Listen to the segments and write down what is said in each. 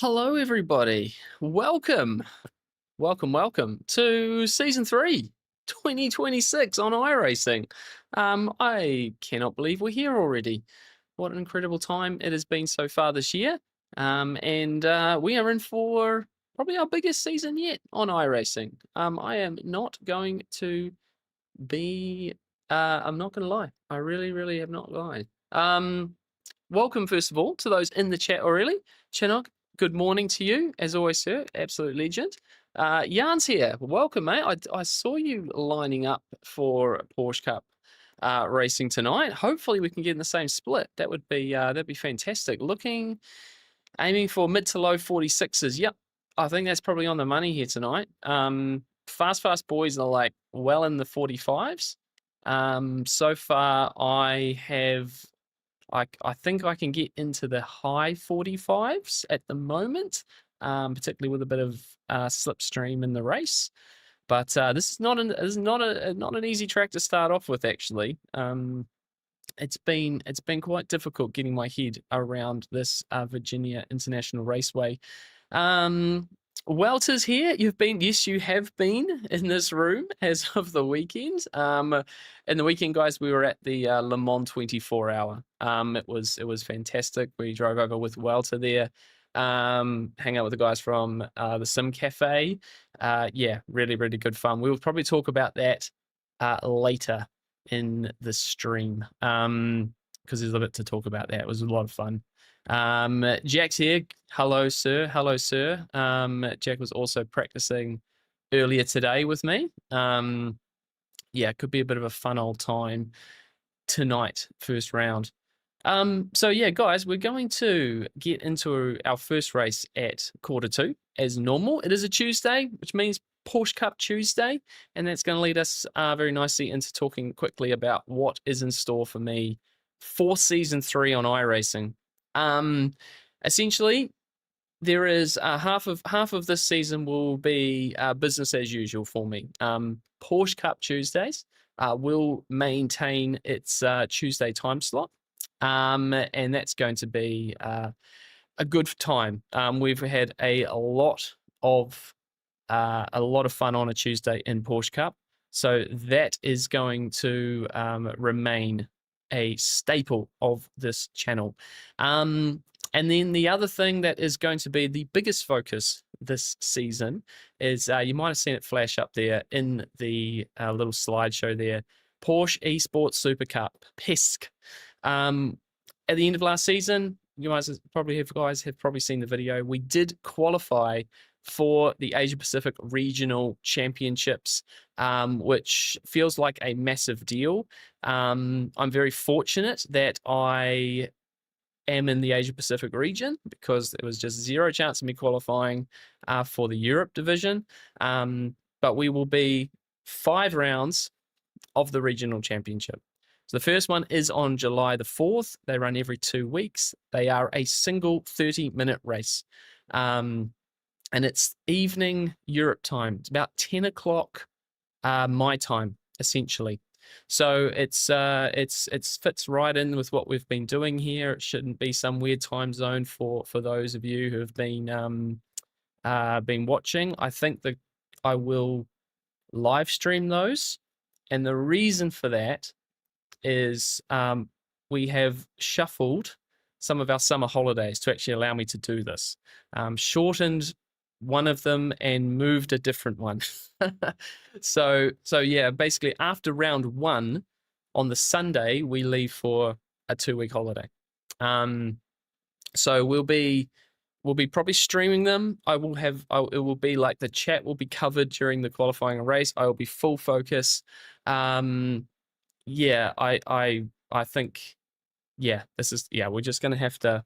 Hello, everybody. Welcome to season 3, 2026 on iRacing. I cannot believe we're here already. What an incredible time it has been so far this year. And we are in for probably our biggest season yet on iRacing. I am not going to be, I'm not going to lie. I really have not lied. Welcome, first of all, to those in the chat already. Chinook, good morning to you, as always, sir. Absolute legend. Jan's here. Welcome, mate. I saw you lining up for Porsche Cup racing tonight. Hopefully, we can get in the same split. That'd be fantastic. Aiming for mid to low 46s. Yep, I think that's probably on the money here tonight. Fast boys are like well in the 45s. So far, I think I can get into the high 45s at the moment, particularly with a bit of slipstream in the race. But this is not an easy track to start off with. Actually, it's been quite difficult getting my head around this Virginia International Raceway. Welter's here. You have been in this room as of the weekend. In the weekend, guys, we were at the Le Mans 24-hour. It was fantastic. We drove over with Welter there, hang out with the guys from the Sim Cafe. Yeah, really good fun. We'll probably talk about that later in the stream, because there's a bit to talk about there. It was a lot of fun. Jack's here. Hello, sir. Jack was also practicing earlier today with me. Yeah, it could be a bit of a fun old time tonight, first round. So yeah, guys, we're going to get into our first race at 2:15 as normal. It is a Tuesday, which means Porsche Cup Tuesday, and that's going to lead us very nicely into talking quickly about what is in store for me for season 3 on iRacing. Essentially, there is half of this season will be business as usual for me. Porsche Cup Tuesdays will maintain its Tuesday time slot, and that's going to be a good time. We've had a lot of fun on a Tuesday in Porsche Cup, so that is going to remain a staple of this channel. And then the other thing that is going to be the biggest focus this season is, you might have seen it flash up there in the little slideshow there, Porsche Esports Super Cup, PESC. At the end of last season, you guys have probably seen the video. We did qualify for the Asia Pacific Regional Championships, which feels like a massive deal. I'm very fortunate that I am in the Asia Pacific region, because there was just zero chance of me qualifying for the Europe division. But we will be 5 rounds of the regional championship. So the first one is on July the 4th. They run every 2 weeks. They are a single 30-minute race. And it's evening Europe time. It's about 10 o'clock my time, essentially. So it fits right in with what we've been doing here. It shouldn't be some weird time zone for those of you who have been watching. I think that I will live stream those, and the reason for that is we have shuffled some of our summer holidays to actually allow me to do this. Shortened one of them and moved a different one. So yeah, basically after round 1 on the Sunday, we leave for a 2-week holiday. So we'll be probably streaming them. It will be like the chat will be covered during the qualifying race. I will be full focus. Yeah, I think, yeah, we're just going to have to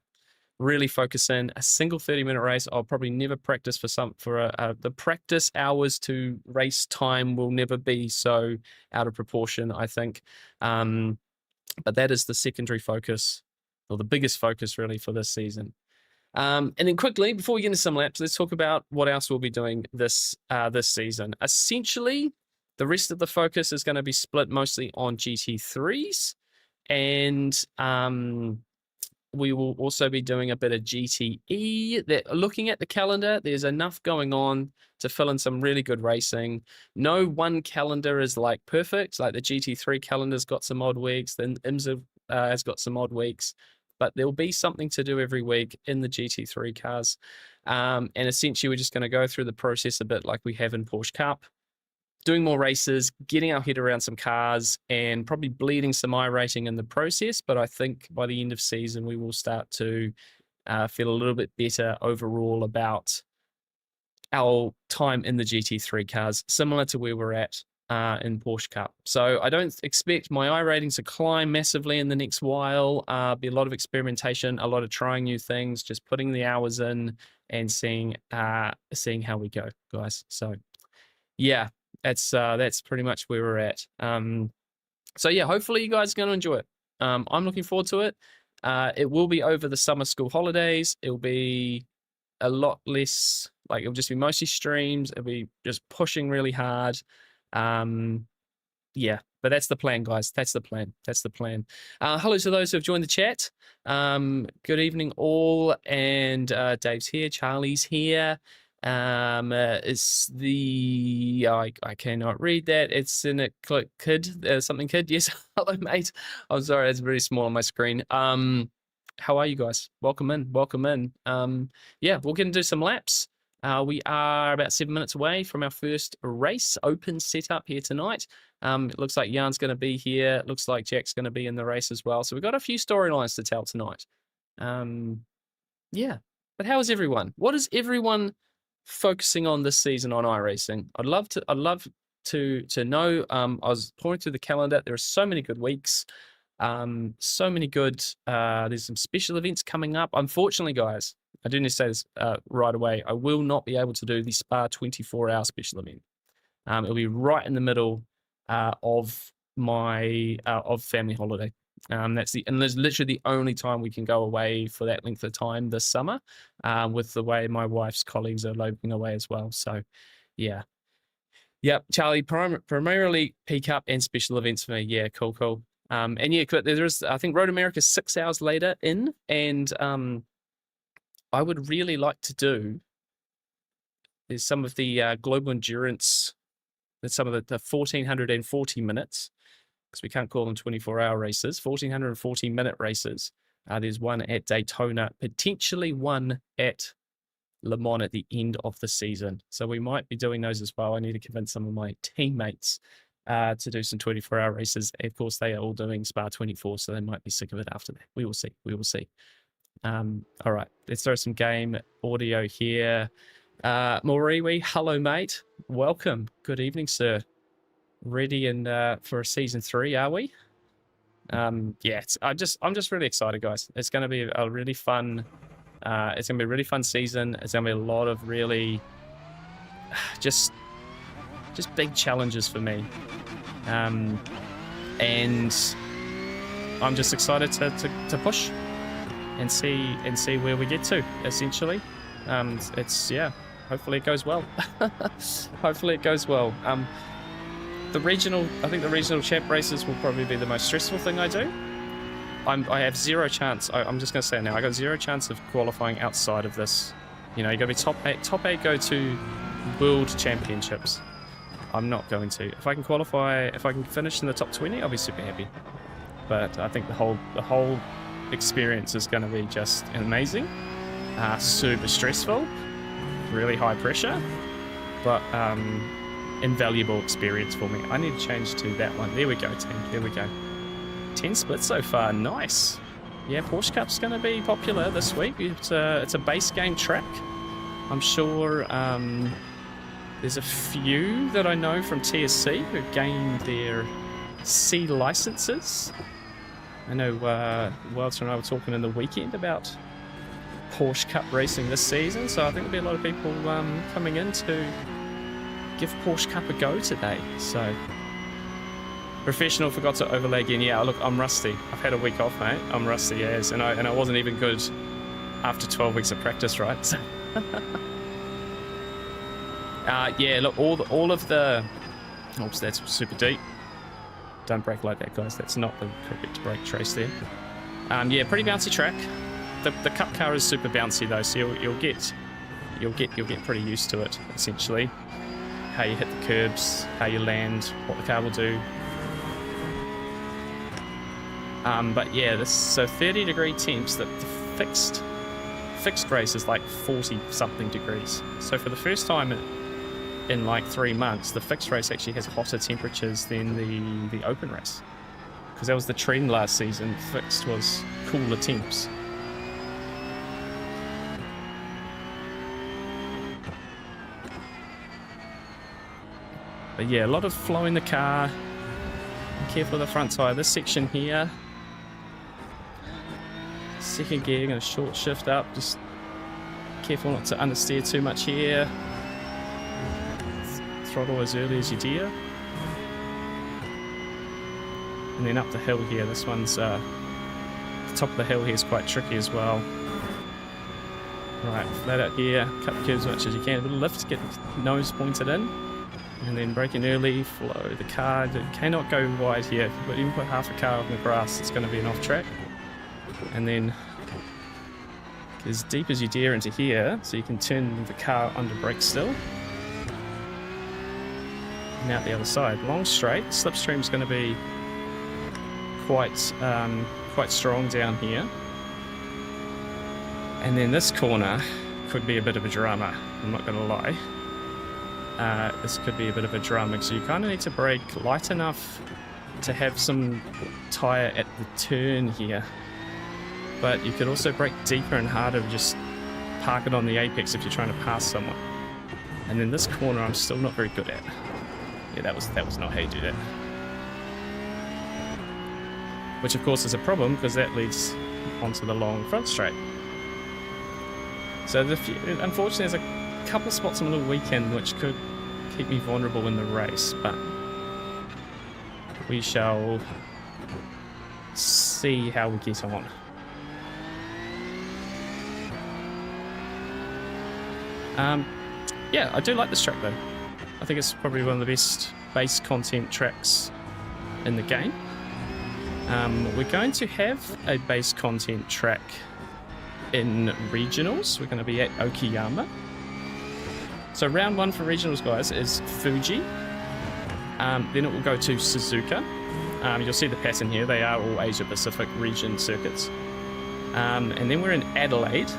really focus in. A single 30-minute race. I'll probably never practice the practice hours to race time will never be so out of proportion, I think. But that is the secondary focus, or the biggest focus really, for this season. And then quickly, before we get into some laps, let's talk about what else we'll be doing this season. Essentially, the rest of the focus is going to be split mostly on GT3s and we will also be doing a bit of GTE. Looking at the calendar, there's enough going on to fill in some really good racing. No one calendar is like perfect. Like the GT3 calendar's got some odd weeks, then IMSA has got some odd weeks, but there'll be something to do every week in the GT3 cars. And essentially, we're just going to go through the process a bit like we have in Porsche Cup, doing more races, getting our head around some cars, and probably bleeding some iRacing in the process. But I think by the end of season, we will start to feel a little bit better overall about our time in the GT3 cars, similar to where we're at in Porsche Cup. So I don't expect my iRating to climb massively in the next while. Be a lot of experimentation, a lot of trying new things, just putting the hours in and seeing how we go, guys. So yeah, that's pretty much where we're at. So yeah, hopefully you guys are going to enjoy it. I'm looking forward to it. It will be over the summer school holidays. It'll be a lot less, like it'll just be mostly streams. It'll be just pushing really hard. Yeah, but that's the plan, guys. That's the plan. That's the plan. Hello to those who have joined the chat. Good evening all. And Dave's here. Charlie's here. It's the I cannot read that. It's in a kid something kid. Yes, hello mate. I'm sorry, it's very small on my screen. How are you guys? Welcome in. Welcome in. Yeah, we're gonna do some laps. We are about 7 minutes away from our first race open setup here tonight. It looks like Jan's going to be here. It looks like Jack's going to be in the race as well. So we've got a few storylines to tell tonight. Yeah, but how is everyone? What is everyone focusing on this season on iRacing? I'd love to know. I was pointing through the calendar. There are so many good weeks. So many good. There's some special events coming up. Unfortunately, guys, I do need to say this right away. I will not be able to do the Spa 24-hour special event. It'll be right in the middle of my family holiday. And there's literally the only time we can go away for that length of time this summer, with the way my wife's colleagues are loping away as well. So, yeah. Yep, Charlie, primarily peak up and special events for me. Yeah, cool. And yeah, there is, I think Road America 6 hours later in, and I would really like to do, there's some of the global endurance, some of the 1440 minutes, because we can't call them 24-hour races, 1440-minute races. There's one at Daytona, potentially one at Le Mans at the end of the season. So we might be doing those as well. I need to convince some of my teammates to do some 24-hour races. Of course, they are all doing Spa 24, so they might be sick of it after that. We will see. We will see. All right, let's throw some game audio here. Moriwi, hello, mate. Welcome. Good evening, sir. Ready and for season 3, are we? Yeah, I'm just really excited, guys. It's going to be a really fun. It's going to be a really fun season. It's going to be a lot of really just big challenges for me. And I'm just excited to push and see where we get to, essentially. Yeah, hopefully it goes well. Hopefully it goes well. I think the regional champ races will probably be the most stressful thing I do. I have zero chance. I'm just going to say it now. I got zero chance of qualifying outside of this. You know, you got to be top 8. Top 8 go to World Championships. I'm not going to. If I can qualify, if I can finish in the top 20, I'll be super happy. But I think the whole experience is going to be just amazing. Super stressful, really high pressure, but invaluable experience for me. I need to change to that one. There we go, 10. There we go. 10 splits so far. Nice. Yeah, Porsche Cup's going to be popular this week. It's a base game track. I'm sure there's a few that I know from TSC who gained their C licenses. I know Welter and I were talking in the weekend about Porsche Cup racing this season, so I think there'll be a lot of people coming in to give Porsche Cup a go today. So, professional forgot to overlay again. Yeah, look, I'm rusty. I've had a week off, mate. I'm rusty as, and I wasn't even good after 12 weeks of practice, right? So yeah, look, all of the. Oops, that's super deep. Don't brake like that, guys. That's not the correct brake trace there. Yeah, pretty bouncy track. the Cup car is super bouncy though, so you'll get pretty used to it essentially. How you hit the curbs, how you land, what the car will do. But yeah, so 30-degree temps. The fixed race is like 40-something degrees. So for the first time in like 3 months, the fixed race actually has hotter temperatures than the open race. Because that was the trend last season. Fixed was cooler temps. But yeah, a lot of flow in the car. Be careful of the front tire. This section here, second gear, going to short shift up. Just careful not to understeer too much here. Throttle as early as you dare. And then up the hill here. This one's the top of the hill here is quite tricky as well. Right, flat out here. Cut the curves as much as you can. A little lift, get the nose pointed in. And then brake in early, flow the car. It cannot go wide here. But even put half a car on the grass, it's going to be an off track. And then as deep as you dare into here, so you can turn the car under brake still. And out the other side. Long straight. Slipstream's going to be quite strong down here. And then this corner could be a bit of a drama, I'm not going to lie. This could be a bit of a drama, so you kind of need to brake light enough to have some tyre at the turn here. But you could also brake deeper and harder, just park it on the apex if you're trying to pass someone. And then this corner I'm still not very good at. Yeah, that was not how you do that. Which of course is a problem because that leads onto the long front straight. So unfortunately there's a couple of spots on the weekend which could keep me vulnerable in the race, but we shall see how we get on. Yeah, I do like this track though. I think it's probably one of the best base content tracks in the game. We're going to have a base content track in regionals. We're going to be at Okayama. So round 1 for regionals, guys, is Fuji. Then it will go to Suzuka. You'll see the pattern here. They are all Asia Pacific region circuits. And then we're in Adelaide,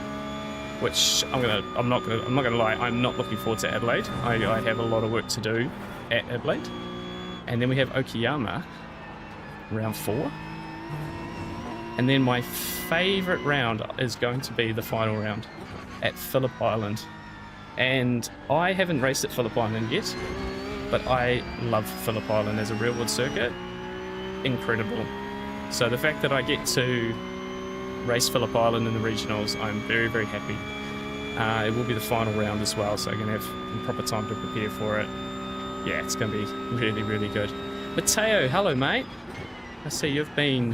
which I'm not gonna lie, I'm not looking forward to Adelaide. I have a lot of work to do at Adelaide. And then we have Okayama, round 4. And then my favourite round is going to be the final round at Phillip Island. And I haven't raced at Phillip Island yet, but I love Phillip Island as a real-world circuit. Incredible. So the fact that I get to race Phillip Island in the regionals, I'm very, very happy. It will be the final round as well, so I'm going to have proper time to prepare for it. Yeah, it's going to be really, really good. Mateo, hello, mate. I see you've been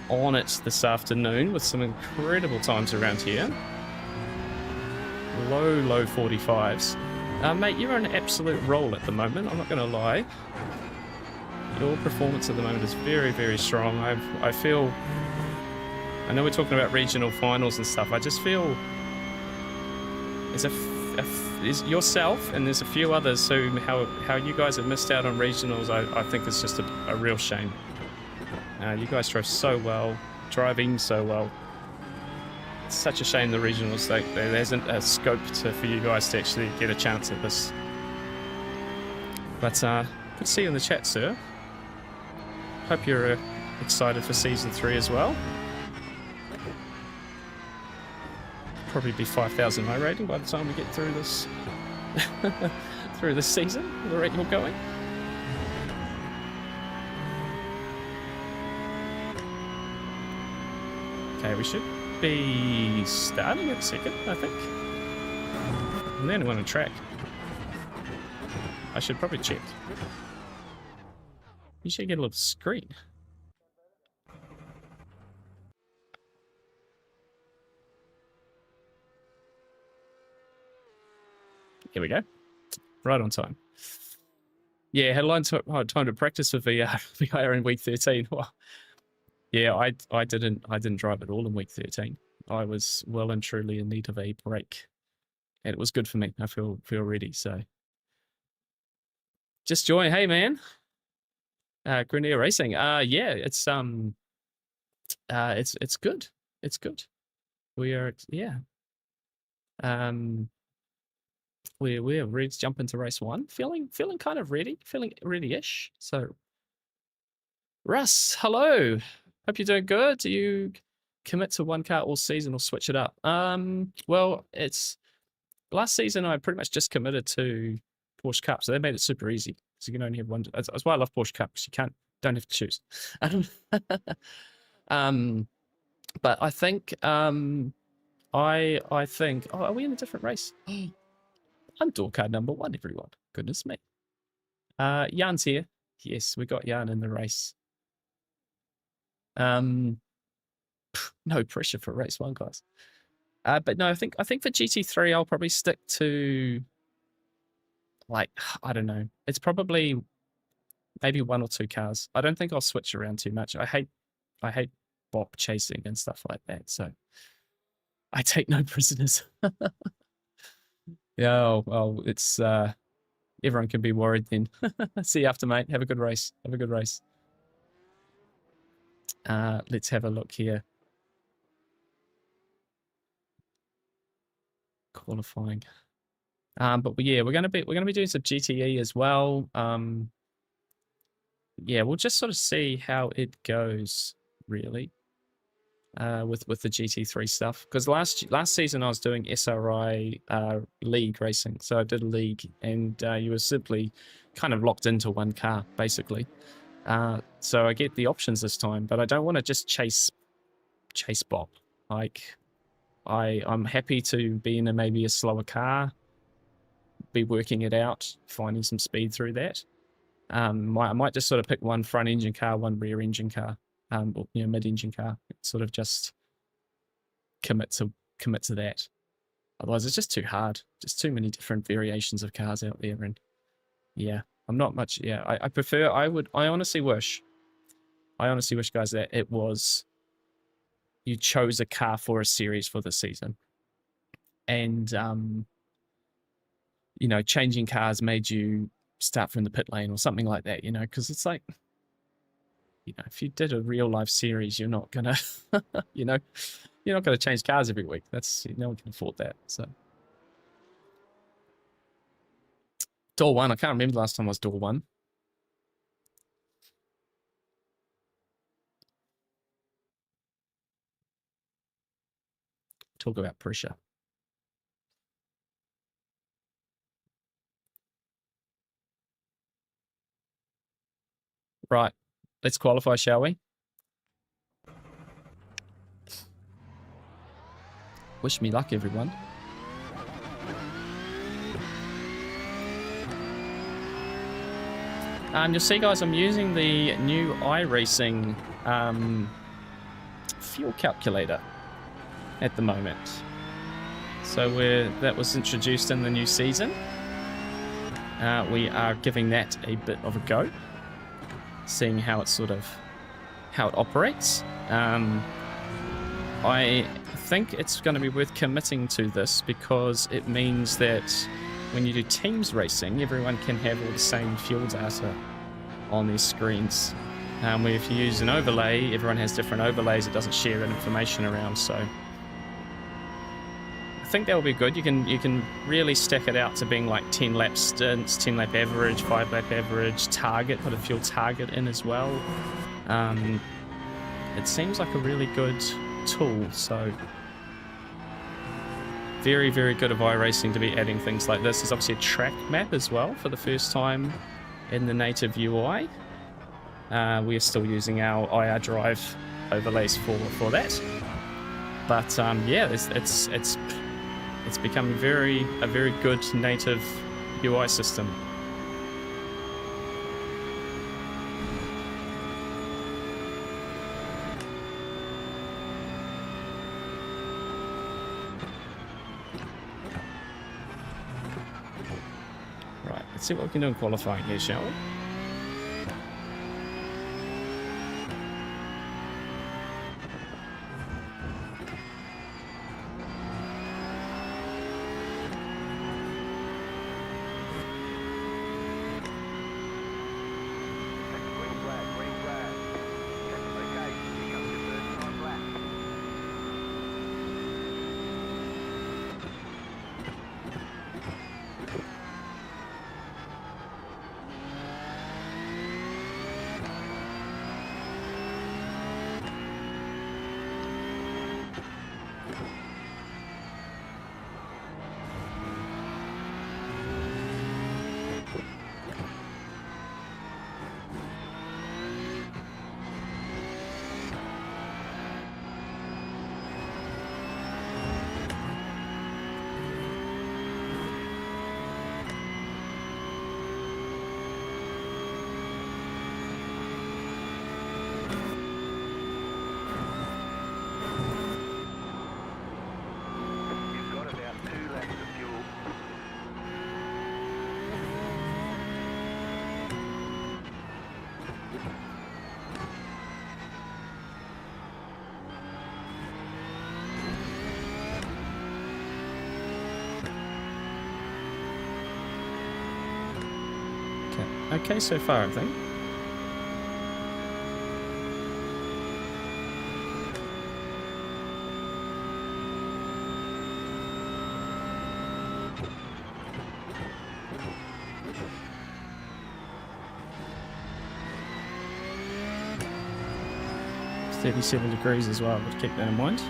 on it this afternoon with some incredible times around here. Low 45s. Mate, you're on an absolute roll at the moment, I'm not going to lie. Your performance at the moment is very, very strong. I feel... I know we're talking about regional finals and stuff. I just feel there's yourself and there's a few others who how you guys have missed out on regionals. I think it's just a real shame. You guys drove so well, driving so well. It's such a shame the regionals there isn't a scope for you guys to actually get a chance at this. But good to see you in the chat, sir. Hope you're excited for season 3 as well. Probably be 5,000 high rating by the time we get through this through this season, the rate you're going. Okay, we should be starting at second, I think. And then we're on a track. I should probably check. You should get a little screen. Here we go. Right on time. Yeah, had a lot of time to practice with VR in week 13. Well, yeah, I didn't drive at all in week 13. I was well and truly in need of a break, and it was good for me. I feel ready. So just join. Hey man, Grenadier Racing. Yeah, it's good. It's good. We are Um, we're ready to jump into race one. Feeling kind of ready. Feeling ready-ish. So Russ, hello. Hope you're doing good. Do you commit to one car all season or switch it up? Well, it's last season I pretty much just committed to Porsche Cup, so they made it super easy. So you can only have one. That's why I love Porsche Cup, because you don't have to choose. Um, but I think I think. Oh, are we in a different race? I'm door card number 1, everyone. Goodness me. Jan's here. Yes, we got Jan in the race. No pressure for race 1, guys. But no, I think for GT3 I'll probably stick to, like, I don't know. It's probably maybe 1 or 2 cars. I don't think I'll switch around too much. I hate bop chasing and stuff like that. So I take no prisoners. Yeah, well, it's everyone can be worried then. See you after, mate. Have a good race. Have a good race. Let's have a look here. Qualifying. But yeah, we're gonna be doing some GTE as well. Yeah, we'll just sort of see how it goes, really. With the GT3 stuff, because last season I was doing SRI league racing, so I did a league, and you were simply kind of locked into one car basically. So I get the options this time, but I don't want to just chase bop. Like, I'm happy to be in maybe a slower car, be working it out, finding some speed through that. I might just sort of pick one front engine car, one rear engine car, or mid engine car. Sort of just commit to that. Otherwise, it's just too hard. Just too many different variations of cars out there, and yeah, I'm not much. Yeah, I prefer. I honestly wish, guys, that it was you chose a car for a series for the season, and changing cars made you start from the pit lane or something like that. Because it's like, if you did a real life series, you're not gonna, you're not gonna change cars every week. That's, no one can afford that. So door 1, I can't remember the last time I was door 1. Talk about pressure. Right, let's qualify, shall we? Wish me luck, everyone. You'll see, guys, I'm using the new iRacing fuel calculator at the moment. So that was introduced in the new season. We are giving that a bit of a go, seeing how it operates. I think it's going to be worth committing to this, because it means that when you do teams racing, everyone can have all the same fuel data on their screens. Where if you use an overlay, everyone has different overlays. It doesn't share that information around. So I think that will be good. You can really stack it out to being like 10 lap stints, 10 lap average, 5 lap average, target, put a fuel target in as well. It seems like a really good tool. So very, very good of iRacing to be adding things like this. There's obviously a track map as well for the first time in the native UI. We are still using our IR Drive overlays for that. But yeah, it's becoming a very good native UI system. Right, let's see what we can do in qualifying here, shall we? okay so far, I think. It's 37 degrees as well, but keep that in mind.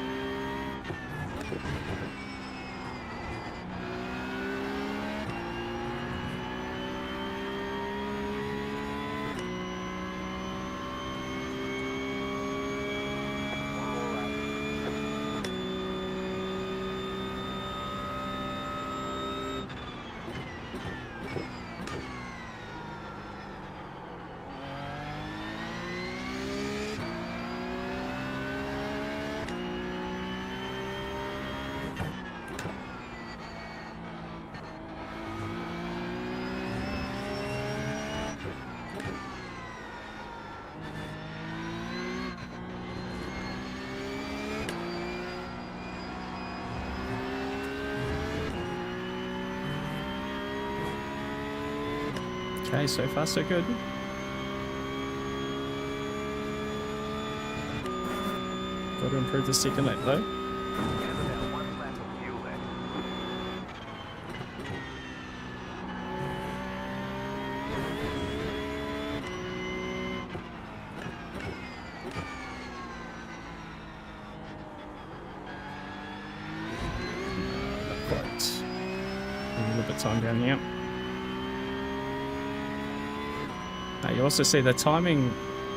Okay, so far so good. Got to improve the second lap though. Not quite. A little bit of time down here. Now you also see the timing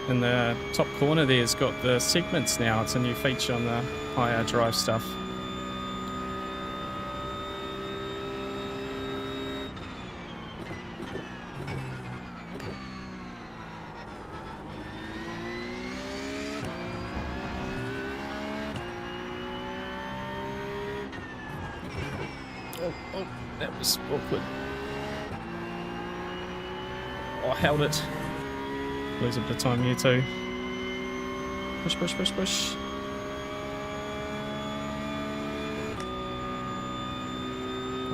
in the top corner there has got the segments now. It's a new feature on the higher drive stuff. Oh, that was awkward. Oh, I held it. Lose a bit of time here too. Push, push, push, push.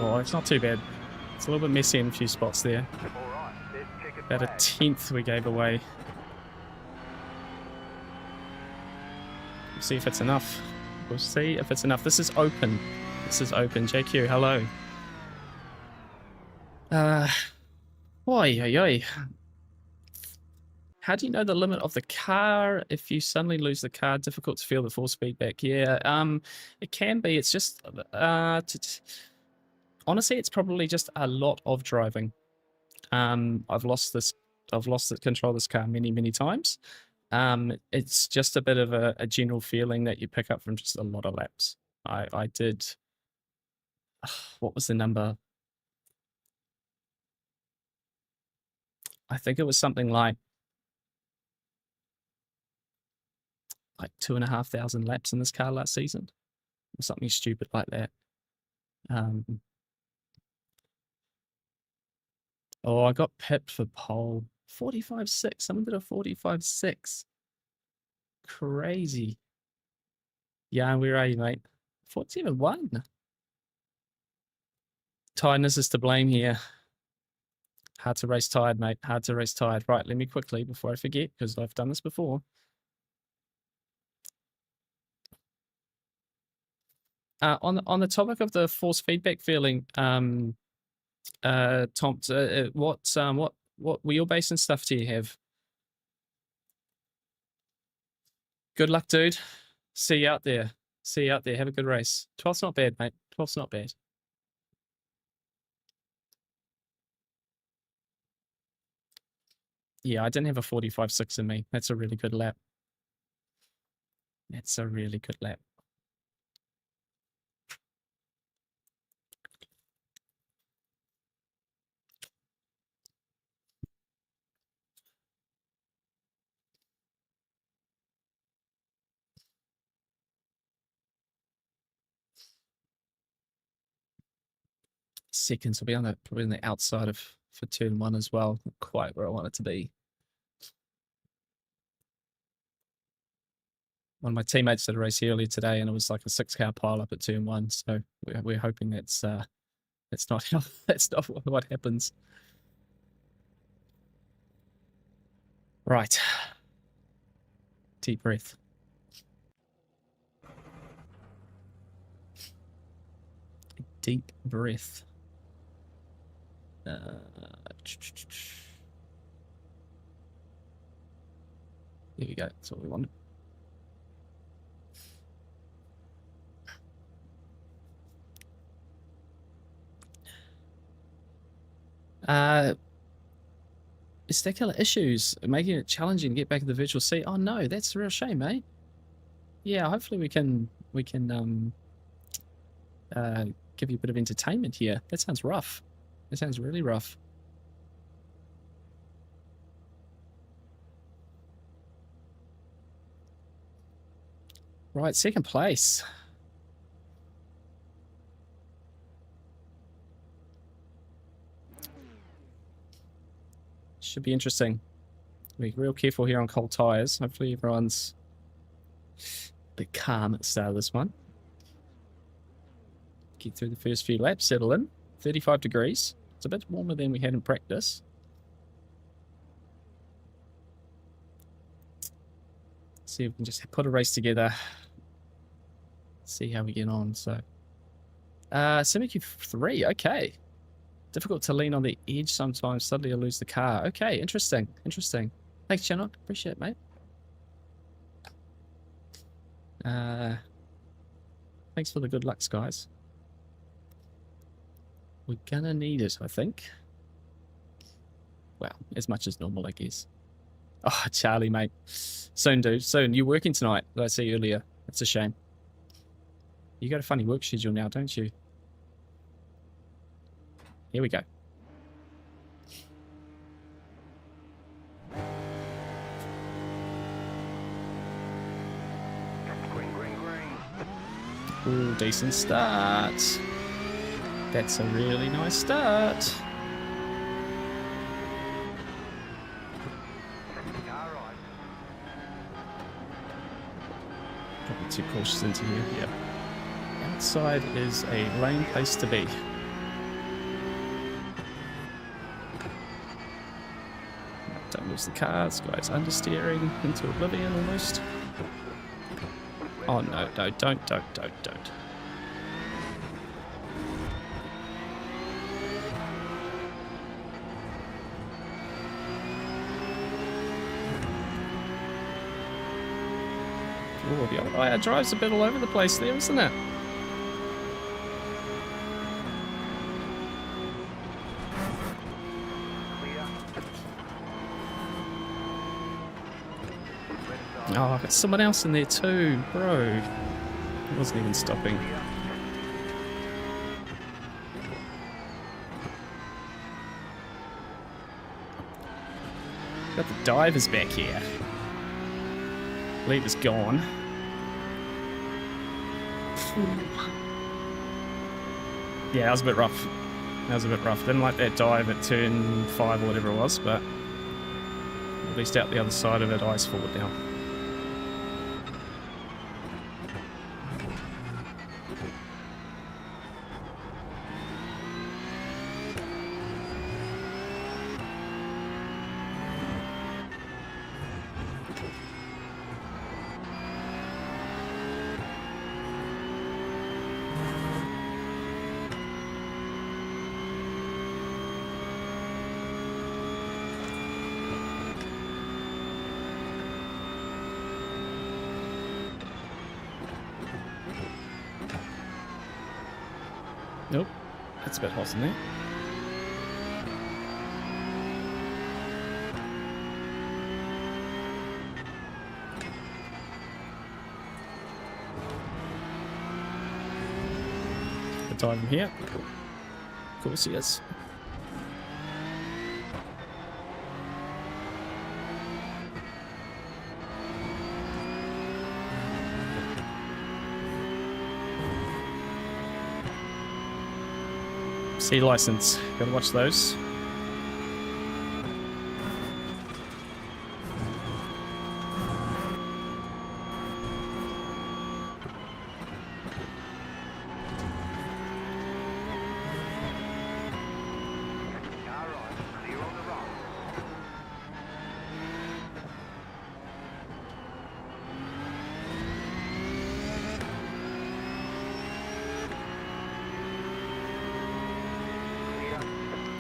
Oh, it's not too bad. It's a little bit messy in a few spots there. About a 10th we gave away. We'll see if it's enough. We'll see if it's enough. This is open. This is open. JQ, hello. Oi, oi, oi. How do you know the limit of the car? If you suddenly lose the car, difficult to feel the force feedback. Yeah, it can be. It's just, honestly, it's probably just a lot of driving. I've lost the control of this car many, many times. It's just a bit of a general feeling that you pick up from just a lot of laps. I did, what was the number? I think it was something like 2,500 laps in this car last season, or something stupid like that. Oh, I got pipped for pole. 45.6. Someone did a 45.6. Crazy. Yeah, where are you, mate? 47.1. Tiredness is to blame here. Hard to race tired, mate. Hard to race tired. Right, let me quickly, before I forget, because I've done this before. On the topic of the force feedback feeling, Tom, what wheelbase and stuff do you have? Good luck, dude. See you out there. See you out there. Have a good race. 12th's not bad, mate. 12th's not bad. Yeah, I didn't have a 45.6 in me. That's a really good lap. That's a really good lap. Seconds will be on probably on the outside of for turn one as well. Not quite where I want it to be. One of my teammates did a race earlier today, and it was like a 6-car pile up at turn one. So we're hoping that's not how, that's not what happens. Right. Deep breath. Deep breath. Here we go. That's what we wanted. Testicular issues, making it challenging to get back in the virtual seat. Oh no, that's a real shame, mate. Yeah, hopefully we can give you a bit of entertainment here. That sounds rough. That sounds really rough. Right, second place. Should be interesting. Be real careful here on cold tires. Hopefully everyone's a bit calm at the start of this one. Get through the first few laps, settle in. 35 degrees. It's a bit warmer than we had in practice. See if we can just put a race together. See how we get on. So, Q3. Okay. Difficult to lean on the edge sometimes. Suddenly I lose the car. Okay, interesting. Interesting. Thanks, Channel. Appreciate it, mate. Thanks for the good lucks, guys. We're gonna need it, I think. Well, as much as normal, I guess. Oh, Charlie, mate. Soon, dude. Soon. You're working tonight, that I see earlier. That's a shame. You got a funny work schedule now, don't you? Here we go. Ooh, decent start. That's a really nice start. Probably too cautious into here. Yep. Outside is a lame place to be. Don't lose the car. This guy's understeering into oblivion almost. Oh no, no, don't. Oh, the old IR drive's a bit all over the place there, isn't it? Oh, I've got someone else in there too, bro. I wasn't even stopping. Got the divers back here. Lever's gone. Yeah, that was a bit rough. Didn't like that dive at turn 5 or whatever it was, but at least out the other side of it, eyes forward now. Nope, that's a bit hot in there. The time here. Of course he is. C license, gotta watch those.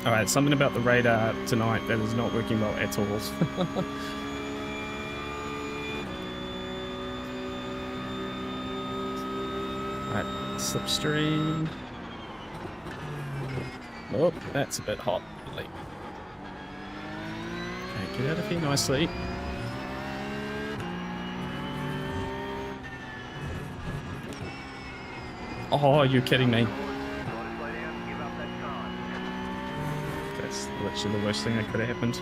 All right, something about the radar tonight that is not working well at all. All right, slipstream. Oh, that's a bit hot. Okay, get out of here nicely. Oh, you're kidding me. That's literally the worst thing that could have happened.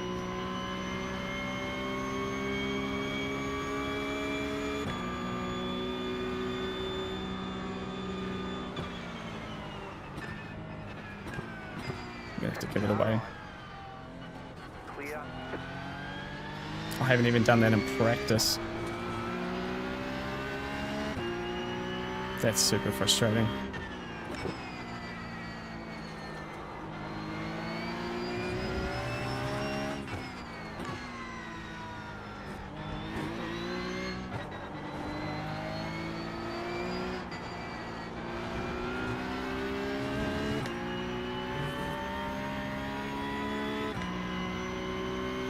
We have to give it away. I haven't even done that in practice. That's super frustrating.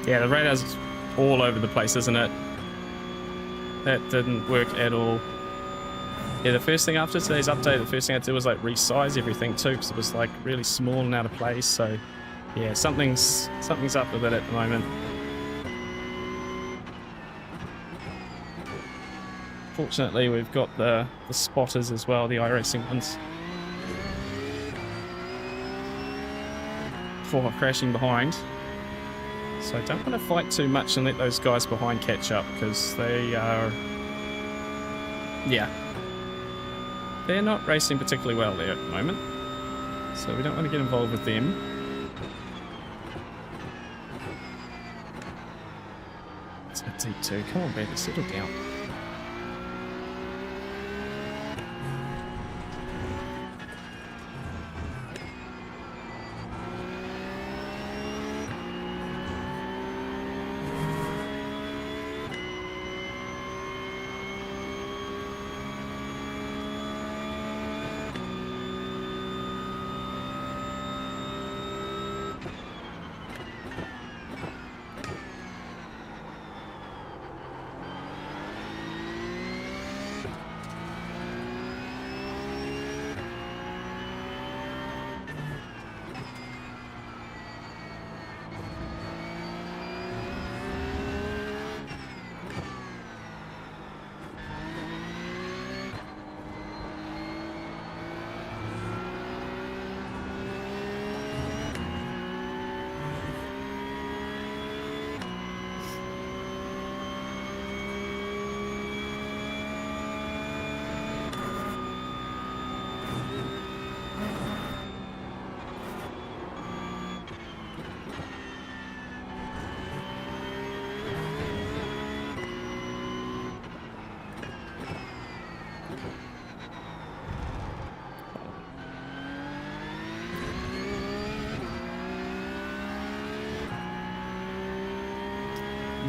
Yeah, the radar's all over the place, isn't it? That didn't work at all. Yeah, the first thing after today's update, the first thing I did was like resize everything too, because it was like really small and out of place. So yeah, something's up with it at the moment. Fortunately, we've got the spotters as well, the iRacing ones, for crashing behind. So I don't want to fight too much and let those guys behind catch up, because they are, yeah, they're not racing particularly well there at the moment. So we don't want to get involved with them. It's a bit deep too. Come on, baby, settle down.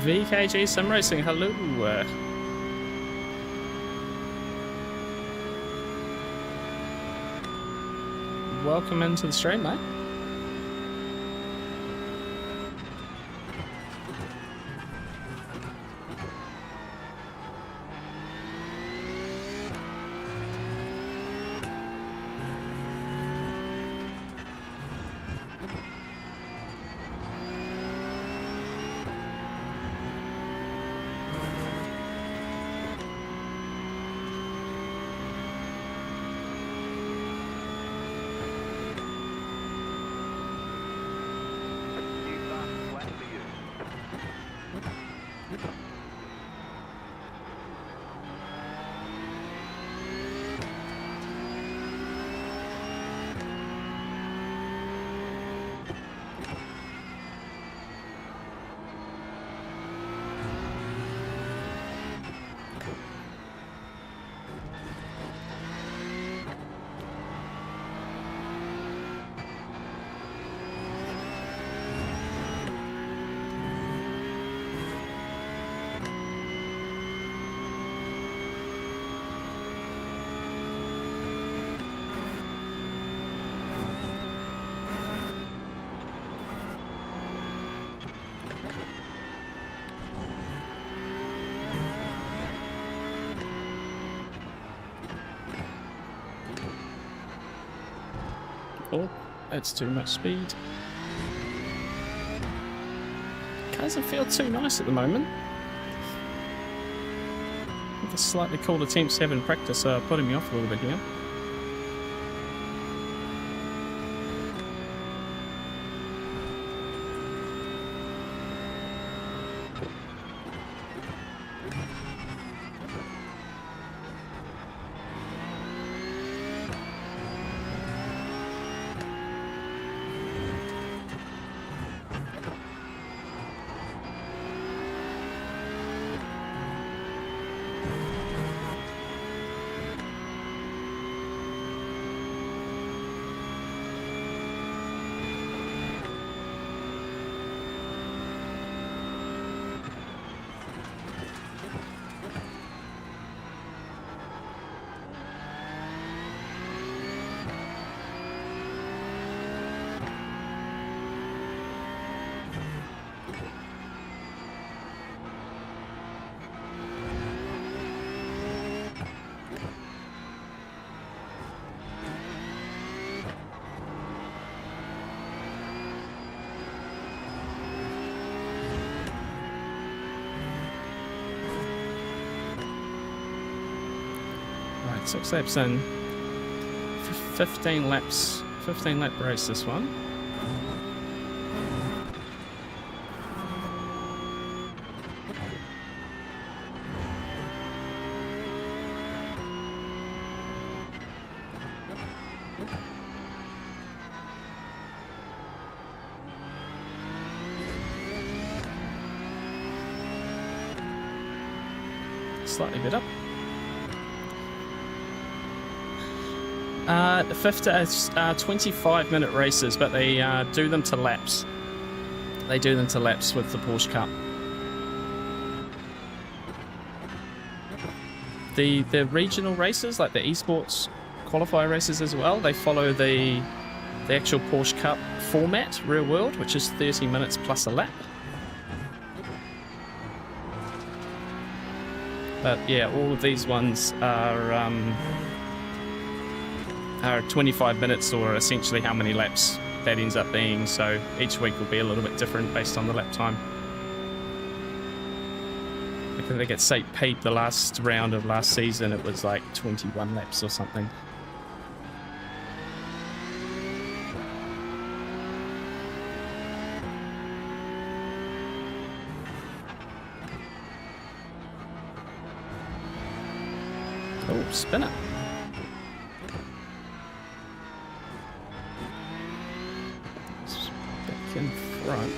VKG Sim Racing, hello. Welcome into the stream, mate. Oh, that's too much speed. Doesn't feel too nice at the moment. The slightly cold attempts to have in practice are putting me off a little bit here. Right, 6 laps in. 15 laps. 15 lap race this one. Slightly bit up. 25-minute races, but they do them to laps. They do them to laps with the Porsche Cup. The regional races, like the esports qualifier races as well, they follow the actual Porsche Cup format, real world, which is 30 minutes plus a lap. But yeah, all of these ones are 25 minutes, or essentially how many laps that ends up being. So each week will be a little bit different based on the lap time. I think at St. Pete, the last round of last season, it was like 21 laps or something. Oh, spinner. Back in front.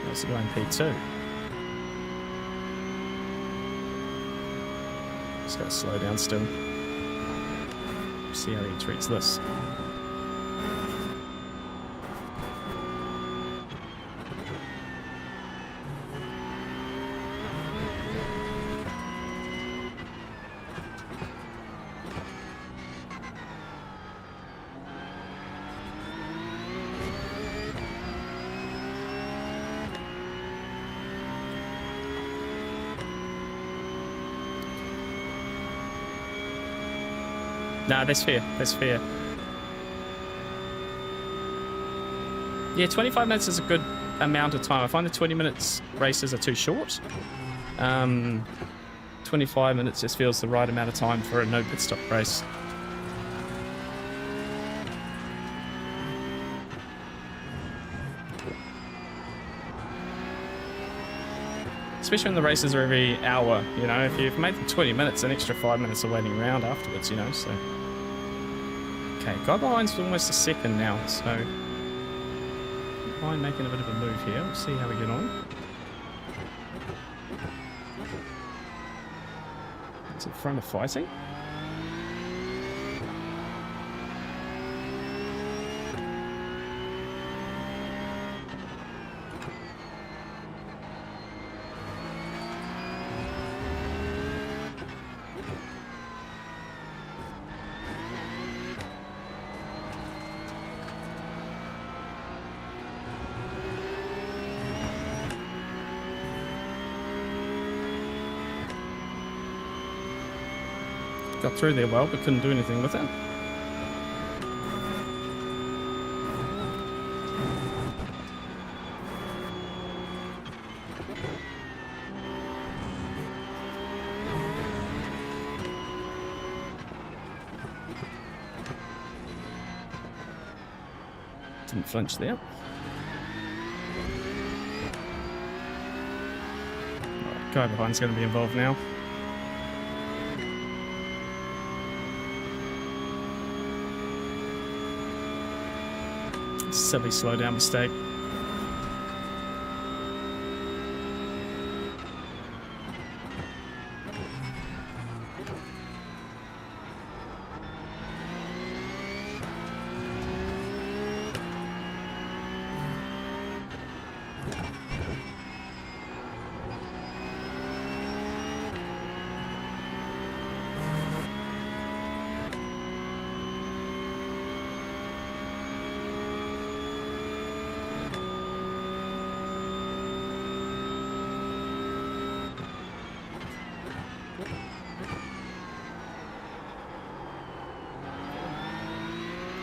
That's the guy in P2. Just gotta slow down still. See how he treats this. Nah, that's fair. That's fair. Yeah, 25 minutes is a good amount of time. I find the 20 minutes races are too short. 25 minutes just feels the right amount of time for a no pit stop race. Especially when the races are every hour, you know. If you've made them 20 minutes, an extra 5 minutes of waiting around afterwards, you know, so. Okay, guy behind's almost a second now, so. Behind making a bit of a move here. We'll see how we get on. It's in front of fighting. Got through there well, but couldn't do anything with it. Didn't flinch there. Right, guy behind's going to be involved now. Silly slow down mistake.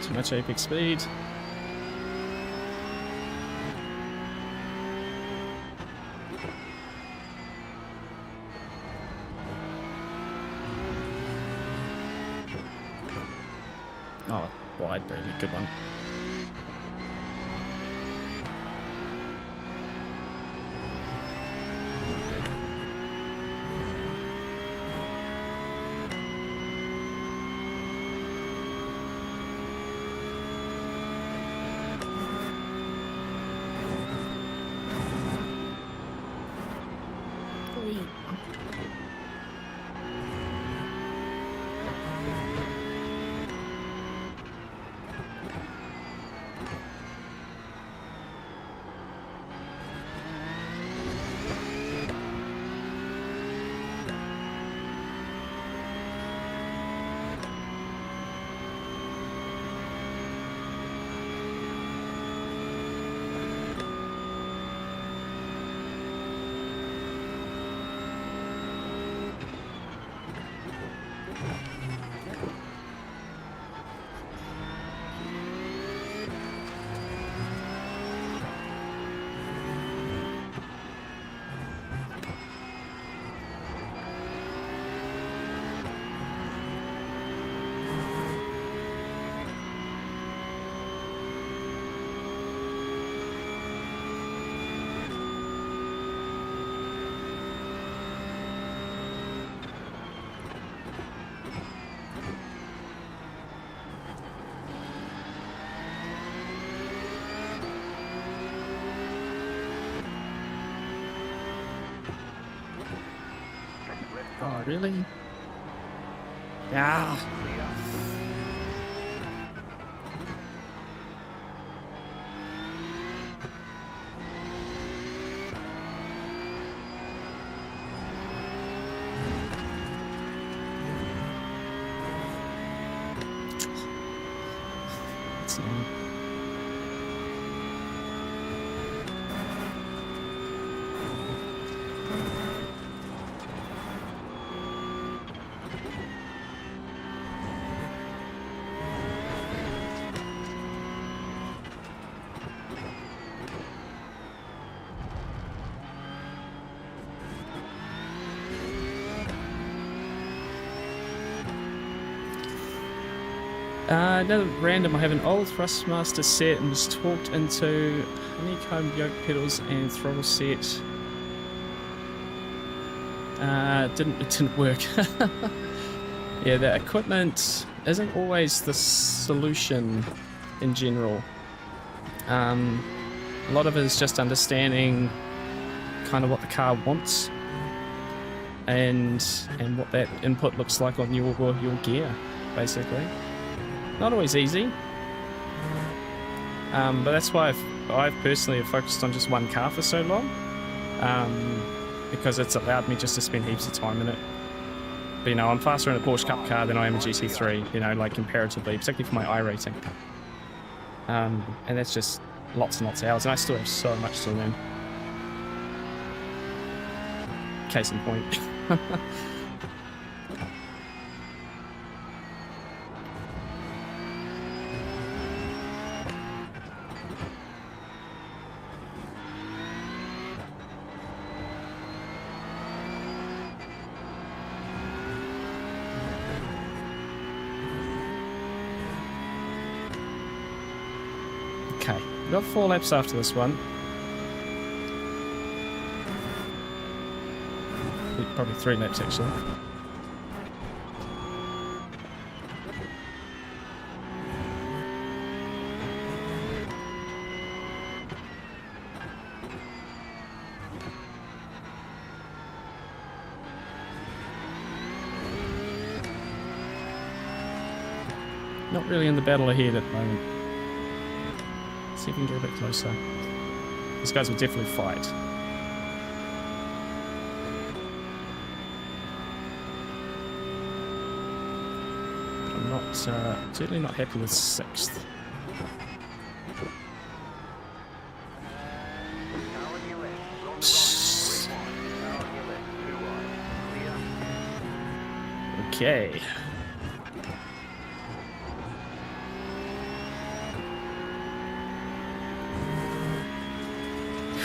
Too much apex speed. Oh, wide, really good one. Oh, really? Yeah. It's annoying. Another random, I have an old Thrustmaster set and was talked into honeycomb yoke pedals and throttle set. It didn't work. Yeah, the equipment isn't always the solution in general. A lot of it is just understanding kind of what the car wants and what that input looks like on your gear, basically. Not always easy, but that's why I've personally focused on just one car for so long, because it's allowed me just to spend heaps of time in it. But, you know, I'm faster in a Porsche Cup car than I am a GT3, you know, like comparatively, particularly for my iRacing. And that's just lots and lots of hours, and I still have so much to learn. Case in point. Okay, we've got 4 laps after this one. Probably 3 laps actually. Not really in the battle ahead at the moment. See if we can get a bit closer. These guys will definitely fight. I'm not, certainly not happy with 6th. Okay.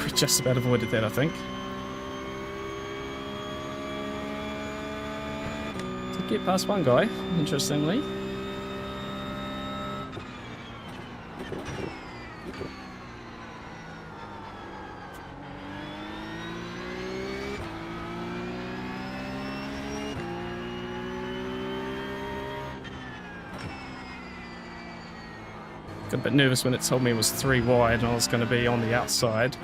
We just about avoided that, I think. Did get past one guy, interestingly. Got a bit nervous when it told me it was 3 wide and I was going to be on the outside.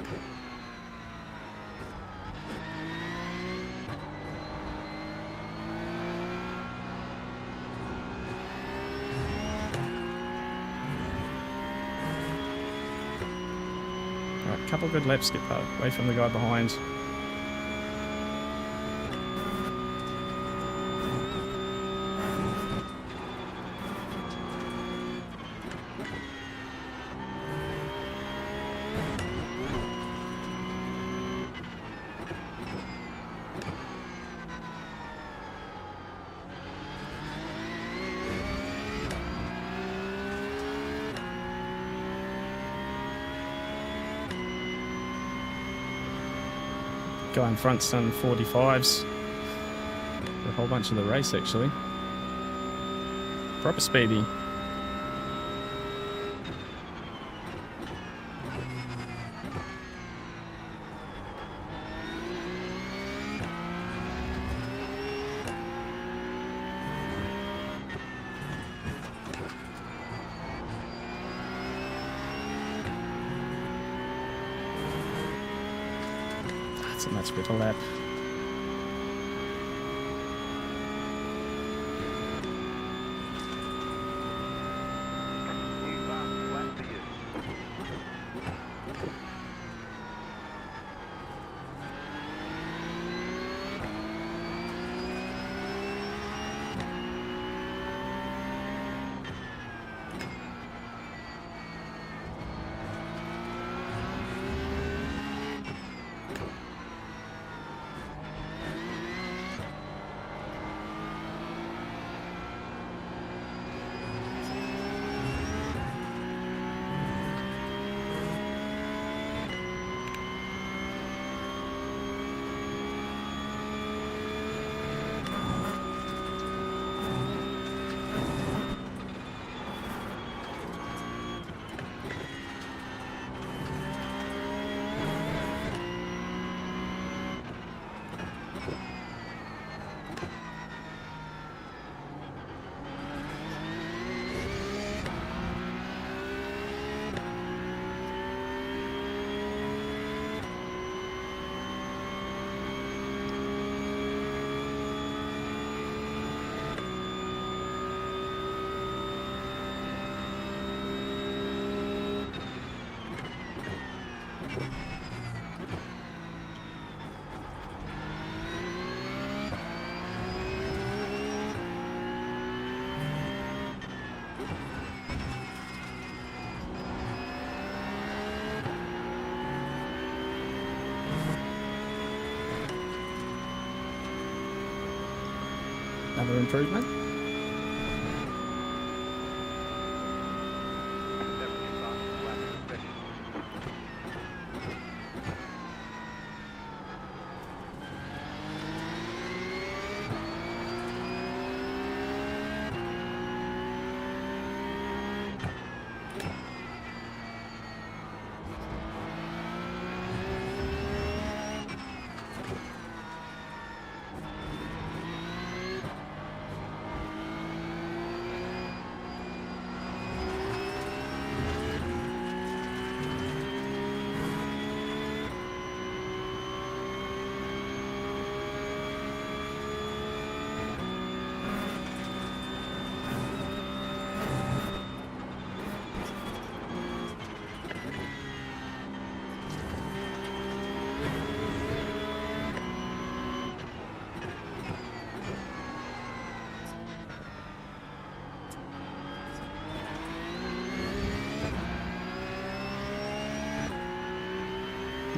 Right, a couple of good laps, get away from the guy behind. Guy in front's done 45s. A whole bunch of the race, actually. Proper speedy. That's a much better lap. Another improvement.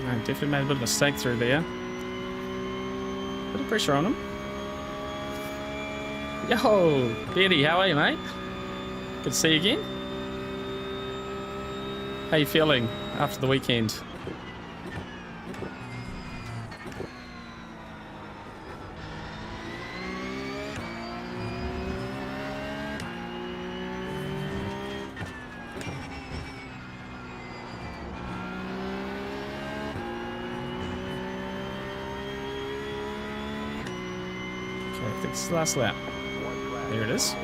I definitely made a bit of a mistake through there. Bit of pressure on him. Yo, Betty, how are you, mate? Good to see you again. How you feeling after the weekend? Okay, I think it's the last lap. There it is.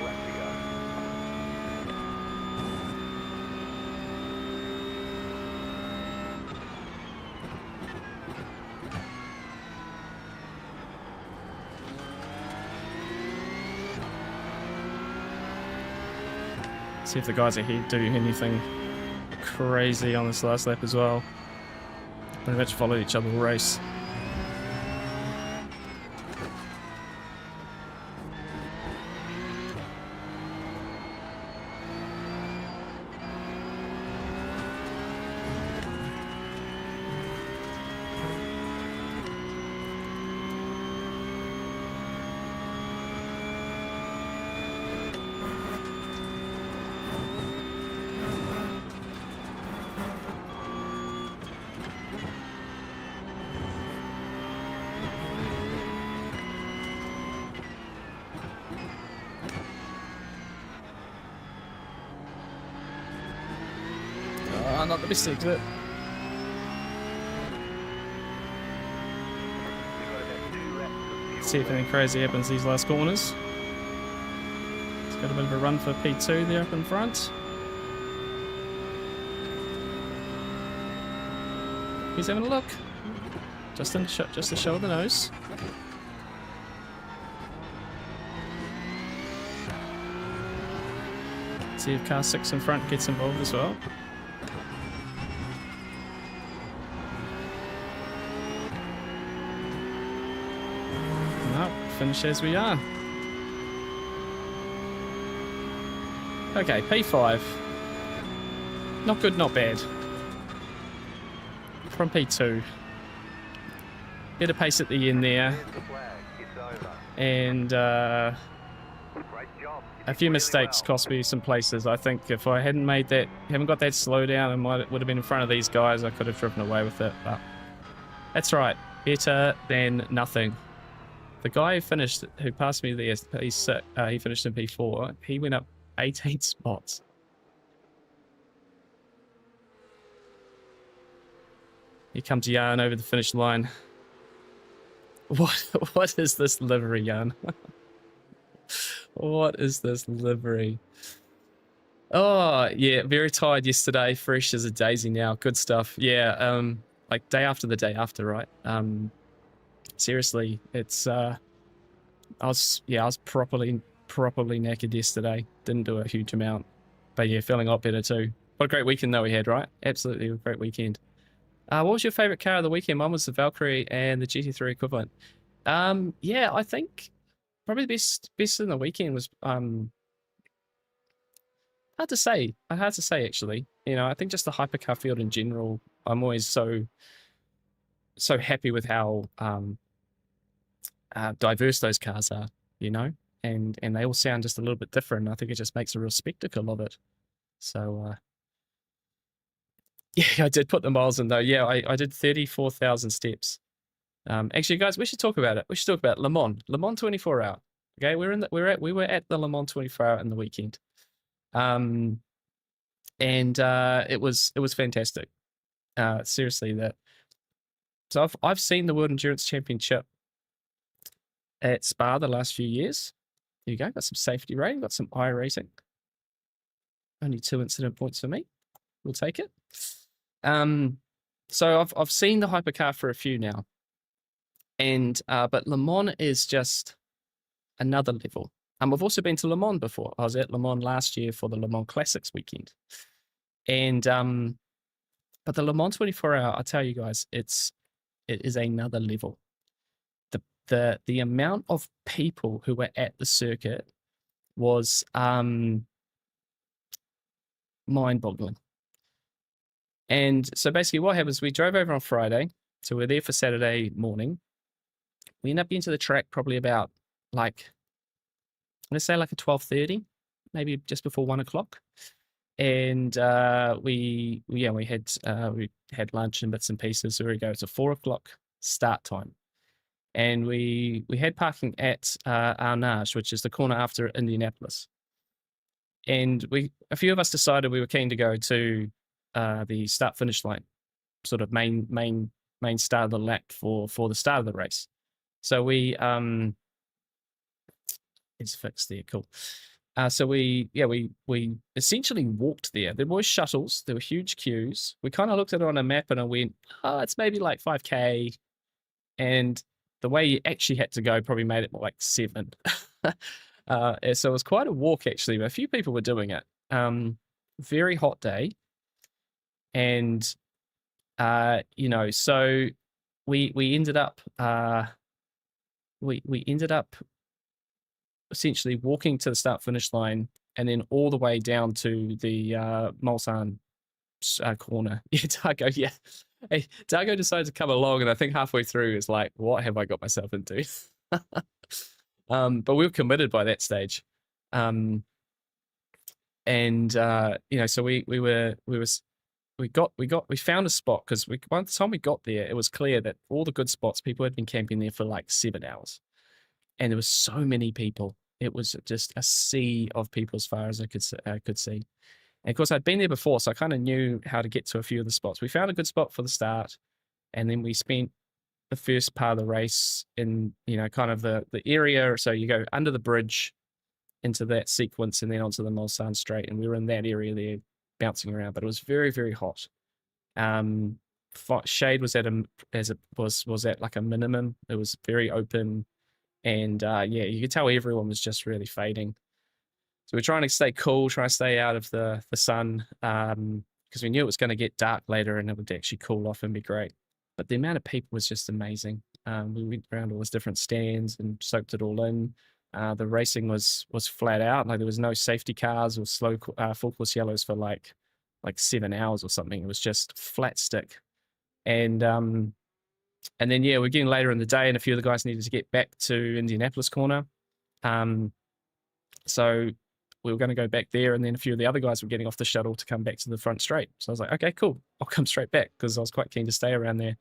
See if the guys ahead do anything crazy on this last lap as well. Pretty much followed each other race. Not the best exit. See if anything crazy happens these last corners. It's got a bit of a run for P2 there up in front. He's having a look. Just to show the nose. See if car 6 in front gets involved as well. Finish as we are. Okay, P5. Not good, not bad. From P2. Better pace at the end there. And a few mistakes cost me some places. I think if I hadn't made that, haven't got that slowdown, I would have been in front of these guys. I could have driven away with it. But that's right. Better than nothing. The guy who passed me there, he finished in P4. He went up 18 spots. Here comes Jan over the finish line. What is this livery, Jan? What is this livery? Oh, yeah, very tired yesterday. Fresh as a daisy now. Good stuff. Yeah, like day after the day after, right? Seriously, it's I was properly knackered yesterday. Didn't do a huge amount, but yeah, feeling a lot better too. What a great weekend though we had, right? Absolutely a great weekend. What was your favorite car of the weekend? Mine was the Valkyrie and the GT3 equivalent. Yeah, I think probably the best in the weekend was hard to say. Hard to say actually. You know, I think just the hypercar field in general. I'm always so happy with how diverse those cars are, you know, and they all sound just a little bit different. I think it just makes a real spectacle of it. So yeah, I did put the miles in though. Yeah, I did 34,000 steps. Actually, guys, we should talk about it. We should talk about Le Mans 24 hour. Okay, we were at the Le Mans 24 hour in the weekend, and it was fantastic. Seriously, so I've seen the World Endurance Championship at Spa the last few years. There you go. Got some safety rating. Got some iRacing. Only 2 incident points for me. We'll take it. So I've seen the hypercar for a few now, and but Le Mans is just another level. I've also been to Le Mans before. I was at Le Mans last year for the Le Mans Classics weekend, and but the Le Mans 24 hour, I tell you guys, it is another level. The amount of people who were at the circuit was mind-boggling. And so basically what happens, we drove over on Friday, so we're there for Saturday morning. We end up getting to the track probably about like, let's say like a 12:30, maybe just before 1 o'clock. And we had lunch and bits and pieces. So we go to 4 o'clock start time, and we had parking at Arnage, which is the corner after Indianapolis. And a few of us decided we were keen to go to the start finish line, sort of main start of the lap for the start of the race. So it's fixed there, cool. So we essentially walked there. There were shuttles, there were huge queues. We kind of looked at it on a map and I went, oh, it's maybe like 5K. And the way you actually had to go probably made it more like 7. So it was quite a walk actually, but a few people were doing it. Very hot day. And, so we ended up, we ended up essentially walking to the start finish line and then all the way down to the Mulsanne corner. Yeah, Dargo, yeah. Hey, Dargo decided to come along, and I think halfway through is like, what have I got myself into? But we were committed by that stage. So we found a spot because by the time we got there, it was clear that all the good spots, people had been camping there for like 7 hours. And there was so many people. It was just a sea of people as far as I could see. And of course, I'd been there before, so I kind of knew how to get to a few of the spots. We found a good spot for the start, and then we spent the first part of the race in, kind of the area. So you go under the bridge into that sequence and then onto the Mulsanne Straight, and we were in that area there bouncing around. But it was very, very hot. Shade was at like a minimum. It was very open. And you could tell everyone was just really fading. So we're trying to stay cool, trying to stay out of the sun, because we knew it was going to get dark later and it would actually cool off and be great. But the amount of people was just amazing. We went around all those different stands and soaked it all in. The racing was flat out. Like there was no safety cars or slow full course yellows for like 7 hours or something. It was just flat stick. And then, we're getting later in the day, and a few of the guys needed to get back to Indianapolis corner. So we were going to go back there, and then a few of the other guys were getting off the shuttle to come back to the front straight. So I was like, okay, cool. I'll come straight back because I was quite keen to stay around there.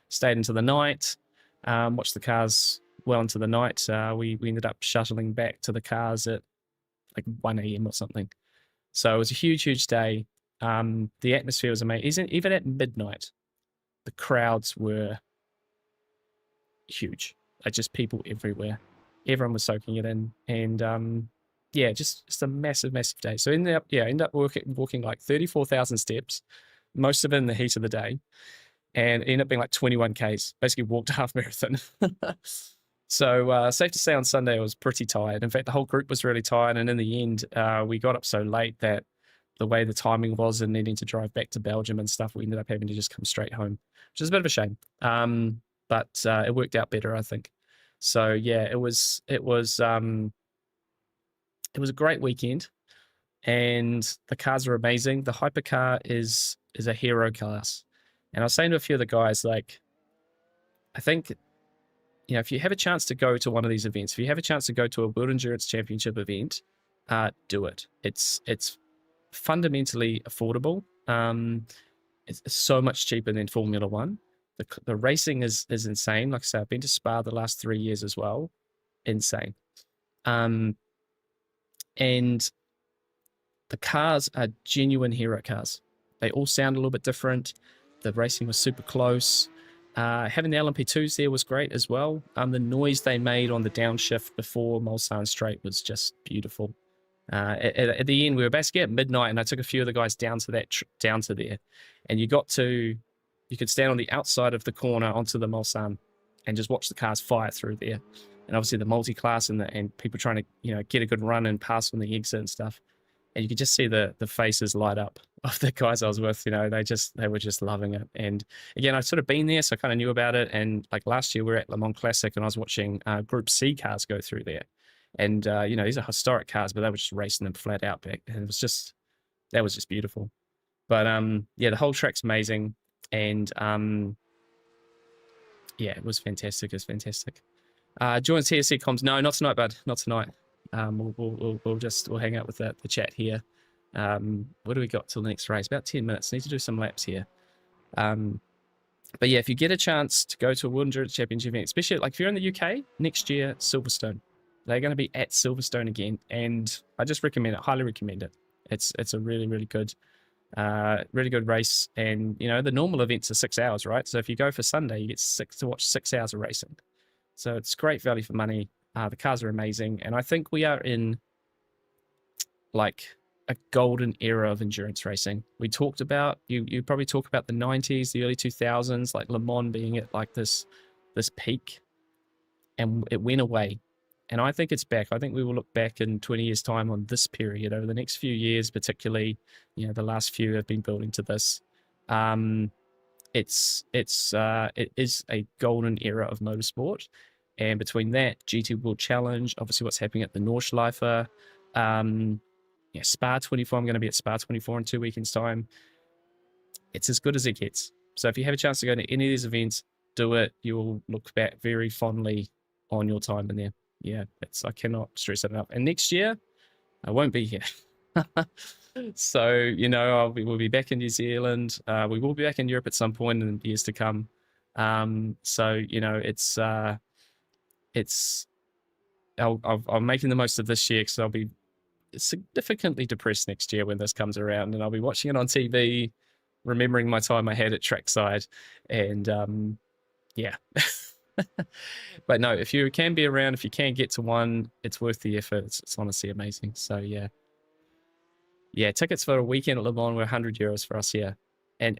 Stayed into the night, watched the cars well into the night. We ended up shuttling back to the cars at like 1 a.m. or something. So it was a huge, huge day. The atmosphere was amazing. Even at midnight, the crowds were huge. Just people everywhere. Everyone was soaking it in, and just a massive day. So ended up walking like 34,000 steps, most of it in the heat of the day, and ended up being like 21 Ks. Basically walked a half marathon. So safe to say on Sunday I was pretty tired. In fact, the whole group was really tired, and in the end, we got up so late that the way the timing was and needing to drive back to Belgium and stuff, we ended up having to just come straight home, which is a bit of a shame. But it worked out better, I think. So it was a great weekend, and the cars are amazing. The hypercar is a hero class, and I was saying to a few of the guys, like, I think, if you have a chance to go to one of these events, if you have a chance to go to a World Endurance Championship event, do it. It's fundamentally affordable. It's so much cheaper than Formula One. The racing is insane. Like I said, I've been to Spa the last 3 years as well. Insane. And the cars are genuine hero cars. They all sound a little bit different. The racing was super close. Having the LMP2s there was great as well. The noise they made on the downshift before Mulsanne Straight was just beautiful. At the end, we were basically at midnight, and I took a few of the guys down to there, and you could stand on the outside of the corner onto the Mulsanne and just watch the cars fire through there. And obviously the multi-class and people trying to, get a good run and pass on the exit and stuff. And you could just see the faces light up of the guys I was with. They were just loving it. And again, I'd sort of been there, so I kind of knew about it. And like last year, we were at Le Mans Classic, and I was watching Group C cars go through there. And these are historic cars, but they were just racing them flat out back. And that was just beautiful. But yeah, the whole track's amazing, and yeah, it was fantastic. It was fantastic. Join TSC comms. No, not tonight, bud. Not tonight. We'll hang out with the chat here. What do we got till the next race? About 10 minutes. Need to do some laps here. But yeah, if you get a chance to go to a World Endurance Championship event, especially like if you're in the UK next year, Silverstone, they're going to be at Silverstone again, and I just recommend it. Highly recommend it. It's a really good race, and you know the normal events are 6 hours, right? So if you go for Sunday, you get to watch 6 hours of racing. So it's great value for money. The cars are amazing, and I think we are in like a golden era of endurance racing. We talked about you probably talk about the 90s, the early 2000s, like Le Mans being at like this peak, and it went away. And I think it's back. I think we will look back in 20 years' time on this period over the next few years, particularly, you know, the last few have been building to this. It is a golden era of motorsport. And between that, GT World Challenge, obviously what's happening at the Nordschleife, yeah, Spa 24, I'm going to be at Spa 24 in 2 weekends' time. It's as good as it gets. So if you have a chance to go to any of these events, do it. You will look back very fondly on your time in there. Yeah, I cannot stress it enough. And next year, I won't be here. So, you know, we'll be back in New Zealand. We will be back in Europe at some point in the years to come. So, you know, I'm making the most of this year because I'll be significantly depressed next year when this comes around, and I'll be watching it on TV, remembering my time I had at trackside, and yeah. But no, if you can be around, if you can get to one, it's worth the effort. It's honestly amazing. So yeah, tickets for a weekend at Le Mans were €100 for us here, and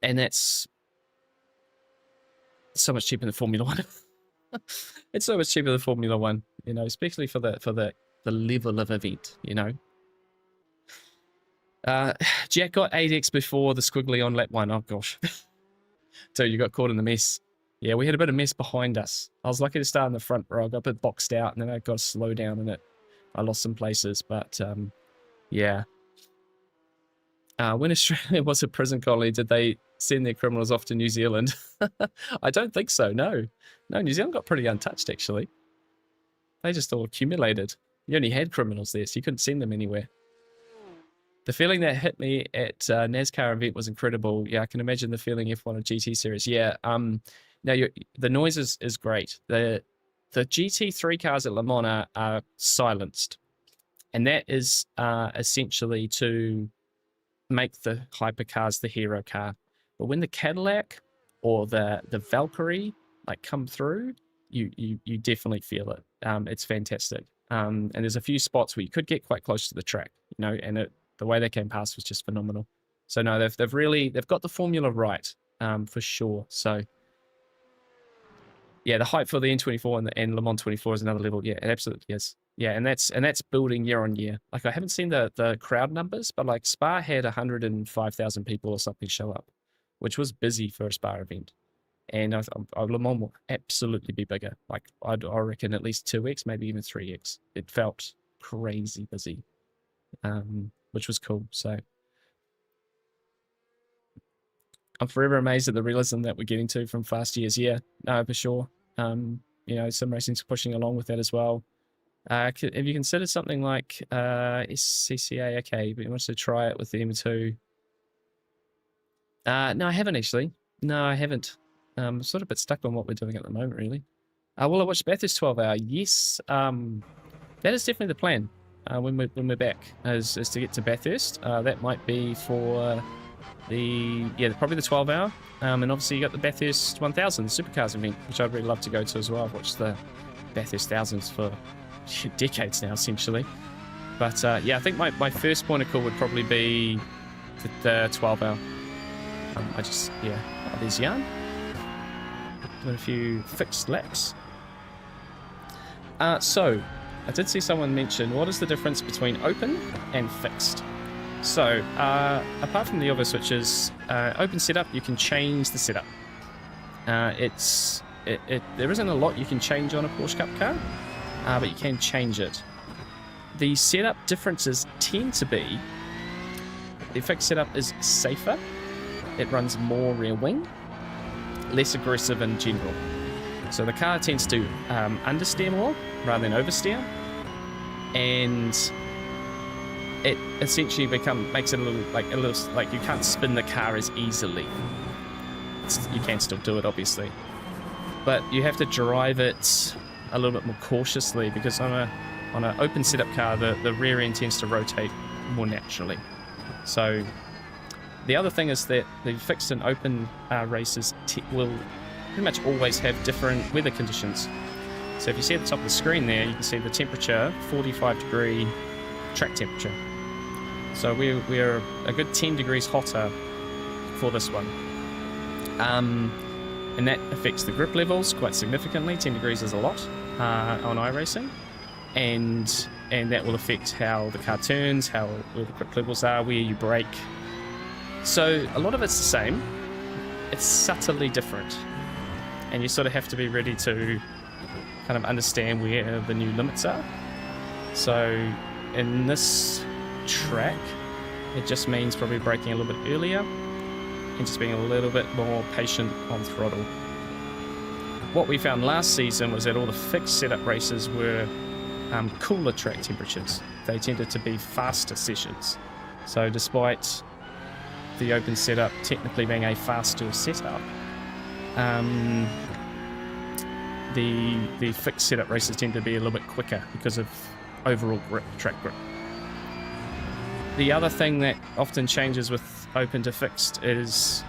that's so much cheaper than Formula One. It's so much cheaper than Formula One, you know, especially for the level of event, you know. Jack got 8x before the squiggly on lap 1. Oh gosh. So you got caught in the mess. Yeah, we had a bit of mess behind us. I was lucky to start in the front row. I got a bit boxed out, and then I got to slow down in it. I lost some places, but yeah. When Australia was a prison colony, did they send their criminals off to New Zealand? I don't think so, no. No, New Zealand got pretty untouched, actually. They just all accumulated. You only had criminals there, so you couldn't send them anywhere. The feeling that hit me at NASCAR event was incredible. Yeah, I can imagine the feeling F1 or GT series. Yeah, now the noise is great. The GT3 cars at Le Mans are silenced, and that is essentially to make the hypercars the hero car. But when the Cadillac or the Valkyrie like come through, you definitely feel it. It's fantastic. And there's a few spots where you could get quite close to the track, you know, and the way they came past was just phenomenal. So no, they've got the formula right, for sure. So yeah, the hype for the N24 and Le Mans 24 is another level. Yeah, it absolutely is. Yeah, and that's building year on year. Like I haven't seen the crowd numbers, but like Spa had 105,000 people or something show up, which was busy for a Spa event. And Le Mans will absolutely be bigger. Like I reckon at least 2x, maybe even 3x. It felt crazy busy, which was cool. So I'm forever amazed at the realism that we're getting to from fast years. Yeah, no, for sure. You know, sim racing's pushing along with that as well. Have you considered something like SCCA? Okay, but you want to try it with the M2? No, I haven't actually. No, I haven't. I'm sort of a bit stuck on what we're doing at the moment, really. Will I watch Bathurst 12 hour? Yes. That is definitely the plan. When we're back, is to get to Bathurst. That might be for probably the 12 hour. And obviously you got the Bathurst 1000, the supercars event, which I'd really love to go to as well. I've watched the Bathurst thousands for decades now, essentially. But yeah, I think my first point of call would probably be the 12 hour. There's Jan. Doing a few fixed laps. So, I did see someone mention, what is the difference between open and fixed? So, apart from the obvious, which is open setup, you can change the setup. There isn't a lot you can change on a Porsche Cup car, but you can change it. The setup differences tend to be The fixed setup is safer. It runs more rear wing, less aggressive in general. So the car tends to understeer more rather than oversteer, and it essentially makes it a little like you can't spin the car as easily. You can still do it, obviously, but you have to drive it a little bit more cautiously, because on an open setup car, the rear end tends to rotate more naturally. So the other thing is that the fixed and open races will pretty much always have different weather conditions. So if you see at the top of the screen there, you can see the temperature, 45-degree track temperature. So we're a good 10 degrees hotter for this one. And that affects the grip levels quite significantly. 10 degrees is a lot on iRacing. And that will affect how the car turns, where the grip levels are, where you brake. So a lot of it's the same. It's subtly different. And you sort of have to be ready to kind of understand where the new limits are. So in this track, it just means probably braking a little bit earlier and just being a little bit more patient on throttle. What we found last season was that all the fixed setup races were cooler track temperatures. They tended to be faster sessions. So despite the open setup technically being a faster setup, the fixed setup races tend to be a little bit quicker because of overall track grip. The other thing that often changes with open to fixed is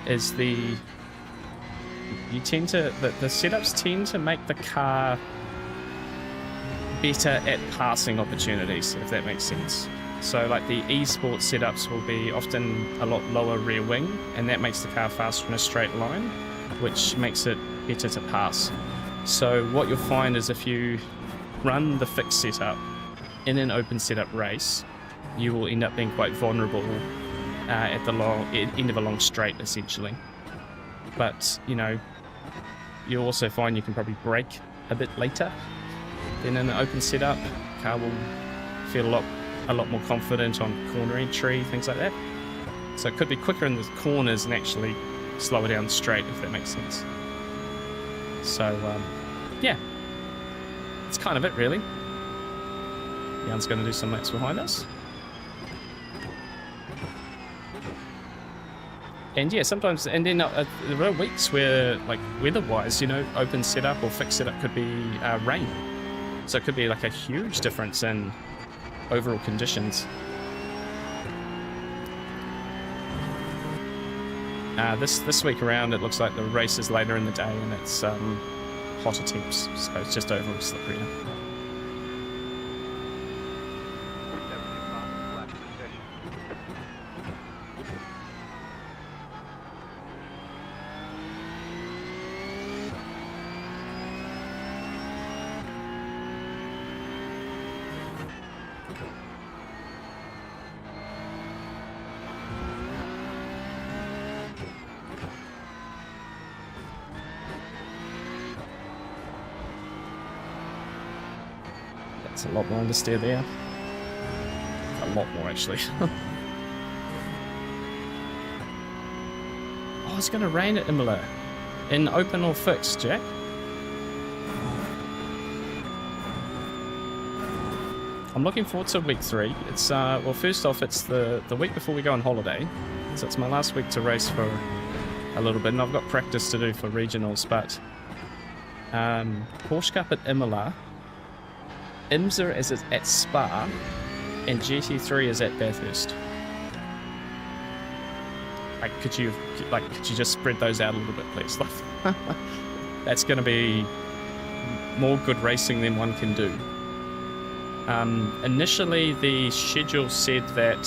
the setups tend to make the car better at passing opportunities, if that makes sense. So like the esports setups will be often a lot lower rear wing, and that makes the car faster in a straight line, which makes it better to pass. So what you'll find is if you run the fixed setup in an open setup race, you will end up being quite vulnerable at the end of a long straight, essentially. But you'll also find you can probably brake a bit later than in an open setup. Car will feel a lot more confident on corner entry, things like that. So it could be quicker in the corners and actually slower down straight, if that makes sense. So yeah, it's kind of it really. Jan's going to do some laps behind us. And yeah, sometimes, and then there are weeks where, like weather-wise, open setup or fixed setup could be rain. So it could be like a huge difference in overall conditions. This week around, it looks like the race is later in the day and it's hotter temps, so it's just overall slipperier. It's a lot more understeer there. A lot more, actually. Oh, it's going to rain at Imola. In open or fixed, Jack? I'm looking forward to week 3. It's well, first off, it's the week before we go on holiday. So it's my last week to race for a little bit, and I've got practice to do for regionals, but Porsche Cup at Imola, IMSA is at Spa, and GT3 is at Bathurst. Could you just spread those out a little bit, please? That's going to be more good racing than one can do. Initially, the schedule said that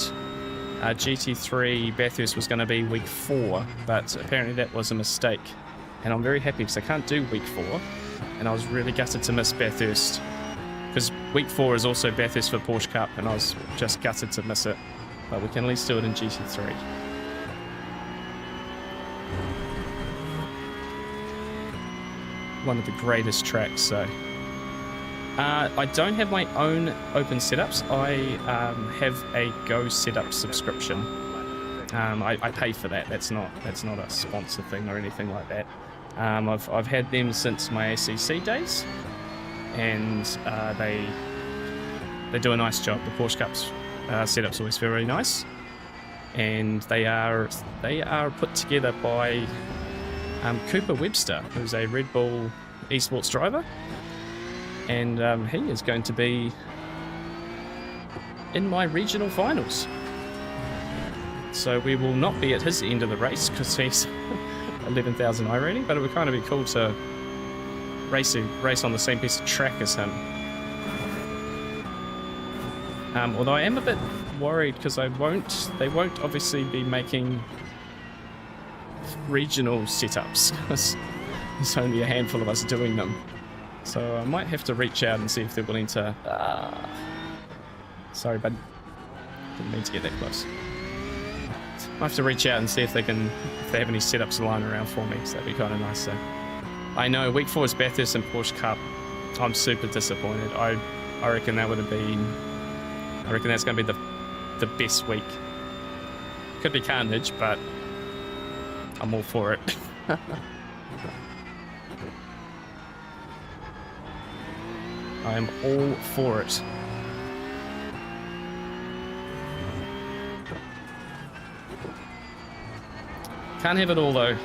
GT3 Bathurst was going to be week 4, but apparently that was a mistake. And I'm very happy because I can't do week 4, and I was really gutted to miss Bathurst. Because week 4 is also Bathurst for Porsche Cup, and I was just gutted to miss it. But we can at least do it in GT3. One of the greatest tracks, so. I don't have my own open setups. I have a Go setup subscription. I pay for that. That's not a sponsor thing or anything like that. I've had them since my ACC days, and they do a nice job. The Porsche Cup's setup's always very nice, and they are put together by Cooper Webster, who's a Red Bull esports driver, and he is going to be in my regional finals. So we will not be at his end of the race because he's 11,000 iRating, but it would kind of be cool to race on the same piece of track as him. Although I am a bit worried because they won't obviously be making regional setups because there's only a handful of us doing them. So I might have to reach out and see if they're willing to... Sorry, bud. Didn't mean to get that close. I have to reach out and see if they have any setups lying around for me, so that'd be kind of nice. So I know week 4 is Bathurst and Porsche Cup. I'm super disappointed. I reckon that would have been... I reckon that's going to be the best week. Could be carnage, but I'm all for it. I am all for it. Can't have it all, though. We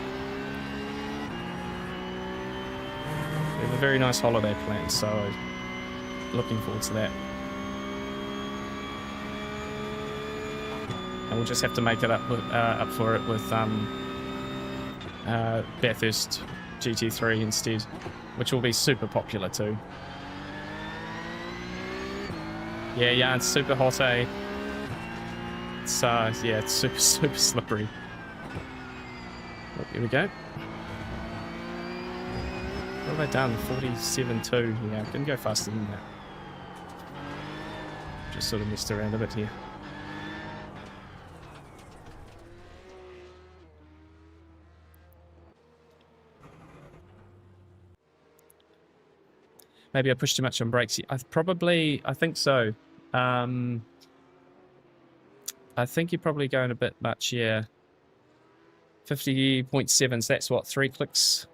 have a very nice holiday planned, so looking forward to that. And we'll just have to make it up for it with Bathurst GT3 instead, which will be super popular too. Yeah, it's super hot, eh? It's yeah, it's super slippery. Oh, here we go. What have I done? 47.2. Yeah, I can go faster than that. Just sort of messed around a bit here. Maybe I pushed too much on brakes. I think so. I think you're probably going a bit much, yeah. 50.7, so that's what, 2 clicks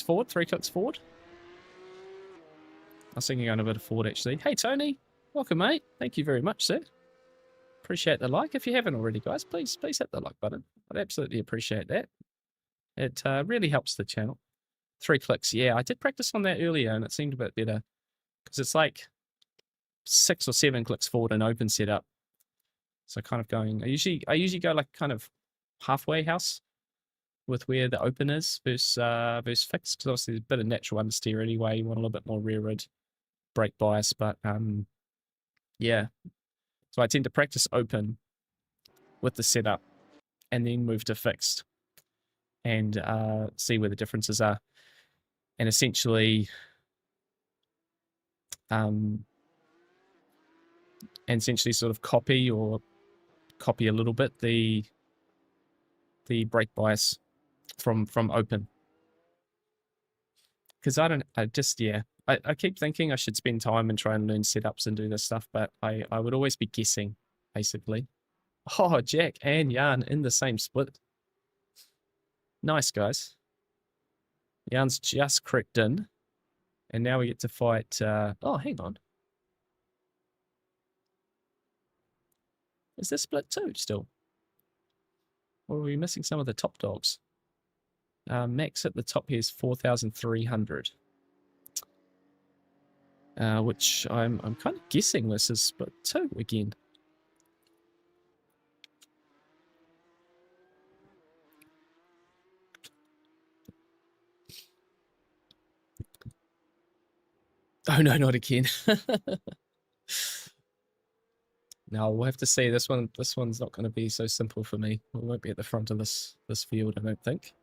forward? 3 clicks forward? I was thinking going a bit of forward, actually. Hey, Tony. Welcome, mate. Thank you very much, sir. Appreciate the like. If you haven't already, guys, please hit the like button. I'd absolutely appreciate that. It really helps the channel. 3 clicks, yeah. I did practice on that earlier, and it seemed a bit better. Because it's like 6 or 7 clicks forward in open setup. So kind of going... I usually go like kind of halfway house with where the open is versus fixed, because obviously there's a bit of natural understeer anyway. You want a little bit more rear-rid brake bias, but yeah. So I tend to practice open with the setup and then move to fixed and see where the differences are, and essentially sort of copy a little bit the brake bias from open, because I keep thinking I should spend time and try and learn setups and do this stuff, but I would always be guessing, basically. Oh, Jack and Jan in the same split. Nice, guys. Jan's just crept in, and now we get to fight... oh, hang on. Is this split too, still? Or are we missing some of the top dogs? Max at the top here is 4,300. Which I'm kind of guessing this is split 2 again. Oh no, not again. No, we'll have to see. This one's not going to be so simple for me. We won't be at the front of this field, I don't think.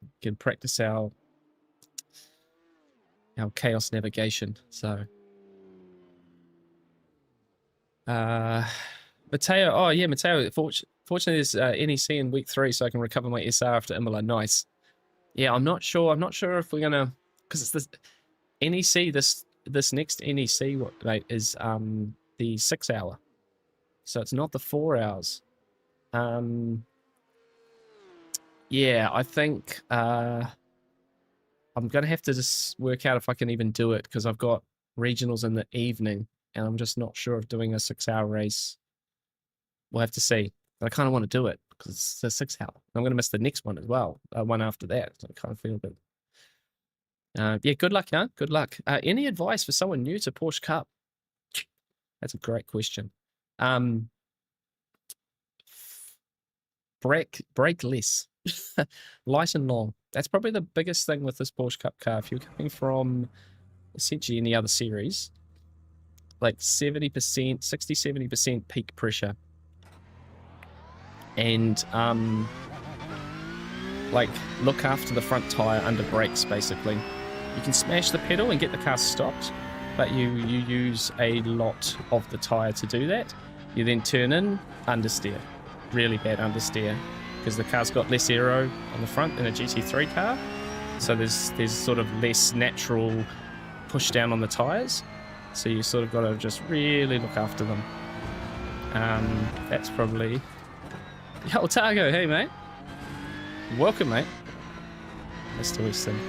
We can practice our chaos navigation. So, Mateo. Oh yeah, Mateo. Fortunately, there's NEC in week 3, so I can recover my SR after Imola. Nice. Yeah, I'm not sure. I'm not sure if we're gonna, because it's this. NEC, this next NEC, mate, is the 6 hour. So it's not the 4 hours. Yeah, I think I'm going to have to just work out if I can even do it, because I've got regionals in the evening and I'm just not sure of doing a 6 hour race. We'll have to see. But I kind of want to do it because it's a 6 hour. I'm going to miss the next one as well, one after that. So I kind of feel a bit. Yeah, good luck, huh? Good luck. Any advice for someone new to Porsche Cup? That's a great question. Brake less. Light and long. That's probably the biggest thing with this Porsche Cup car. If you're coming from essentially any other series, like 70%, 60-70% peak pressure, and like look after the front tire under brakes. Basically, you can smash the pedal and get the car stopped, but you use a lot of the tire to do that. You then turn in, understeer, really bad understeer, because the car's got less aero on the front than a GT3 car, so there's sort of less natural push down on the tires, so you sort of got to just really look after them. That's probably... Yo, Targo, hey mate, welcome mate. Mr. Weston,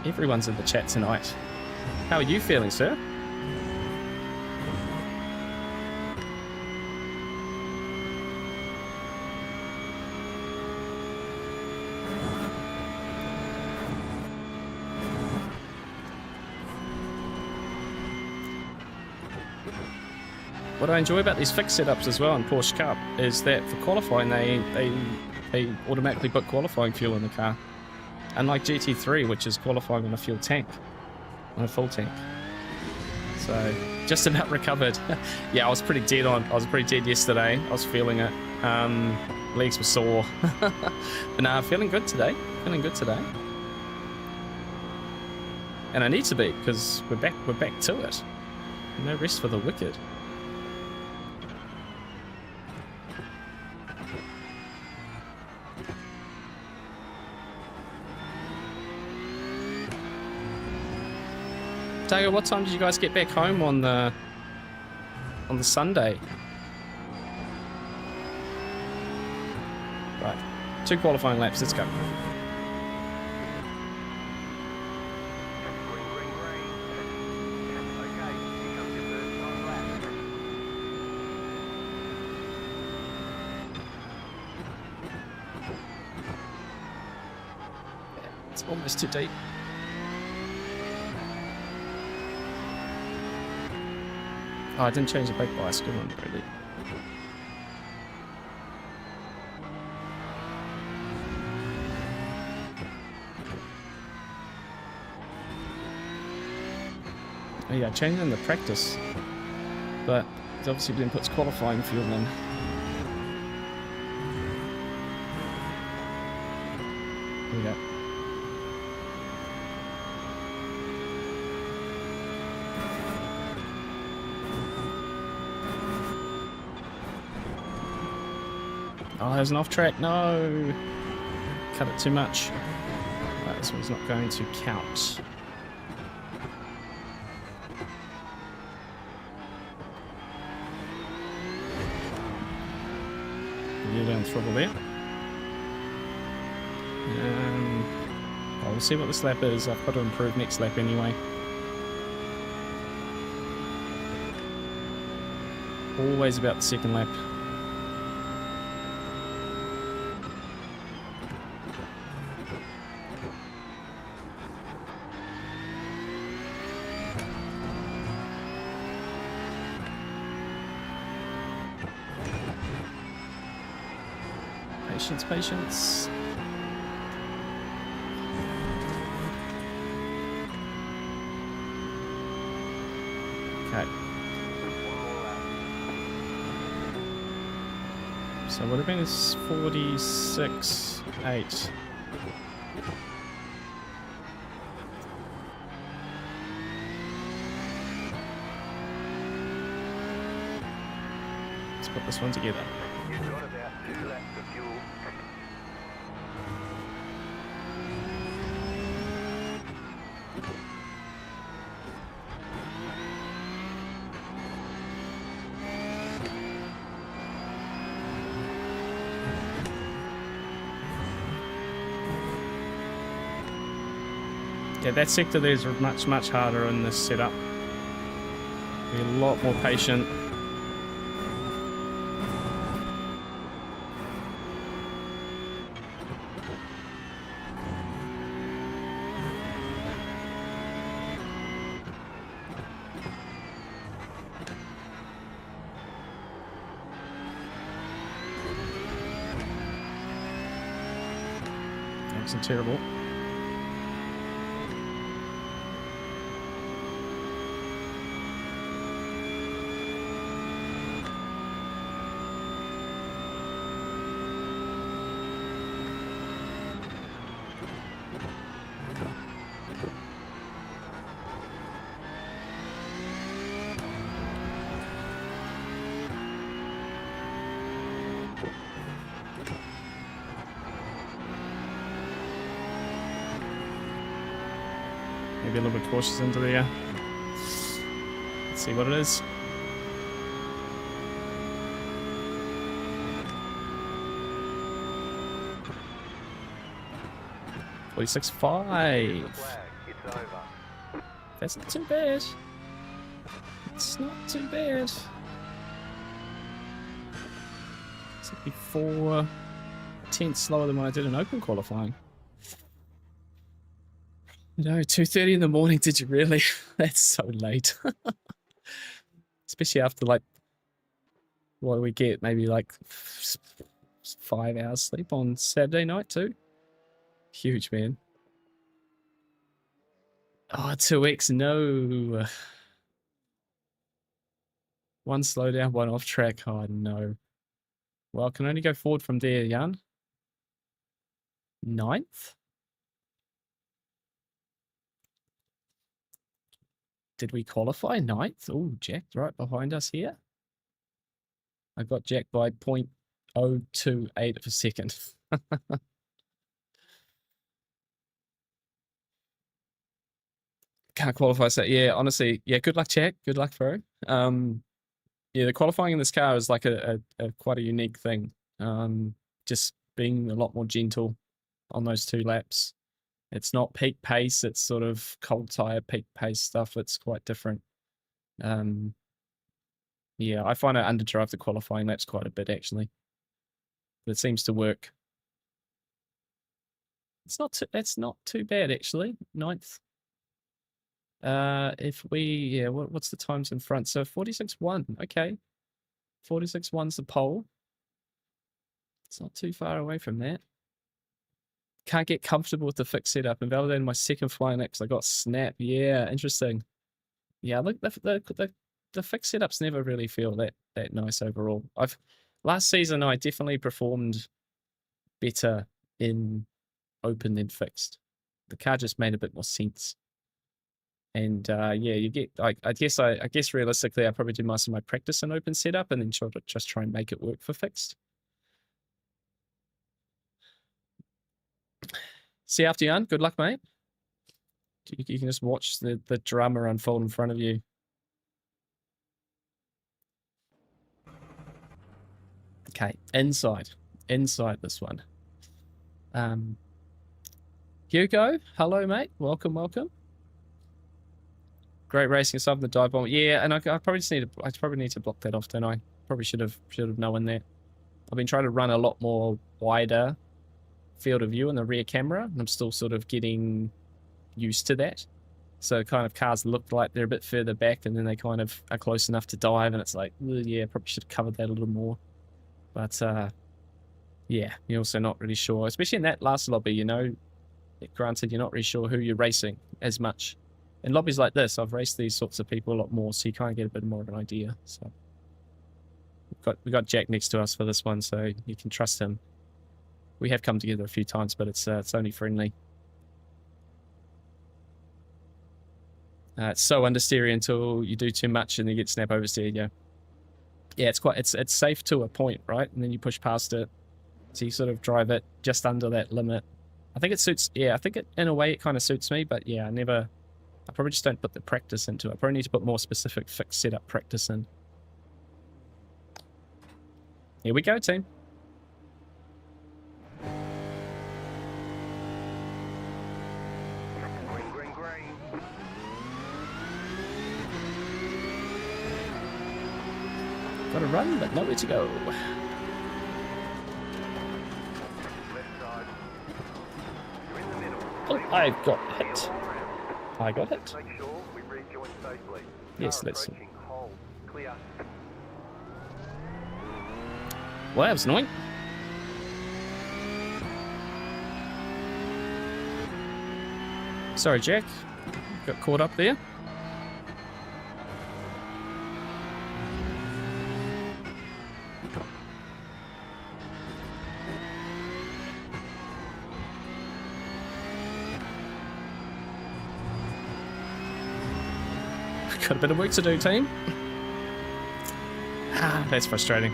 everyone's in the chat tonight. How are you feeling, sir? What I enjoy about these fixed setups as well in Porsche Cup is that for qualifying, they automatically put qualifying fuel in the car. Unlike GT3, which is qualifying on a fuel tank, on a full tank. So, just about recovered. Yeah, I was pretty dead yesterday. I was feeling it. Legs were sore. But nah, feeling good today. And I need to be, because we're back to it. No rest for the wicked. Tiger, what time did you guys get back home on the Sunday? Right, 2 qualifying laps. Let's go. It's almost too deep. Oh, I didn't change the brake bias. Good one, really. Oh yeah, changing in the practice, but it obviously then puts qualifying fuel in. There we go. Oh, there's an off track. No! Cut it too much. Right, this one's not going to count. You're down throttle there. We'll see what this lap is. I've got to improve next lap anyway. Always about the second lap. Patience. Okay. So what have been is 46.8. Let's put this one together. Yeah, that sector there is much, much harder in this setup. Be a lot more patient. That wasn't terrible. Maybe a little bit cautious into the air. Let's see what it is. $46.5. That's not too bad. It's not too bad. It's like 4/10 slower than when I did in open qualifying. No, 2:30 in the morning, did you really? That's so late. Especially after, like, what do we get? Maybe like 5 hours sleep on Saturday night too? Huge, man. Oh, 2x, no. One slow down, one off track. Oh, no. Well, I can only go forward from there, Jan. 9th? Did we qualify 9th? Oh, Jack right behind us here. I got Jack by 0.028 of a second. Can't qualify, so yeah, honestly, yeah, good luck, Jack. Good luck, bro. Yeah, the qualifying in this car is like a quite a unique thing. Just being a lot more gentle on those 2 laps. It's not peak pace, it's sort of cold tire peak pace stuff. It's quite different. Yeah, I find I underdrive the qualifying laps quite a bit actually. But it seems to work. It's not too bad actually. 9th. If we, yeah, what's the times in front? So 46.1, okay. 46.1's the pole. It's not too far away from that. Can't get comfortable with the fixed setup. Invalidated my second flying lap because I got snap. Yeah, interesting. Yeah, look, the fixed setups never really feel that nice overall. Last season I definitely performed better in open than fixed. The car just made a bit more sense. And yeah, you get. I guess realistically, I probably did most of my practice in open setup, and then just try and make it work for fixed. See you after, Jan. Good luck, mate. You can just watch the drama unfold in front of you. Okay, inside this one. Hugo, hello, mate. Welcome. Great racing aside from the dive bomb. Yeah, and I probably need to block that off, don't I? Probably should have known that. I've been trying to run a lot more wider field of view in the rear camera, and I'm still sort of getting used to that. So kind of cars look like they're a bit further back, and then they kind of are close enough to dive, and it's like, yeah, probably should have covered that a little more. But yeah, you're also not really sure, especially in that last lobby, you know, granted, you're not really sure who you're racing as much. In lobbies like this, I've raced these sorts of people a lot more, so you kind of get a bit more of an idea. So we got Jack next to us for this one, so you can trust him. We have come together a few times, but it's only friendly. It's so understeery until you do too much and you get snap oversteered. Yeah, it's safe to a point, right? And then you push past it, so you sort of drive it just under that limit. I think it suits. Yeah, I think in a way it kind of suits me, but yeah, I never I probably just don't put the practice into it. I probably need to put more specific fixed setup practice in. Here we go, team. Green, green. Got to run, but nowhere to go. Left side. You're in the middle. Oh, I got hit. I got hit. Make sure we rejoin safely. Yes, Car let's- approaching. Hold. Clear. Well, that was annoying. Sorry, Jack. Got caught up there. Got a bit of work to do, team. That's frustrating.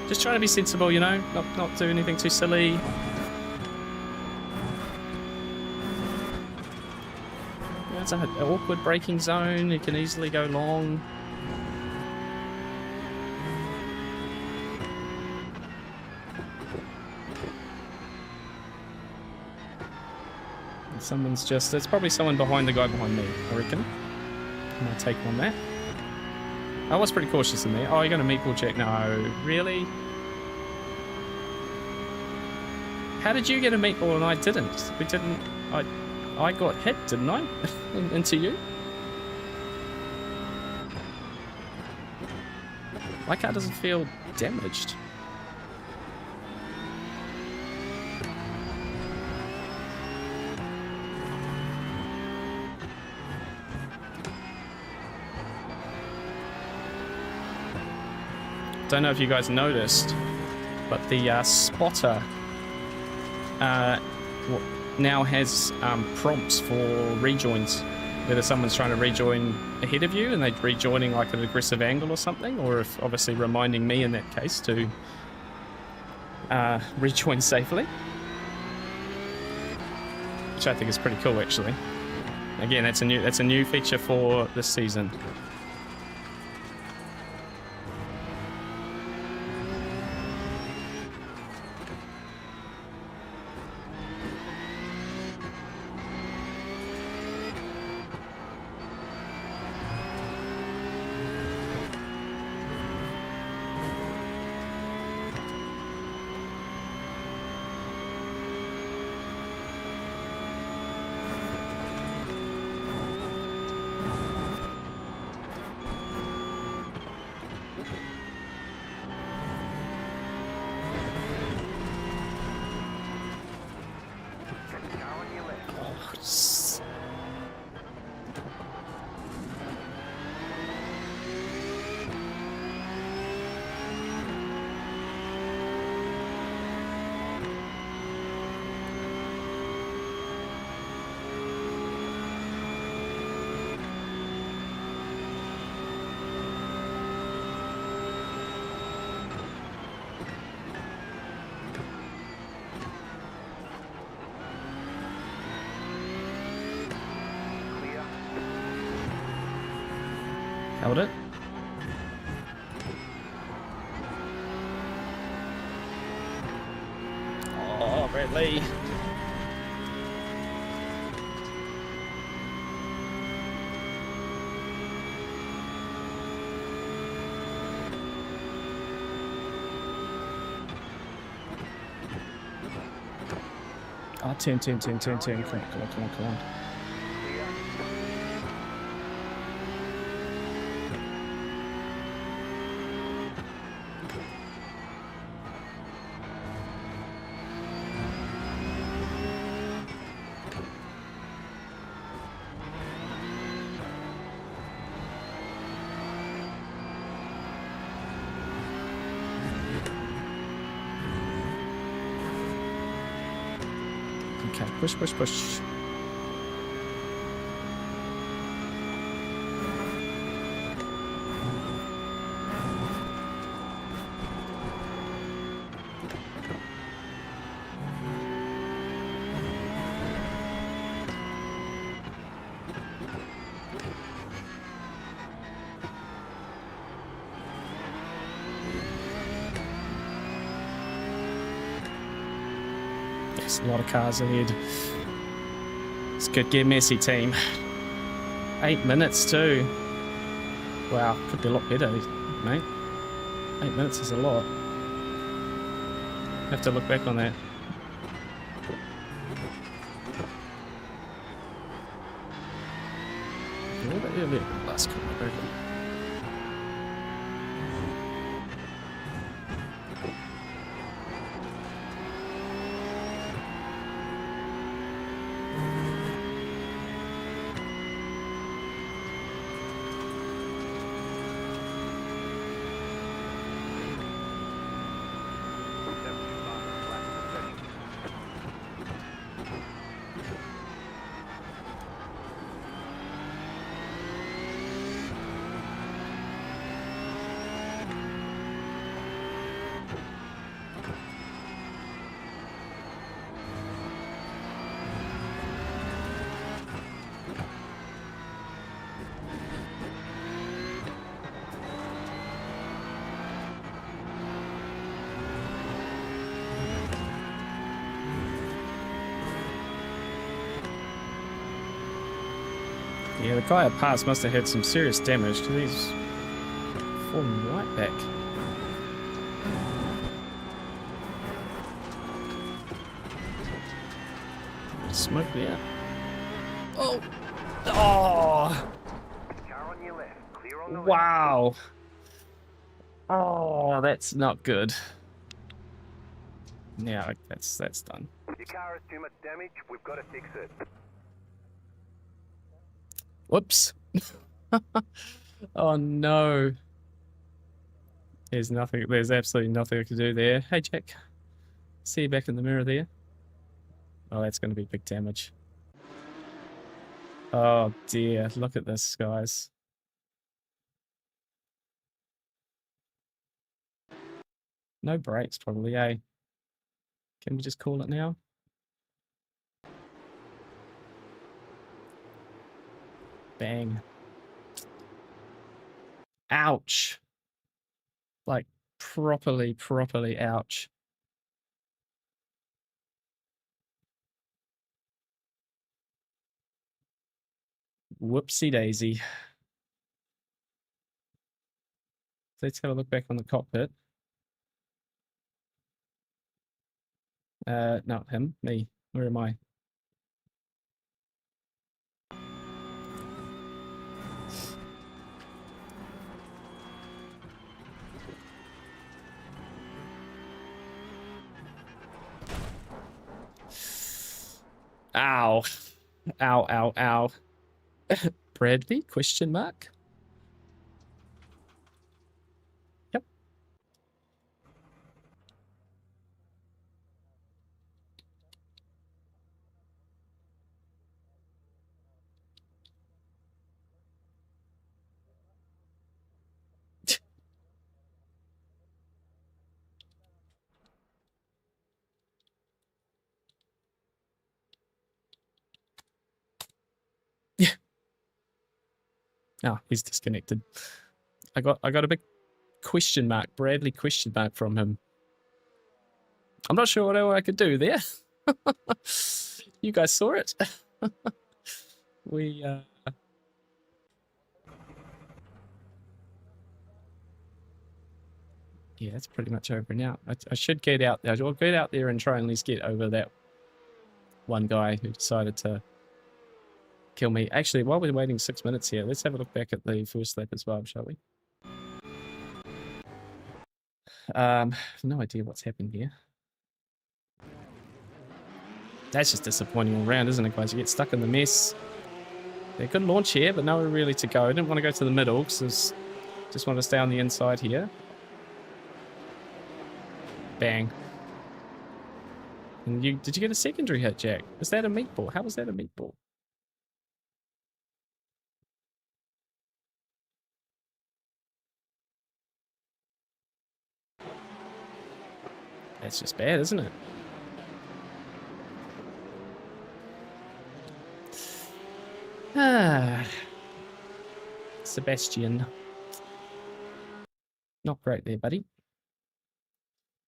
Just trying to be sensible, you know, not do anything too silly. You know, it's an awkward braking zone. You can easily go long. And someone's just... It's probably someone behind the guy behind me, I reckon. My take on that. I was pretty cautious in there. Oh, you're going to meatball check? No, really? How did you get a meatball and I didn't? We didn't... I got hit, didn't I? Into you? My car doesn't feel damaged. Don't know if you guys noticed, but the spotter now has prompts for rejoins. Whether someone's trying to rejoin ahead of you and they're rejoining like at an aggressive angle or something, or if obviously reminding me in that case to rejoin safely. Which I think is pretty cool, actually. Again, that's a new feature for this season. Car on your left. Clear. Held it. Oh, Bradley. Oh, turn. Come on. Clear. Okay, push. There's a lot of cars ahead. It's good. Get messy, team. 8 minutes too. Wow, could be a lot better, mate. 8 minutes is a lot. Have to look back on that. A little bit earlier than the last corner, I reckon. Yeah, the guy at pass must have had some serious damage because he's fallen right back. Smoke me out. Oh! Oh! Car on your left. Clear on the left. Wow! Oh, that's not good. Yeah, that's done. Your car has too much damage. We've got to fix it. Whoops. Oh no. There's nothing, there's absolutely nothing I can do there. Hey Jack. See you back in the mirror there. Oh, that's going to be big damage. Oh dear, look at this, guys. No brakes probably, eh? Can we just call it now? Bang. Ouch. Like, properly ouch. Whoopsie daisy. Let's have a look back on the cockpit. Not him, me. Where am I? Ow. Ow, ow, ow. Bradley? Question mark? Yep. Yeah. Oh, he's disconnected. I got a big question mark, Bradley question mark from him. I'm not sure what I could do there. You guys saw it. We yeah, it's pretty much over now. I should get out there. I'll get out there and try and at least get over that one guy who decided to kill me. Actually, while we're waiting 6 minutes here, let's have a look back at the first lap as well, shall we? No idea what's happened here. That's just disappointing all round, isn't it, guys? You get stuck in the mess. Yeah, good launch here, but nowhere really to go. I didn't want to go to the middle because I just want to stay on the inside here. Bang. And did you get a secondary hit, Jack? Is that a meatball? How was that a meatball? That's just bad, isn't it? Ah, Sebastian. Not great there, buddy.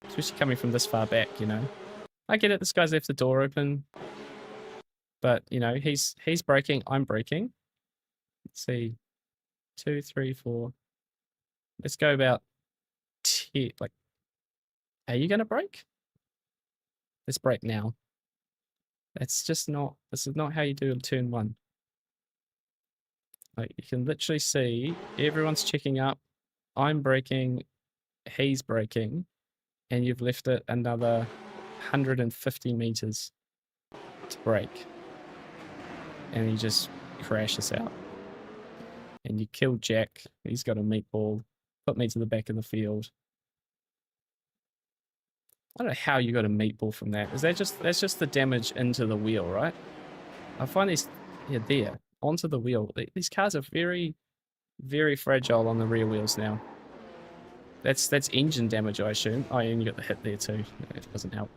Especially coming from this far back, you know. I get it. This guy's left the door open, but you know he's braking. I'm braking. Let's see, 2, 3, 4. Let's go about 10. Like, are you gonna brake? Let's brake now. That's just not. This is not how you do a turn 1. Like you can literally see everyone's checking up. I'm braking. He's braking, and you've left it another 150 meters to brake, and he just crashes out. And you kill Jack. He's got a meatball. Put me to the back of the field. I don't know how you got a meatball from that. Is that just that's just the damage into the wheel, right? I find these there onto the wheel. These cars are very, very fragile on the rear wheels now. That's engine damage, I assume. Oh, and you got the hit there too. It doesn't help.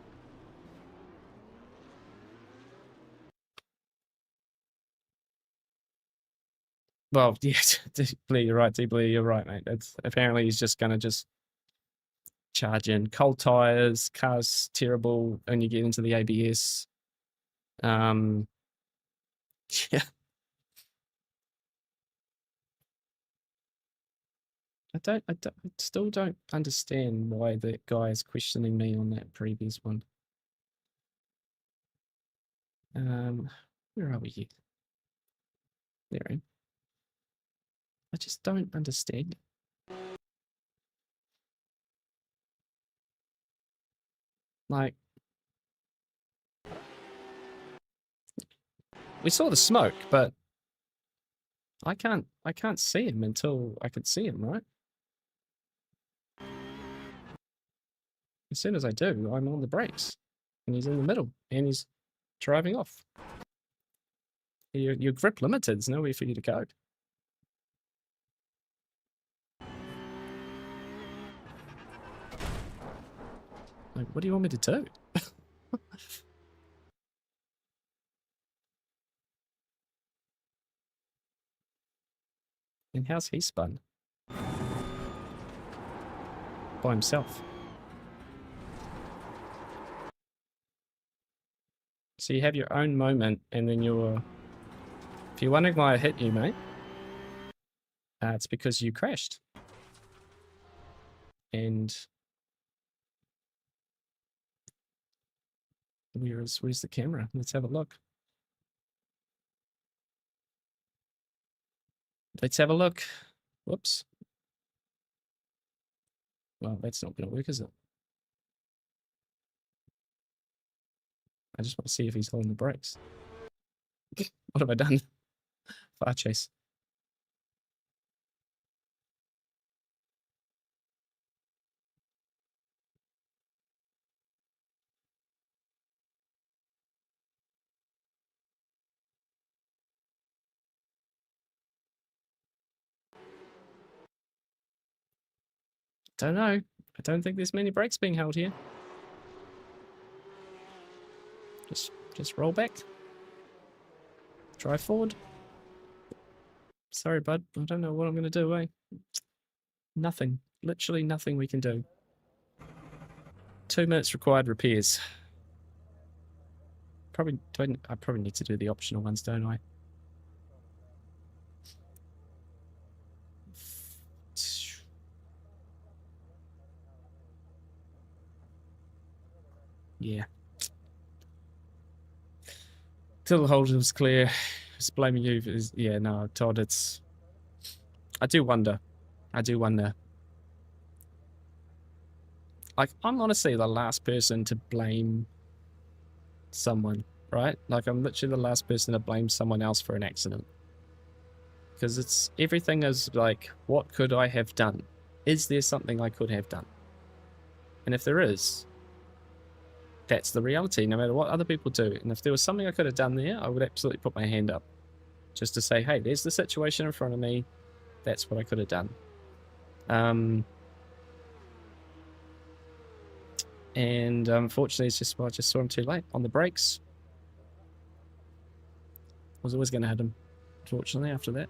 Well, yeah, deeply, you're right. Deeply, you're right, mate. That's apparently he's just gonna just charge in. Cold tires, car's terrible, and you get into the ABS. Yeah. I still don't understand why that guy is questioning me on that previous one. Where are we here? There I am. I just don't understand. Like, we saw the smoke, but I can't see him until I can see him, right? As soon as I do, I'm on the brakes, and he's in the middle, and he's driving off. Your grip limited. There's nowhere for you to go. Like, what do you want me to do? And how's he spun? By himself. So you have your own moment, and then you're... If you're wondering why I hit you, mate, it's because you crashed. And... Where's the camera? Let's have a look. Let's have a look. Whoops. Well, that's not going to work, is it? I just want to see if he's holding the brakes. What have I done? Fire chase. Don't know. I don't think there's many brakes being held here. Just roll back. Drive forward. Sorry, bud. I don't know what I'm going to do, eh? Nothing. Literally nothing we can do. 2 minutes required repairs. I probably need to do the optional ones, don't I? Yeah. Till the holder was clear. Just blaming you. Yeah, no, Todd, it's... I do wonder. Like, I'm honestly the last person to blame someone, right? Like, I'm literally the last person to blame someone else for an accident. Because it's... Everything is like, what could I have done? Is there something I could have done? And if there is... That's the reality, no matter what other people do. And if there was something I could have done there, I would absolutely put my hand up. Just to say, hey, there's the situation in front of me. That's what I could have done. And unfortunately, it's just, well, I just saw him too late on the brakes. I was always going to hit him, unfortunately, after that.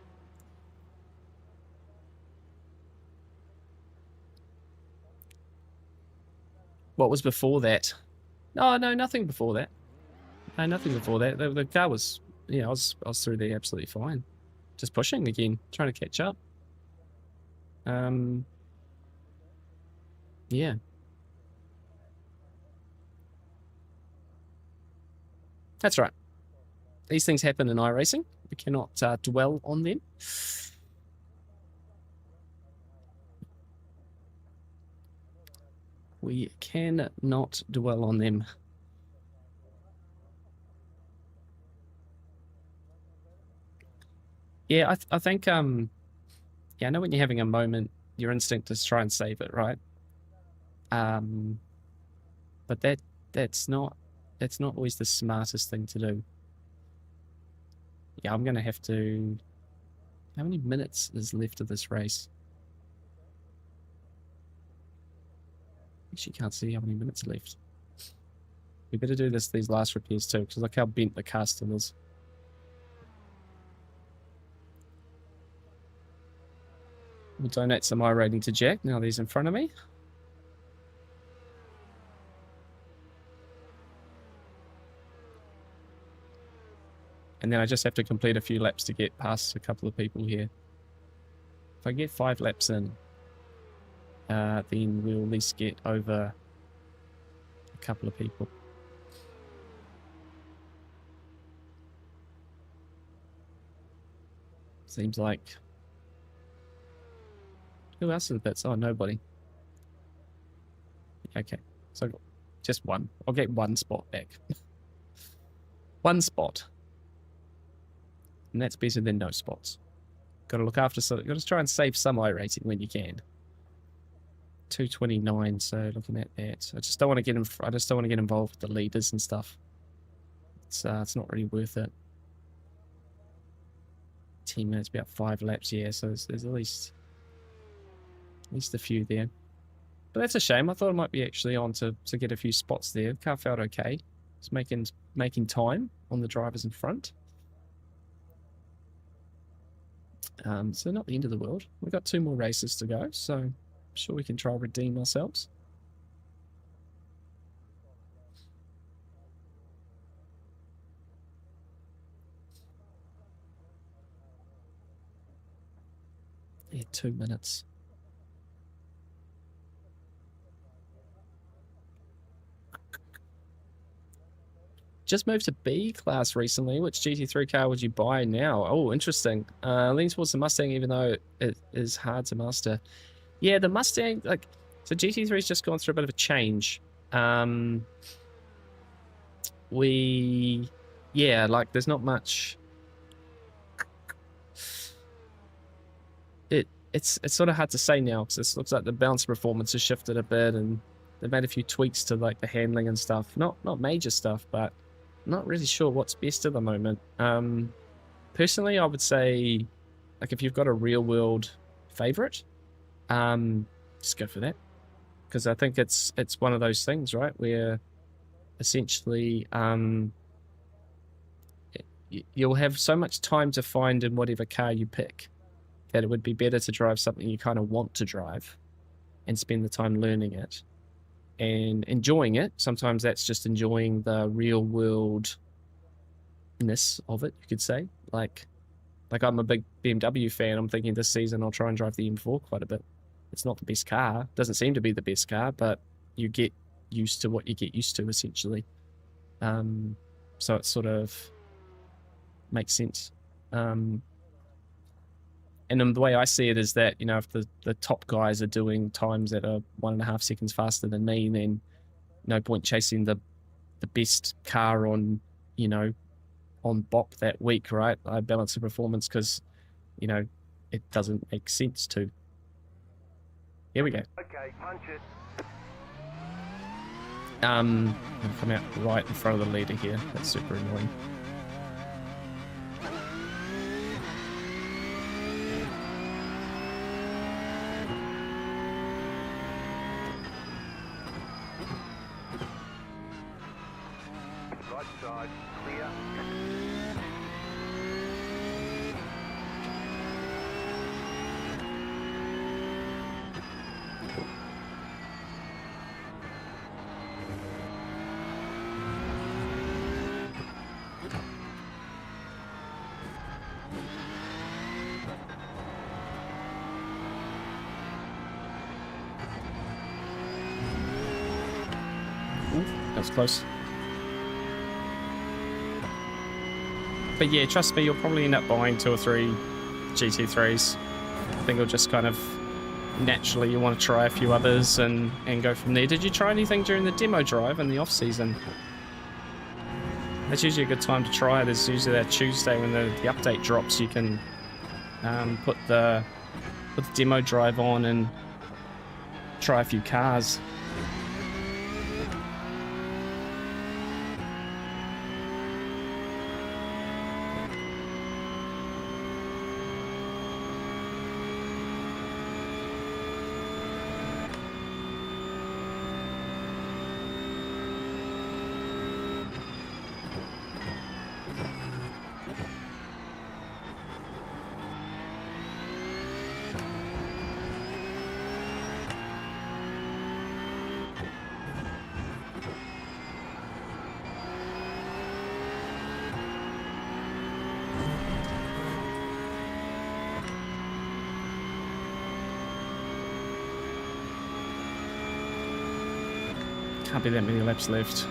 What was before that? No, no, nothing before that. No, nothing before that. The car was, yeah, I was through there absolutely fine. Just pushing again, trying to catch up. Yeah. That's right. These things happen in iRacing. We cannot dwell on them. We cannot dwell on them. Yeah, I think yeah, I know when you're having a moment, your instinct is try and save it, right? But that's not always the smartest thing to do. Yeah, I'm gonna have to. How many minutes is left of this race? Actually, can't see how many minutes are left. We better do these last repairs too, because look how bent the car still is. We'll donate some iRating to Jack now that he's in front of me. And then I just have to complete a few laps to get past a couple of people here. If I get 5 laps in, then we'll at least get over a couple of people. Seems like... Who else is the pits? Oh, nobody. Okay, so just one. I'll get one spot back. One spot. And that's better than no spots. Got to look after, so got to try and save some iRating when you can. 229. So looking at that, I just don't want to get I just don't want to get involved with the leaders and stuff. It's not really worth it. 10 minutes, about 5 laps. Yeah, so there's at least a few there. But that's a shame. I thought I might be actually on to get a few spots there. The car felt okay. It's making time on the drivers in front. So not the end of the world. We've got 2 more races to go, so I'm sure we can try and redeem ourselves. Yeah, 2 minutes. Just moved to B class recently. Which GT3 car would you buy now? Oh, interesting. Leaning towards the Mustang, even though it is hard to master. Yeah, the Mustang, like, so GT3's just gone through a bit of a change. Yeah, like, there's not much. It's sort of hard to say now because it looks like the balance performance has shifted a bit, and they've made a few tweaks to like the handling and stuff. Not major stuff, but I'm not really sure what's best at the moment. Personally, I would say, like, if you've got a real world favorite, just go for that, because I think it's one of those things, right, where essentially you'll have so much time to find in whatever car you pick that it would be better to drive something you kind of want to drive and spend the time learning it and enjoying it. Sometimes that's just enjoying the real worldness of it, you could say. Like I'm a big BMW fan. I'm thinking this season I'll try and drive the M4 quite a bit. It's not the best car. Doesn't seem to be the best car, but you get used to what you get used to, essentially. So it sort of makes sense. And then the way I see it is that, you know, if the top guys are doing times that are 1.5 seconds faster than me, then no point chasing the best car on, you know, on BOP that week, right? I balance the performance because, you know, it doesn't make sense to. Here we go. Okay, punch it. I'll come out right in front of the leader here. That's super annoying. Right side, clear. Ooh, that was close. But yeah, trust me, you'll probably end up buying 2 or 3 GT3s. I think it'll just kind of naturally you want to try a few others and go from there. Did you try anything during the demo drive in the off season? That's usually a good time to try it. It's usually that Tuesday when the update drops. You can put the demo drive on and try a few cars. Can't be that many laps left.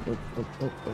Oh.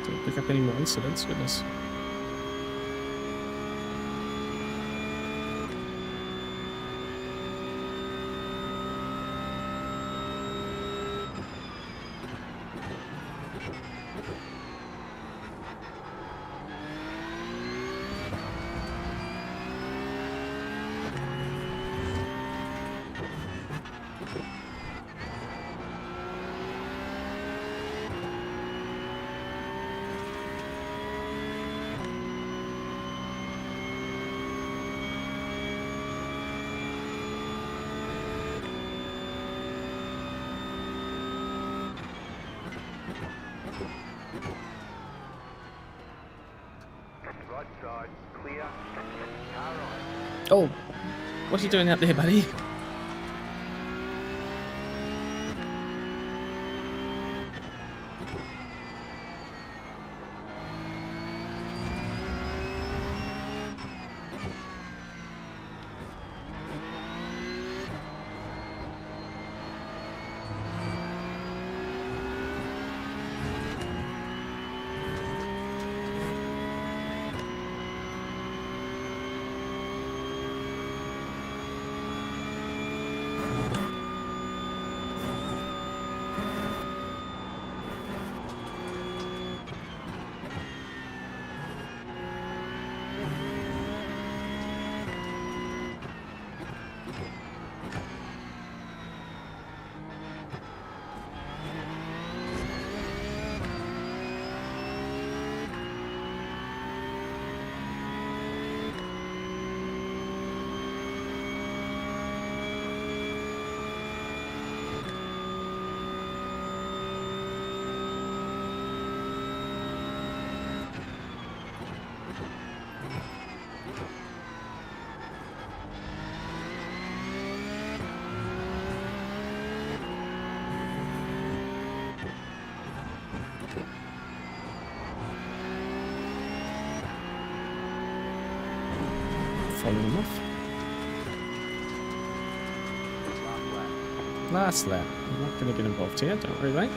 Didn't pick up any more incidents, goodness. Right side, clear. Car right. Oh, what are you doing out there, buddy? Following him off. Last lap. I'm not going to get involved here, don't worry, mate.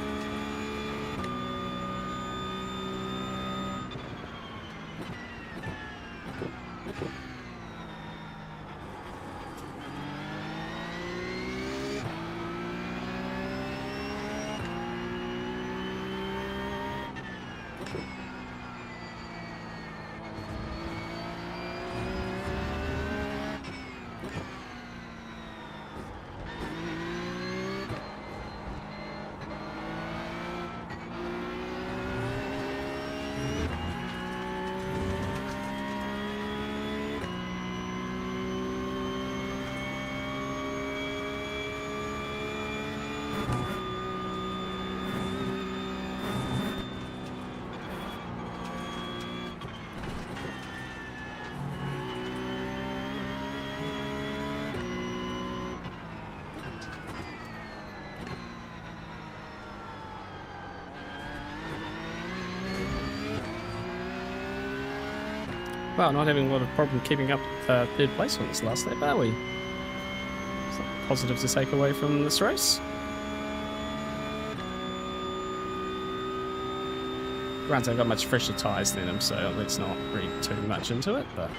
Well, not having a lot of problem keeping up third place on this last lap, are we? Something positive to take away from this race. Granted, I've got much fresher tyres than him, so let's not read too much into it, but...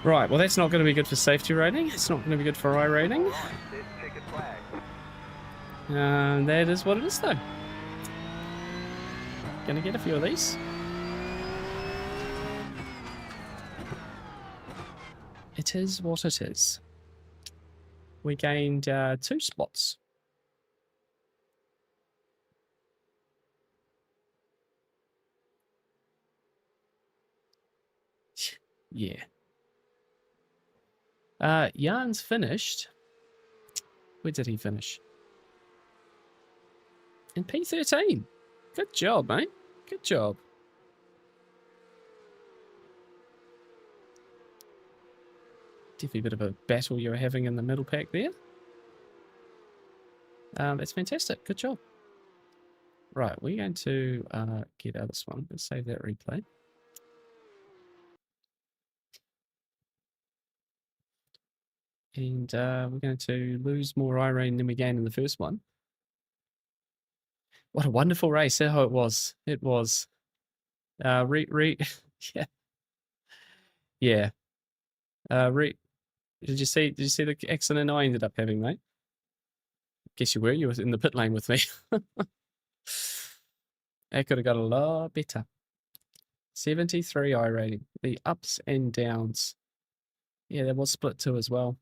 Right, well that's not going to be good for safety rating. It's not going to be good for iRating. Right, there's checkered flag. That is what it is though. Gonna get a few of these. It is what it is. We gained 2 spots. Yeah. Jan's finished. Where did he finish? In P13. Good job, mate. Good job. Definitely a bit of a battle you're having in the middle pack there. That's fantastic. Good job. Right, we're going to get out of this one. Let's save that replay. And we're going to lose more iRating than we gained in the first one. What a wonderful race. Oh, it was. It was. Yeah. Yeah. Did you see the accident I ended up having, mate? Guess you were. You were in the pit lane with me. That could have got a lot better. 73 iRating. The ups and downs. Yeah, there was split too as well.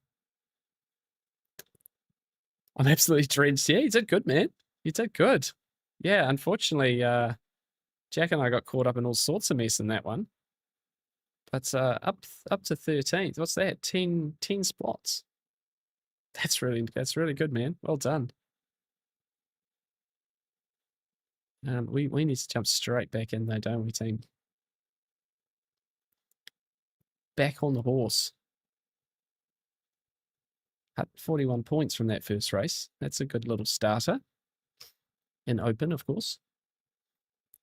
I'm absolutely drenched. Yeah, you did good, man. You did good. Yeah, unfortunately, Jack and I got caught up in all sorts of mess in that one. But up to 13th. What's that? 10 spots. That's really good, man. Well done. We need to jump straight back in though, don't we, team? Back on the horse. Up 41 points from that first race. That's a good little starter. In open, of course.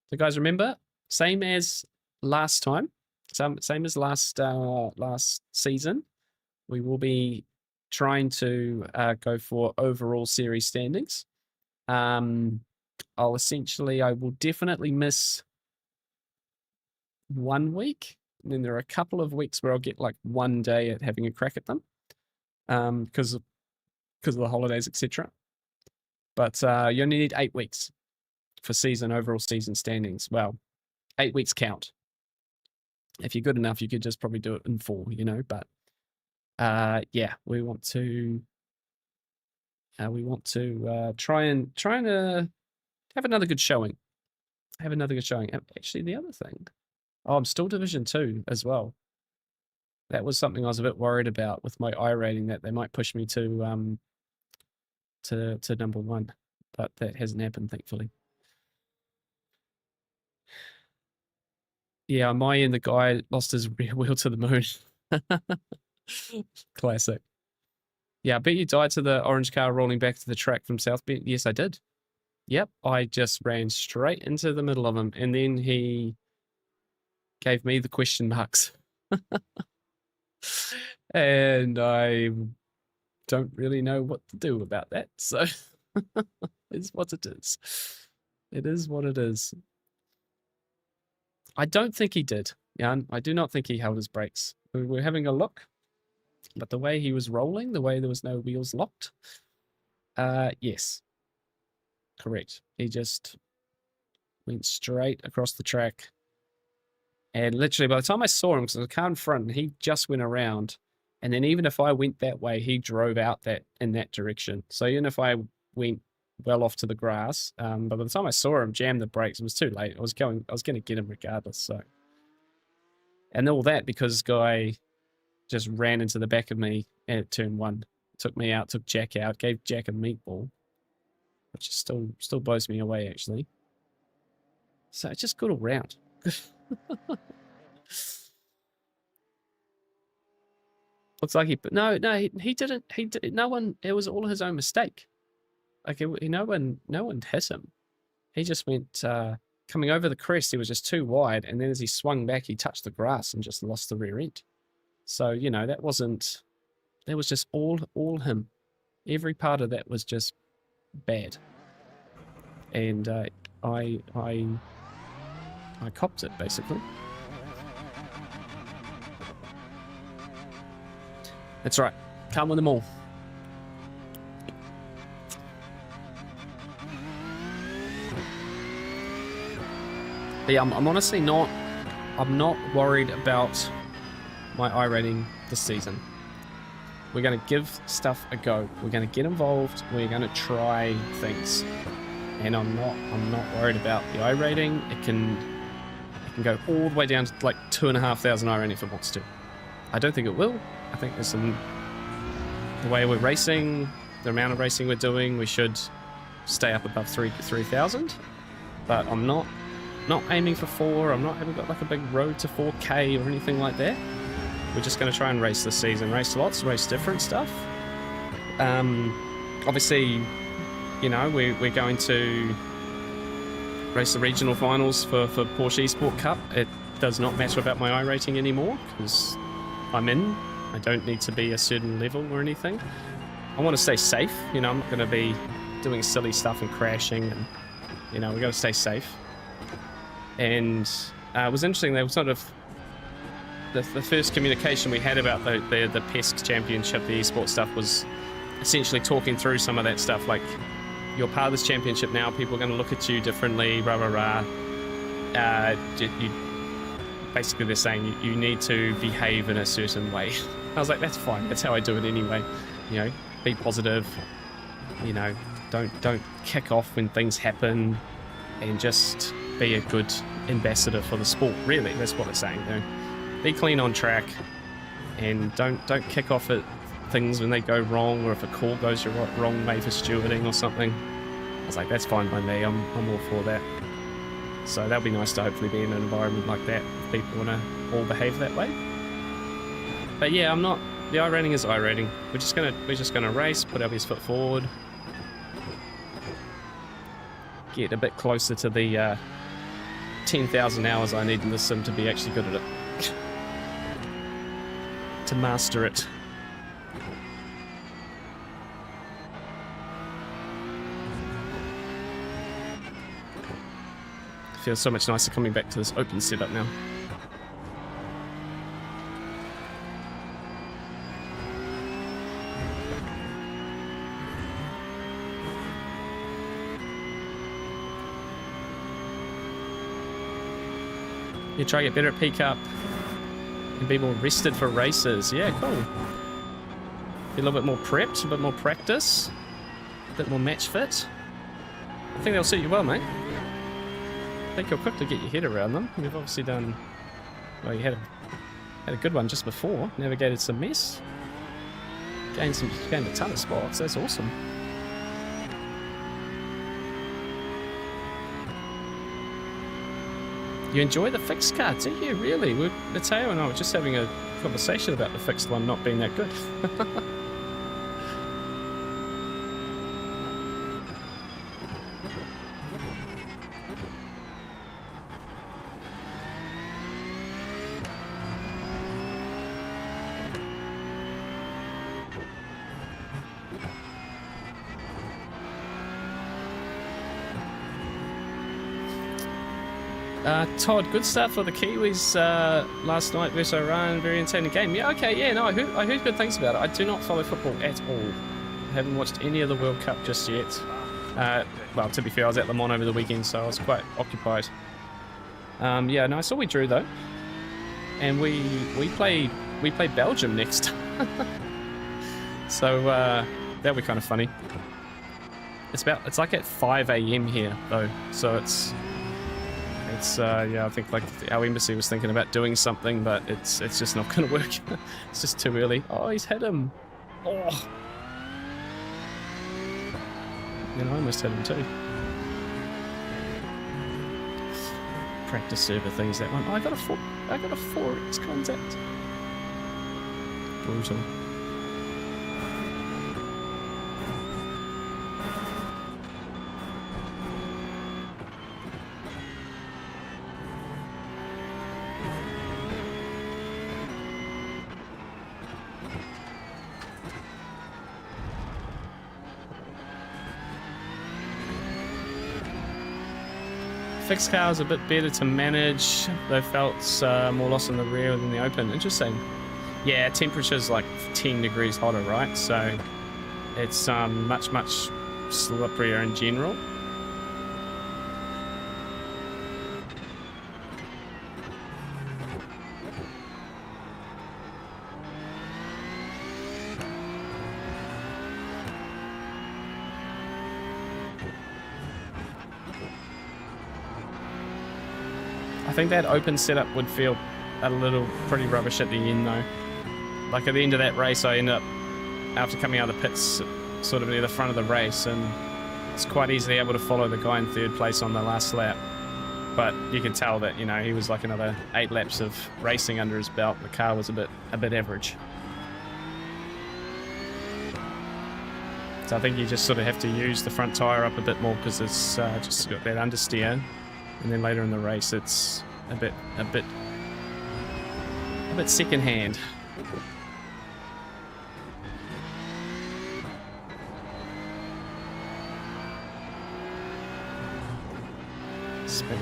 So guys, remember, same as last time, same as last season, we will be trying to go for overall series standings. I will definitely miss 1 week, and then there are a couple of weeks where I'll get like 1 day at having a crack at them, because of the holidays, etc. But you only need 8 weeks for overall season standings. Well, 8 weeks count. If you're good enough, you could just probably do it in 4, you know. But yeah, we want to try and have another good showing. Actually, the other thing, I'm still Division 2 as well. That was something I was a bit worried about with my iRating, that they might push me to number 1, but that hasn't happened, thankfully. Yeah, on my end, the guy lost his rear wheel to the moon. Classic. Yeah, I bet you died to the orange car rolling back to the track from South Bend. Yes, I did. Yep, I just ran straight into the middle of him, and then he gave me the question marks. And I don't really know what to do about that, so it's what it is. It is what it is. I don't think he did, Jan. I do not think he held his brakes. We were having a look, but the way he was rolling, the way there was no wheels locked, yes, correct. He just went straight across the track. And literally, by the time I saw him, because there was a car in front, he just went around. And then even if I went that way, he drove out in that direction. So even if I went well off to the grass, but by the time I saw him jam the brakes, it was too late. I was going to get him regardless. So, and all that because guy just ran into the back of me at turn 1. Took me out, took Jack out, gave Jack a meatball, which still blows me away actually. So it's just good all round. Looks like he didn't. No one. It was all his own mistake. Like no one hit him. He just went coming over the crest. He was just too wide, and then as he swung back, he touched the grass and just lost the rear end. So you know that was just all him. Every part of that was just bad, and I copped it basically. That's right. Can't win them all. But yeah, I'm honestly not. I'm not worried about my iRating this season. We're going to give stuff a go. We're going to get involved. We're going to try things, and I'm not worried about the iRating. It can go all the way down to like 2,500 iRating if it wants to. I don't think it will. I think there's the way we're racing, the amount of racing we're doing, we should stay up above 3,000. But I'm not aiming for 4. Haven't got like a big road to 4K or anything like that. We're just going to try and race this season. Race lots, race different stuff. Obviously, you know, we're going to race the regional finals for Porsche Esport Cup. It does not matter about my iRating anymore because I'm in. I don't need to be a certain level or anything. I want to stay safe. You know, I'm not going to be doing silly stuff and crashing, and you know, we got to stay safe. And it was interesting. They were sort of the first communication we had about the PESC championship, the esports stuff, was essentially talking through some of that stuff. Like, you're part of this championship now. People are going to look at you differently. Rah rah rah. Basically, they're saying you need to behave in a certain way. I was like, that's fine. That's how I do it anyway. You know, be positive. You know, don't kick off when things happen, and just be a good ambassador for the sport. Really, that's what it's saying. You know, be clean on track, and don't kick off at things when they go wrong, or if a call goes your wrong way for stewarding or something. I was like, that's fine by me. I'm all for that. So that'll be nice to hopefully be in an environment like that if people want to all behave that way. But yeah, I'm not. The iRating is iRating. We're just gonna race, put our best foot forward, get a bit closer to the 10,000 hours I need in the sim to be actually good at it, to master it. Feels so much nicer coming back to this open setup now. You try to get better at P-Cup and be more rested for races. Yeah, cool. Be a little bit more prepped, a bit more practice, a bit more match fit. I think that'll suit you well, mate. I think you'll quickly get your head around them. You've obviously done... Well, you had a good one just before. Navigated some mess. Gained a ton of spots. That's awesome. You enjoy the fixed car, do you? Really? Mateo and I were just having a conversation about the fixed one not being that good. Todd, good start for the Kiwis last night versus Iran. Very entertaining game. Yeah, okay, yeah, no, I heard good things about it. I do not follow football at all. I haven't watched any of the World Cup just yet. Well, to be fair, I was at Le Mans over the weekend, so I was quite occupied. Yeah, no, I saw we drew though, and we play Belgium next. So that'll be kind of funny. It's like at 5 AM here though, so it's It's yeah, I think like our embassy was thinking about doing something, but it's just not going to work. It's just too early. Oh, he's hit him. Oh, and I almost hit him too. Practice server things, that one. Oh, I got a 4x contact. Brutal. Fixed car is a bit better to manage. They felt more loss in the rear than the open. Interesting. Yeah, temperature's like 10 degrees hotter, right? So it's much slipperier in general. I think that open setup would feel a little pretty rubbish at the end though. Like at the end of that race, I end up, after coming out of the pits, sort of near the front of the race, and it's quite easily able to follow the guy in third place on the last lap. But you can tell that, you know, he was like another 8 laps of racing under his belt. The car was a bit average. So I think you just sort of have to use the front tyre up a bit more because it's just got that understeer. And then later in the race, it's a bit second-hand.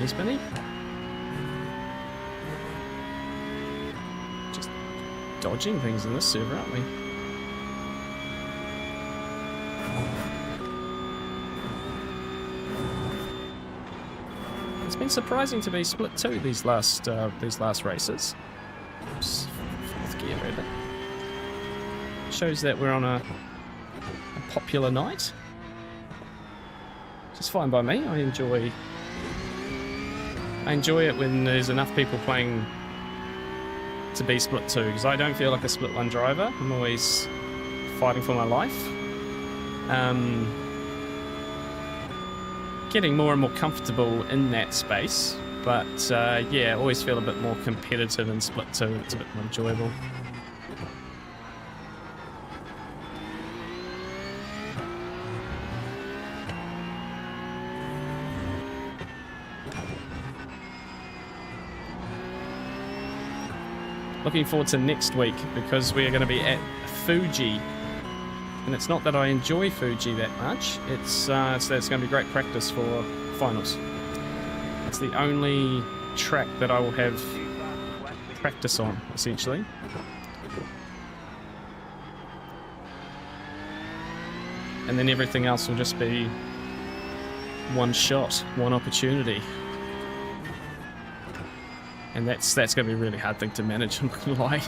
Spinny. Just dodging things in this server, aren't we? It's been surprising to be split 2 these last races. Oops, 4th gear really. Shows that we're on a popular night. Which is fine by me. I enjoy it when there's enough people playing to be split 2, because I don't feel like a split 1 driver. I'm always fighting for my life. Getting more and more comfortable in that space, but yeah, I always feel a bit more competitive in split 2. It's a bit more enjoyable. Looking forward to next week because we are going to be at Fuji. And it's not that I enjoy Fuji that much, it's that it's going to be great practice for finals. It's the only track that I will have practice on, essentially. And then everything else will just be one shot, one opportunity. And that's going to be a really hard thing to manage, I'm not going to lie.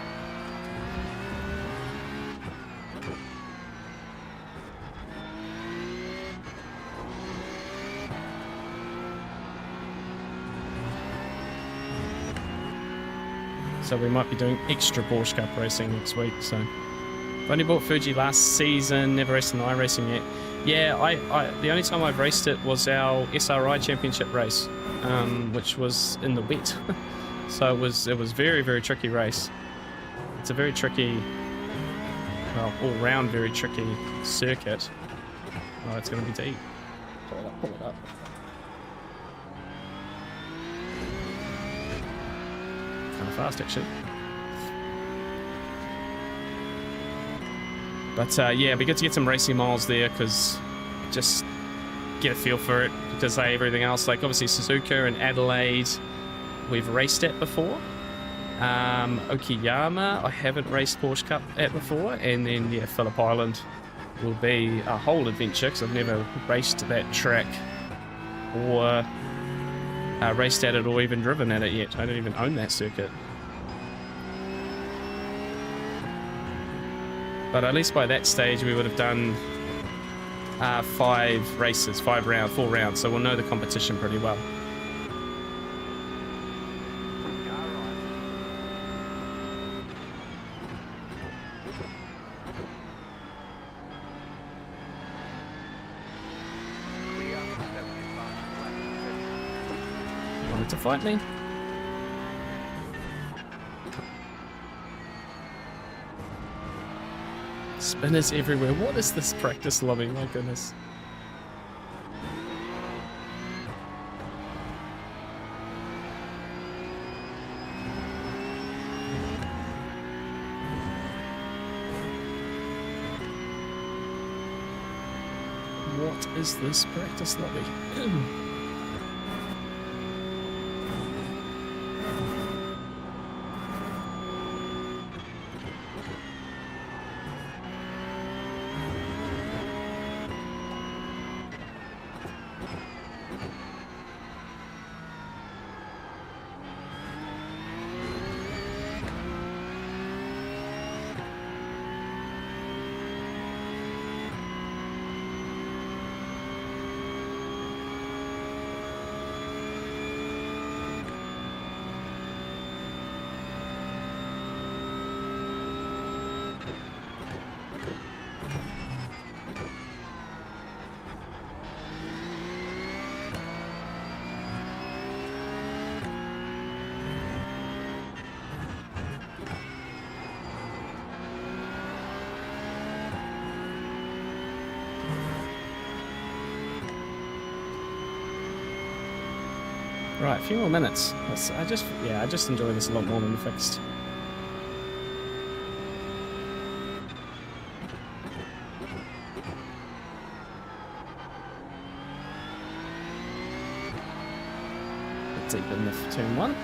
So we might be doing extra Porsche Cup racing next week. So I've only bought Fuji last season, never raced in iRacing yet. Yeah, the only time I've raced it was our SRI Championship race, which was in the wet. So it was very, very tricky race. It's a very tricky, well, all-round very tricky circuit. Oh, it's going to be deep. Pull it up. Kind of fast, actually. But yeah, it'd be good to get some racing miles there, because just get a feel for it. Because everything else, like obviously Suzuka and Adelaide, we've raced at before. Okayama, I haven't raced Porsche Cup at before. And then, yeah, Phillip Island will be a whole adventure, because I've never raced that track or raced at it or even driven at it yet. I don't even own that circuit. But at least by that stage we would have done 4 rounds, so we'll know the competition pretty well. Clear, 75 left. Wanted to fight me. Spinners everywhere. What is this practice lobby? My goodness. What is this practice lobby? Right, a few more minutes. I just enjoy this a lot more than the fixed. Deep in the turn one.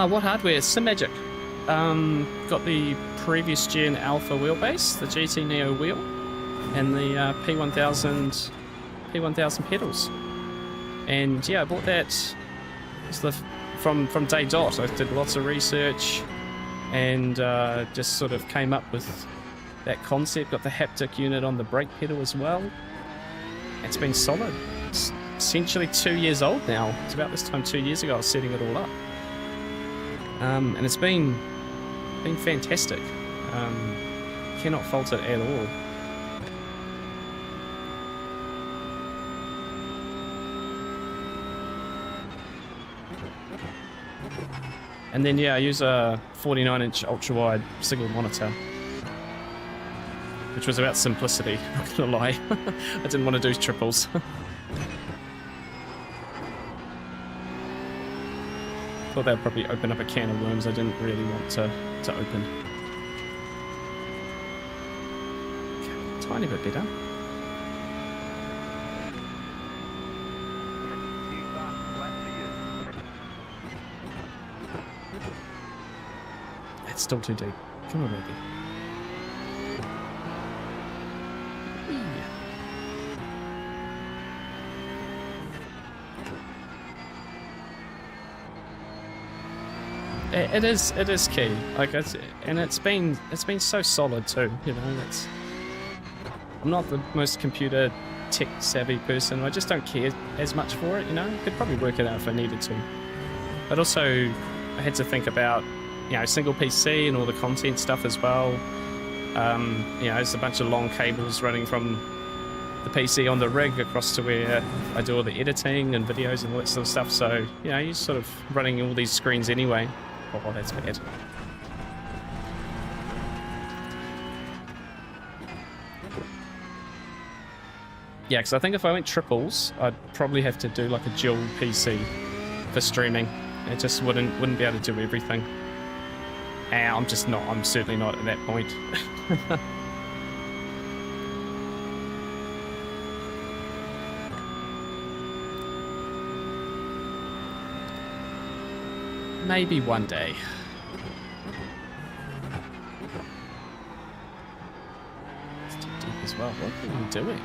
What hardware? Symagic. Got the previous gen Alpha wheelbase, the GT Neo wheel, and the P1000 pedals. And yeah, I bought that from day dot. I did lots of research and just sort of came up with that concept. Got the haptic unit on the brake pedal as well. It's been solid. It's essentially 2 years old now. It's about this time 2 years ago I was setting it all up. And it's been fantastic. Cannot fault it at all. And then yeah, I use a 49-inch ultra-wide single monitor, which was about simplicity, not gonna lie. I didn't want to do triples. Thought that would probably open up a can of worms I didn't really want to open. Okay, tiny bit better. It's still too deep. Come on, baby. It is key. Like it's been so solid too. You know, I'm not the most computer tech savvy person. I just don't care as much for it. You know, could probably work it out if I needed to. But also, I had to think about, you know, single PC and all the content stuff as well. You know, there's a bunch of long cables running from the PC on the rig across to where I do all the editing and videos and all that sort of stuff. So, you know, you're sort of running all these screens anyway. Oh, that's bad. Yeah, because I think if I went triples, I'd probably have to do like a dual PC for streaming. It just wouldn't be able to do everything. And I'm certainly not at that point. Maybe one day. It's too deep as well. What are you doing?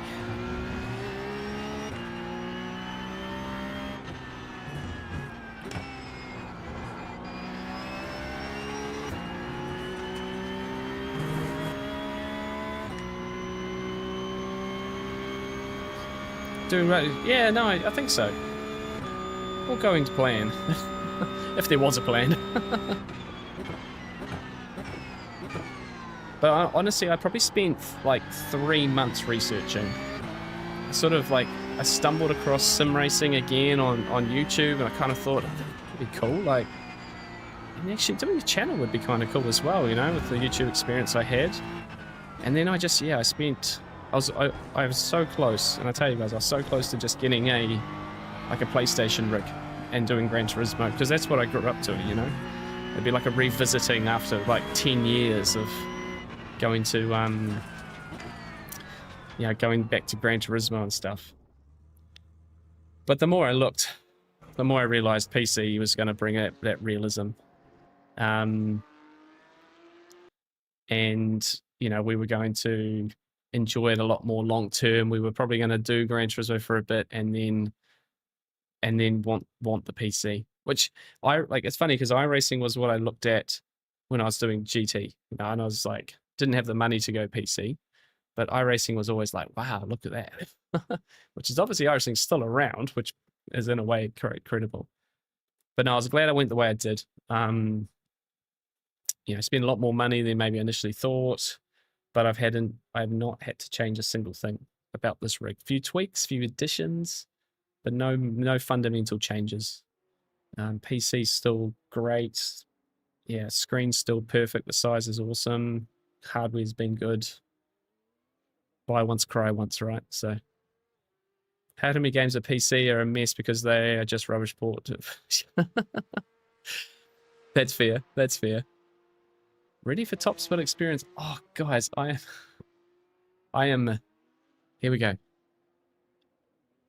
doing right. Yeah, no, I think so. All going to plan. If there was a plan. But honestly, I probably spent like 3 months researching. I stumbled across sim racing again on YouTube, and I kind of thought, oh, that would be cool. Like, and actually doing a channel would be kind of cool as well, you know, with the YouTube experience I had. And then I was so close, and I tell you guys, I was so close to just getting a PlayStation rig and doing Gran Turismo, because that's what I grew up doing, you know. It'd be like a revisiting after like 10 years of going to going back to Gran Turismo and stuff. But the more I looked, the more I realized PC was going to bring out that realism. And, you know, we were going to enjoy it a lot more long term. We were probably going to do Gran Turismo for a bit and then want the PC. Which it's funny because iRacing was what I looked at when I was doing GT. You know, and I was like, didn't have the money to go PC. But iRacing was always like, wow, look at that. Which is obviously iRacing's still around, which is in a way credible. But no, I was glad I went the way I did. You know, spent a lot more money than maybe initially thought, but I have not had to change a single thing about this rig. Few tweaks, few additions, but no fundamental changes. PC's still great. Yeah, screen's still perfect. The size is awesome. Hardware's been good. Buy once, cry once, right? So, how many games of PC are a mess because they are just rubbish port? That's fair. That's fair. Ready for top split experience? Oh, guys, I am. Here we go.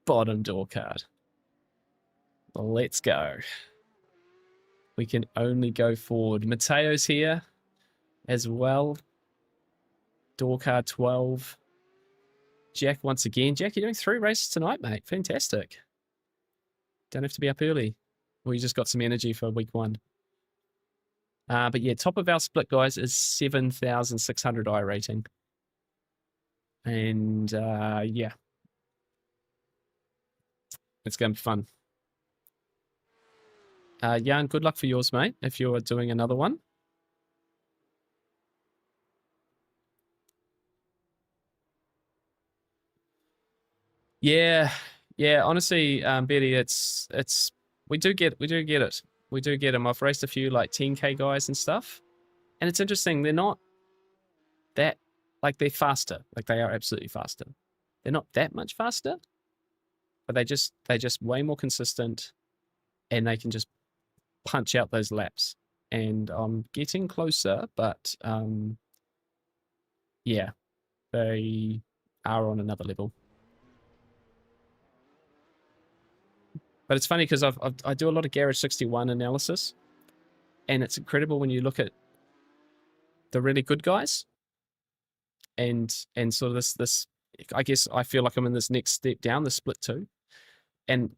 Bottom door card. Let's go. We can only go forward. Mateo's here as well. Door card 12. Jack once again. Jack, you're doing 3 races tonight, mate. Fantastic. Don't have to be up early. Or you just got some energy for week 1. But yeah, top of our split, guys, is 7,600 I rating. And yeah. It's going to be fun. Jan, good luck for yours, mate, if you're doing another one. Yeah, honestly, Betty, we do get it. We do get them. I've raced a few like 10K guys and stuff. And it's interesting, they're not that, like, they're faster. Like, they are absolutely faster. They're not that much faster, but they're just way more consistent, and they can just punch out those laps. And I'm getting closer, but yeah, they are on another level. But it's funny because I do a lot of Garage 61 analysis, and it's incredible when you look at the really good guys, and sort of this. I guess I feel like I'm in this next step down, the split 2, and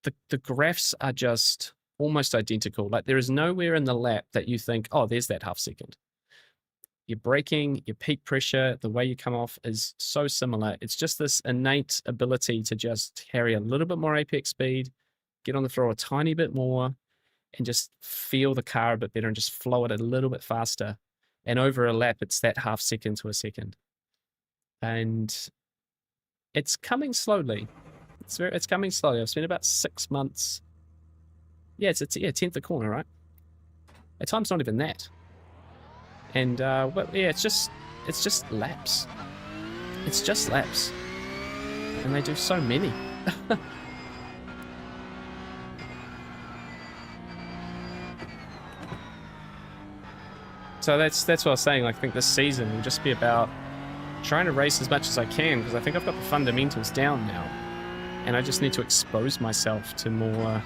the graphs are just almost identical. Like, there is nowhere in the lap that you think, oh, there's that half second. Your braking, your peak pressure, the way you come off is so similar. It's just this innate ability to just carry a little bit more apex speed, get on the throttle a tiny bit more, and just feel the car a bit better and just flow it a little bit faster. And over a lap, it's that half second to a second. And it's coming slowly. It's coming slowly. I've spent about 6 months. Yeah, it's 10th the corner, right? At times, not even that. And but yeah, it's just laps. It's just laps, and they do so many. So that's what I was saying. Like, I think this season will just be about trying to race as much as I can, because I think I've got the fundamentals down now, and I just need to expose myself to more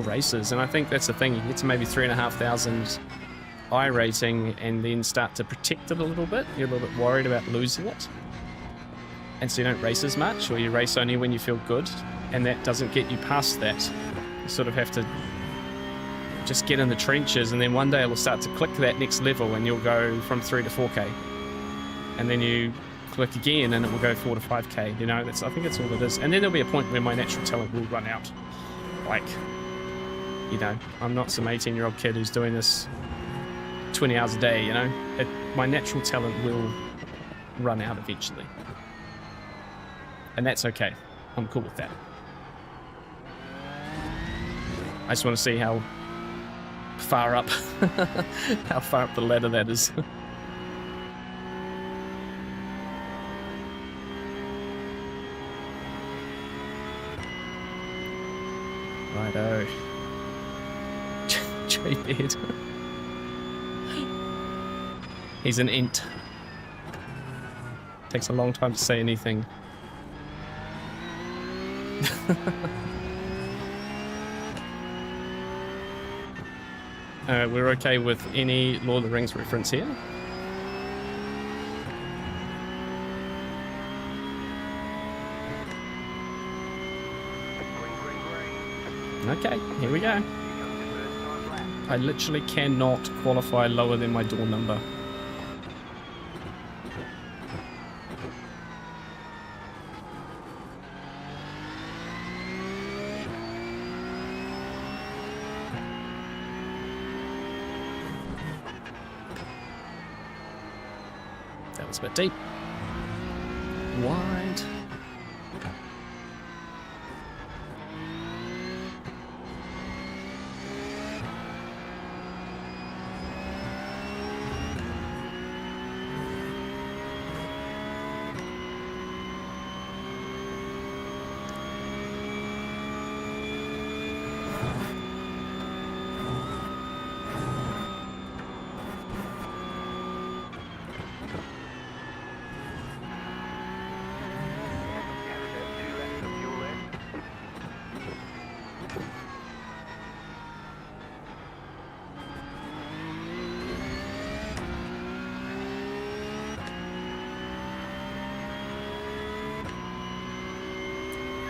races. And I think that's the thing. You get to maybe 3,500 I rating and then start to protect it a little bit. You're a little bit worried about losing it, and so you don't race as much, or you race only when you feel good, and that doesn't get you past that. You sort of have to just get in the trenches, and then one day it will start to click that next level, and you'll go from 3 to 4K, and then you click again and it will go 4 to 5k. You know, I think that's all it is. And then there'll be a point where my natural talent will run out. Like, you know, I'm not some 18-year-old kid who's doing this 20 hours a day, you know. My natural talent will run out eventually. And that's okay. I'm cool with that. I just want to see how far up the ladder that is. Righto. J-Beard. He's an int. Takes a long time to say anything. We're okay with any Lord of the Rings reference here. Okay, here we go. I literally cannot qualify lower than my door number. That was a bit deep. Wide.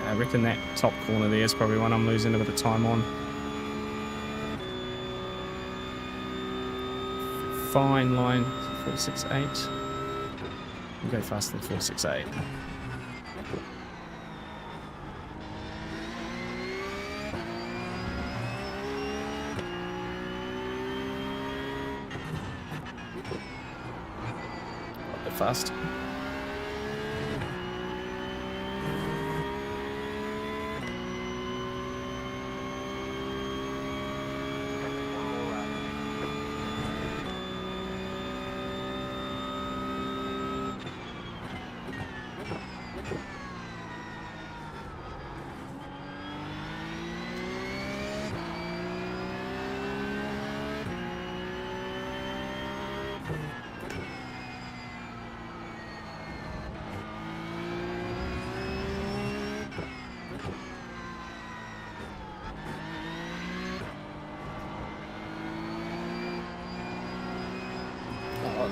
I reckon that top corner there is probably one I'm losing a bit of time on. Fine line, 46.8. We'll go faster than 46.8. A bit fast.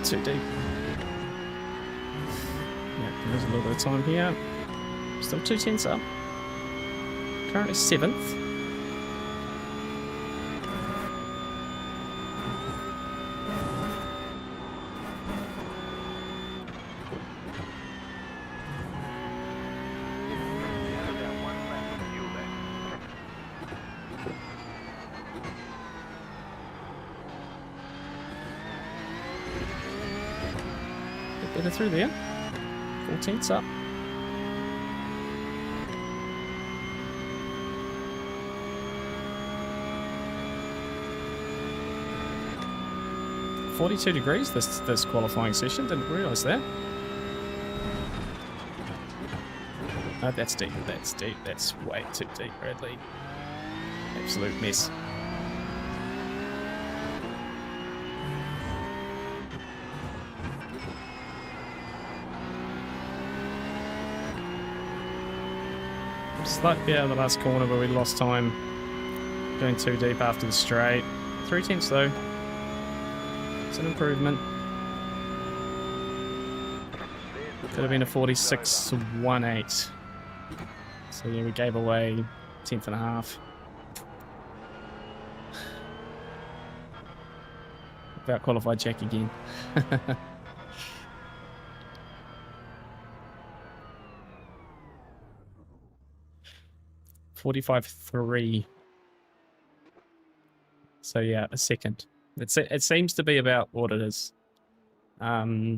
Too deep. Yeah, there's a little bit of time here. Still 2/10 up. Currently 7th. Get through there. 14th's up. "42 degrees this qualifying session. Didn't realise that. Oh, that's deep. That's deep. That's way too deep, Bradley. Absolute mess. Slightly out of the last corner where we lost time going too deep after the straight. 3/10 though. It's an improvement. Could have been a 46.18. So yeah, we gave away 10th and a half. About qualified Jack again. 45.3. So yeah, a second. It seems to be about what it is. Yeah,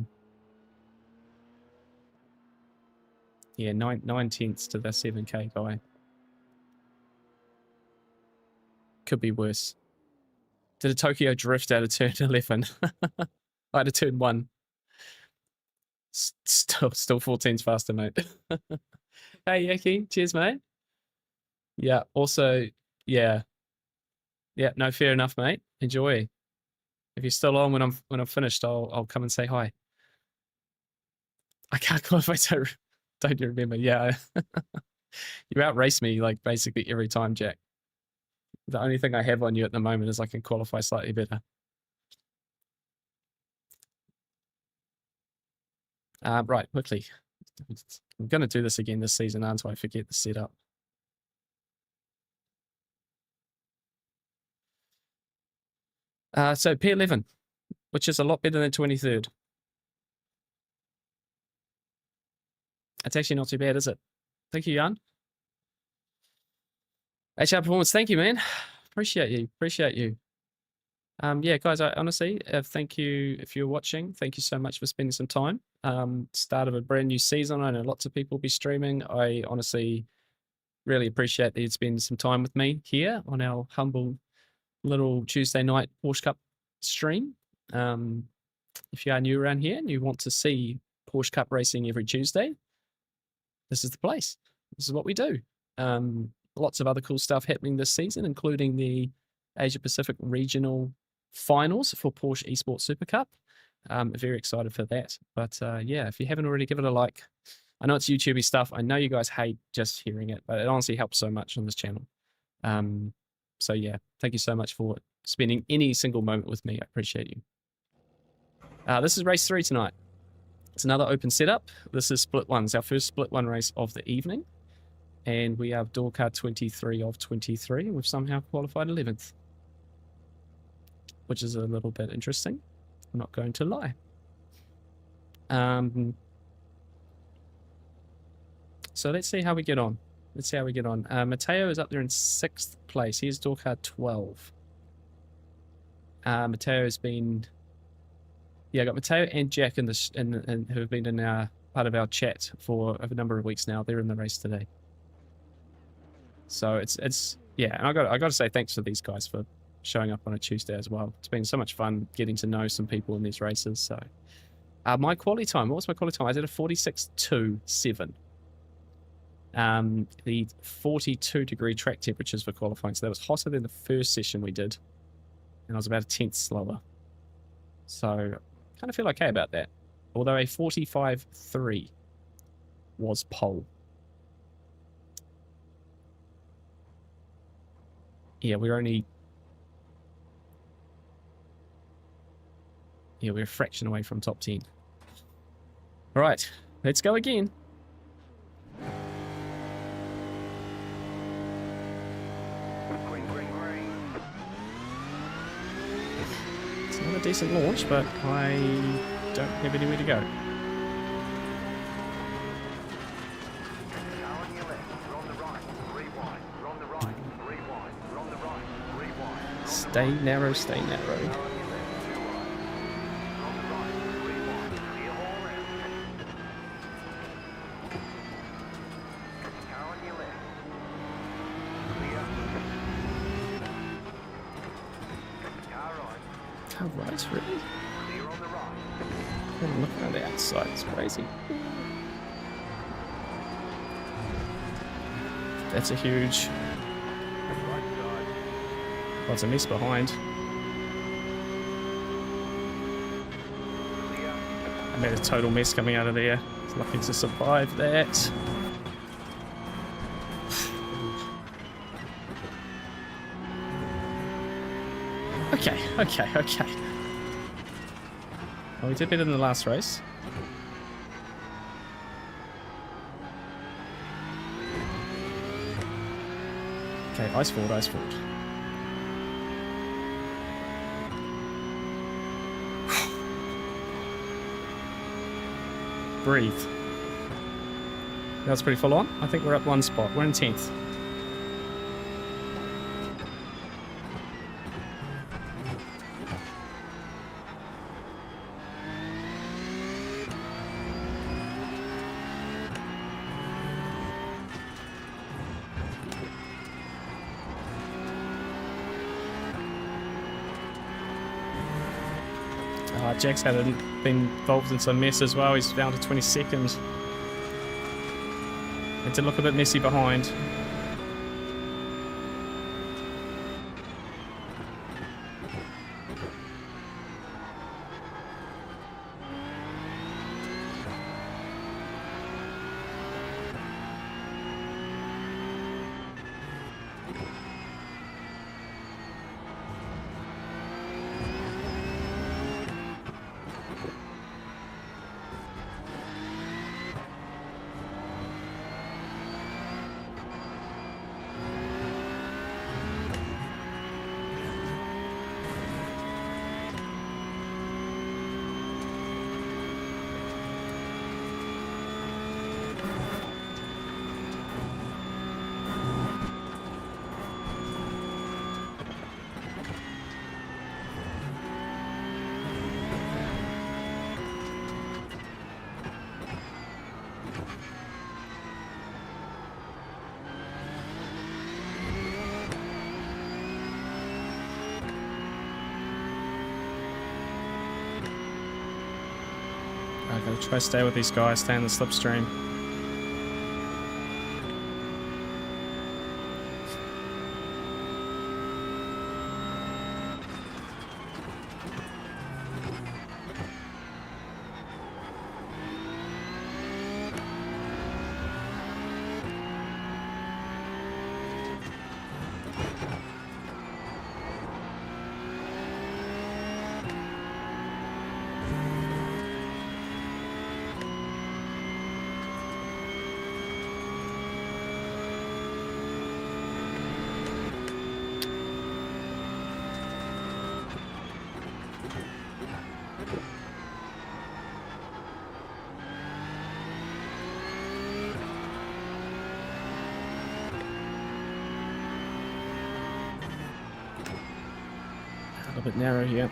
9/10 to the 7K guy. Could be worse. Did a Tokyo drift out of turn 11? I had a turn 1. Still 14's faster, mate. Hey, Yaki. Cheers, mate. Yeah, also, yeah. Yeah, no, fair enough, mate. Enjoy. If you're still on when I'm finished, I'll come and say hi. I can't qualify, don't you remember? Yeah. You outrace me like basically every time, Jack. The only thing I have on you at the moment is I can qualify slightly better. Right, quickly. I'm going to do this again this season until I forget the setup. So P11, which is a lot better than 23rd. It's actually not too bad, is it? Thank you, Jan. HR Performance, thank you, man. Appreciate you. Appreciate you. Yeah, guys, I honestly thank you if you're watching. Thank you so much for spending some time. Start of a brand new season. I know lots of people will be streaming. I honestly really appreciate that you'd spend some time with me here on our humble little Tuesday night Porsche Cup stream. If you are new around here and you want to see Porsche Cup racing every Tuesday, this is the place. This is what we do. Lots of other cool stuff happening this season, including the Asia Pacific Regional Finals for Porsche Esports Super Cup. Very excited for that. But yeah, if you haven't already, give it a like. I know it's YouTubey stuff. I know you guys hate just hearing it, but it honestly helps so much on this channel. So yeah, thank you so much for spending any single moment with me. I appreciate you. This is race 3 tonight. It's another open setup. This is split one. It's our first split one race of the evening. And we have door card 23 of 23. And we've somehow qualified 11th. Which is a little bit interesting. I'm not going to lie. So let's see how we get on. Let's see how we get on. Matteo is up there in 6th place. Here's door card 12. Matteo has been... Yeah, I got Matteo and Jack in this, and who have been in our part of our chat for a number of weeks now. They're in the race today. So it's yeah, and I got to say thanks to these guys for showing up on a Tuesday as well. It's been so much fun getting to know some people in these races. So my quality time, what was my quality time? I did a 46.27. The 42-degree track temperatures for qualifying, so that was hotter than the first session we did, and I was about a tenth slower. So kind of feel okay about that. Although a 45.3 was pole. Yeah, we're only... Yeah, we're a fraction away from top 10. All right, let's go again. Green, green, green. It's not a decent launch, but I don't have anywhere to go. Now on your left, we're on the right, 3 wide, we're on the right, 3 wide, we're on the right, 3 wide. Stay narrow, stay narrow. Now on your left, 2 wide. We're on the right, 3 wide, clear all round. Now on your left. Clear. Car right, Oh, right, really? clear on the right. Oh, look around the outside, it's crazy. That's a huge... Right side. Oh, it's a mess behind. Clear. I made a total mess coming out of there. It's lucky to survive that. Okay. Well, we did better than the last race. Okay, ice forward, ice forward. Breathe. That's pretty full on. I think we're up 1 spot. We're in 10th. Jack's been involved in some mess as well. He's down to 22nd. It did look a bit messy behind. I gotta try to stay with these guys, stay in the slipstream. A little bit narrow here.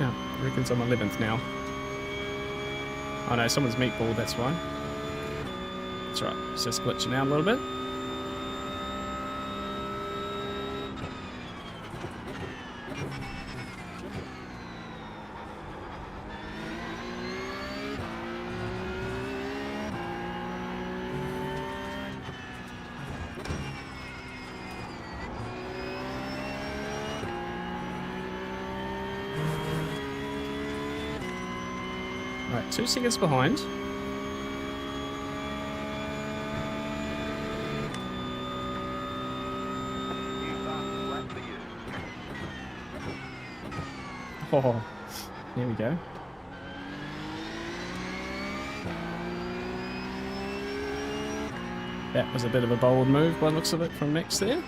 Yeah, reckons I'm 11th now. Oh no, someone's meatball, that's why. That's right, it's just glitching out a little bit. Right, 2 seconds behind. Oh, there we go. That was a bit of a bold move by the looks of it from Max there.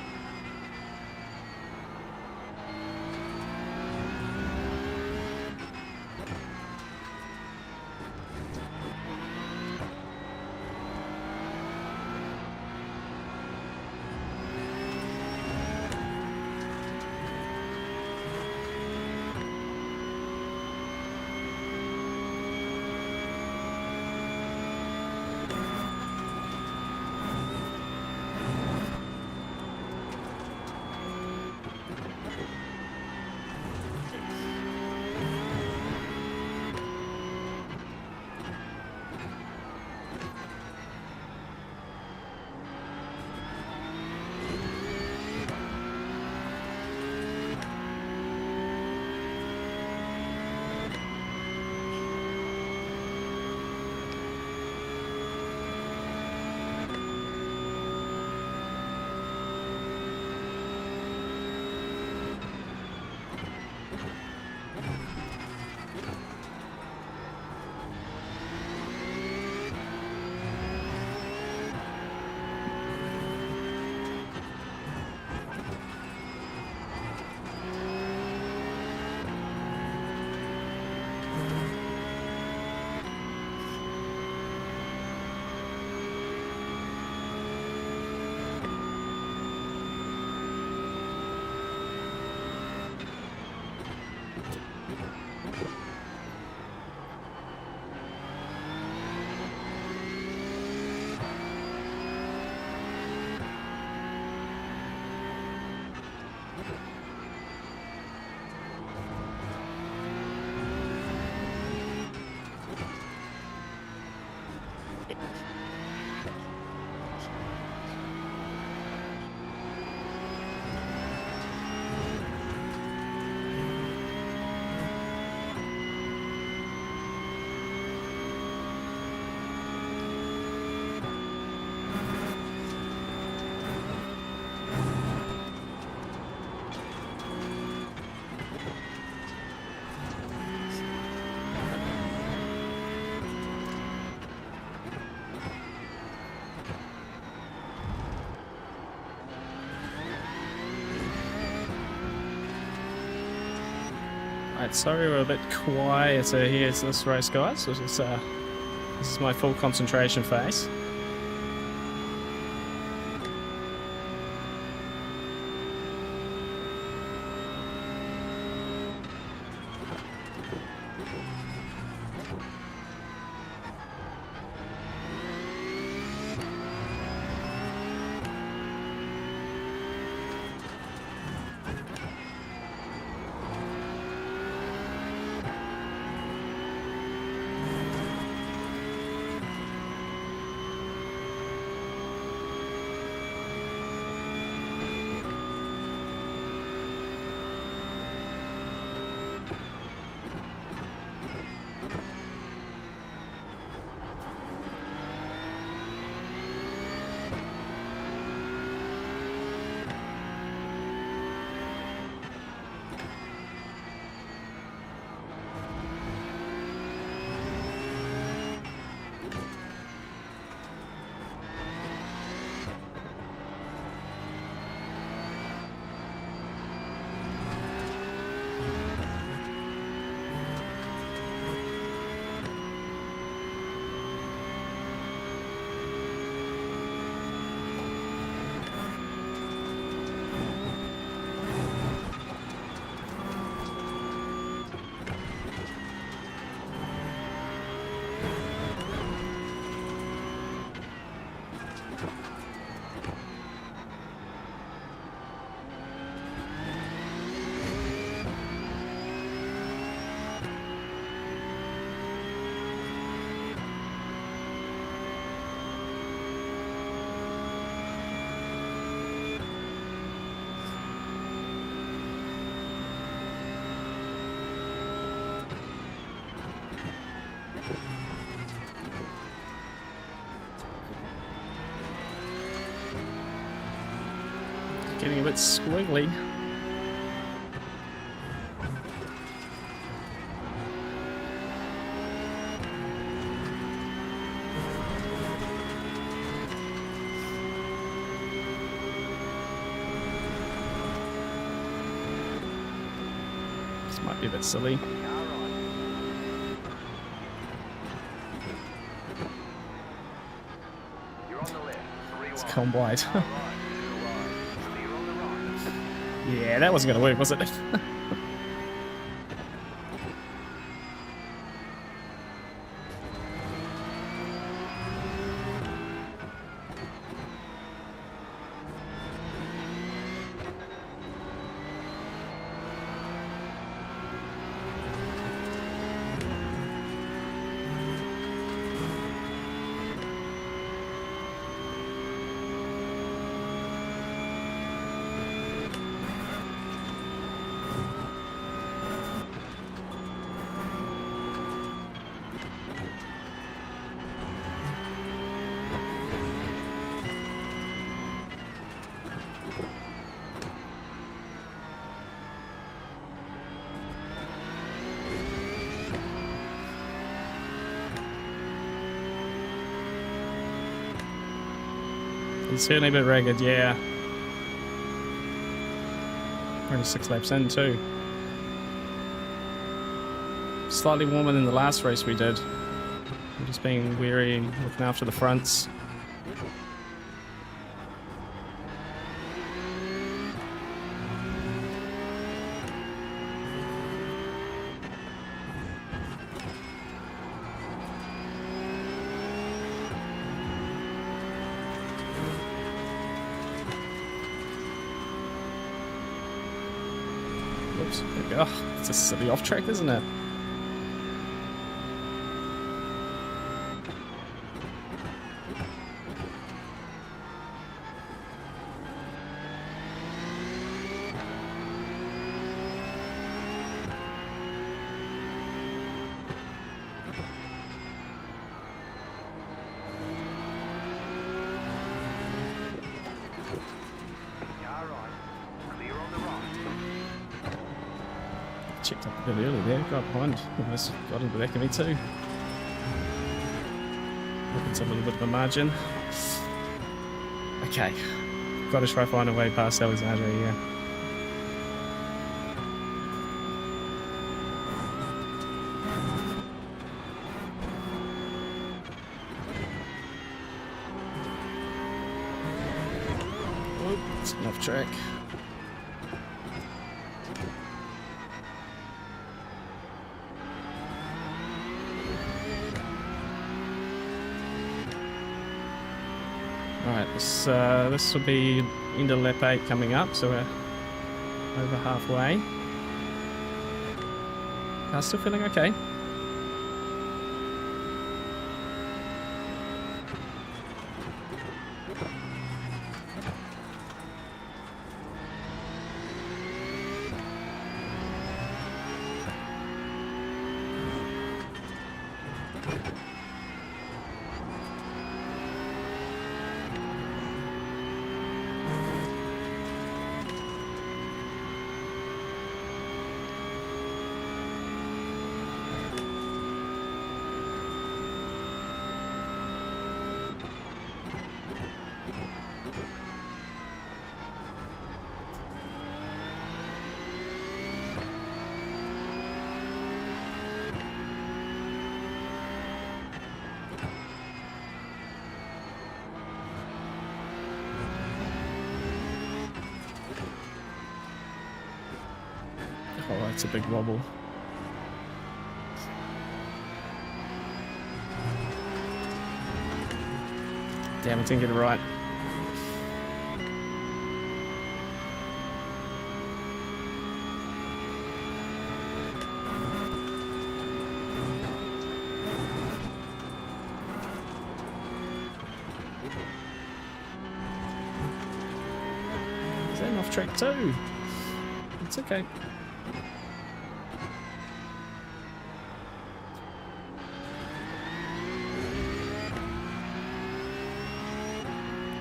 Right, sorry we're a bit quieter here to this race, guys. This is my full concentration phase. Getting a bit squiggly. This might be a bit silly. You're on the left. It's 3 wide. gone wide. All right. 2 wide. Clear on the right. Yeah, that wasn't going to work, was it? It's certainly a bit ragged, yeah. Only 6 laps in too. Slightly warmer than the last race we did. I'm just being wary and looking after the fronts. Oops, there we go. Oh, it's a silly off track, isn't it? checked up a bit early there. Got behind. Almost got into the back of me too. Opens a little bit of a margin. Okay. Got to try find a way past Alexandria, yeah. Oh, it's enough track. Alright, this will be into lap 8 coming up, so we're over halfway. Still feeling okay. Oh, that's a big wobble. Damn, I didn't get it right. Is that off track too? It's okay.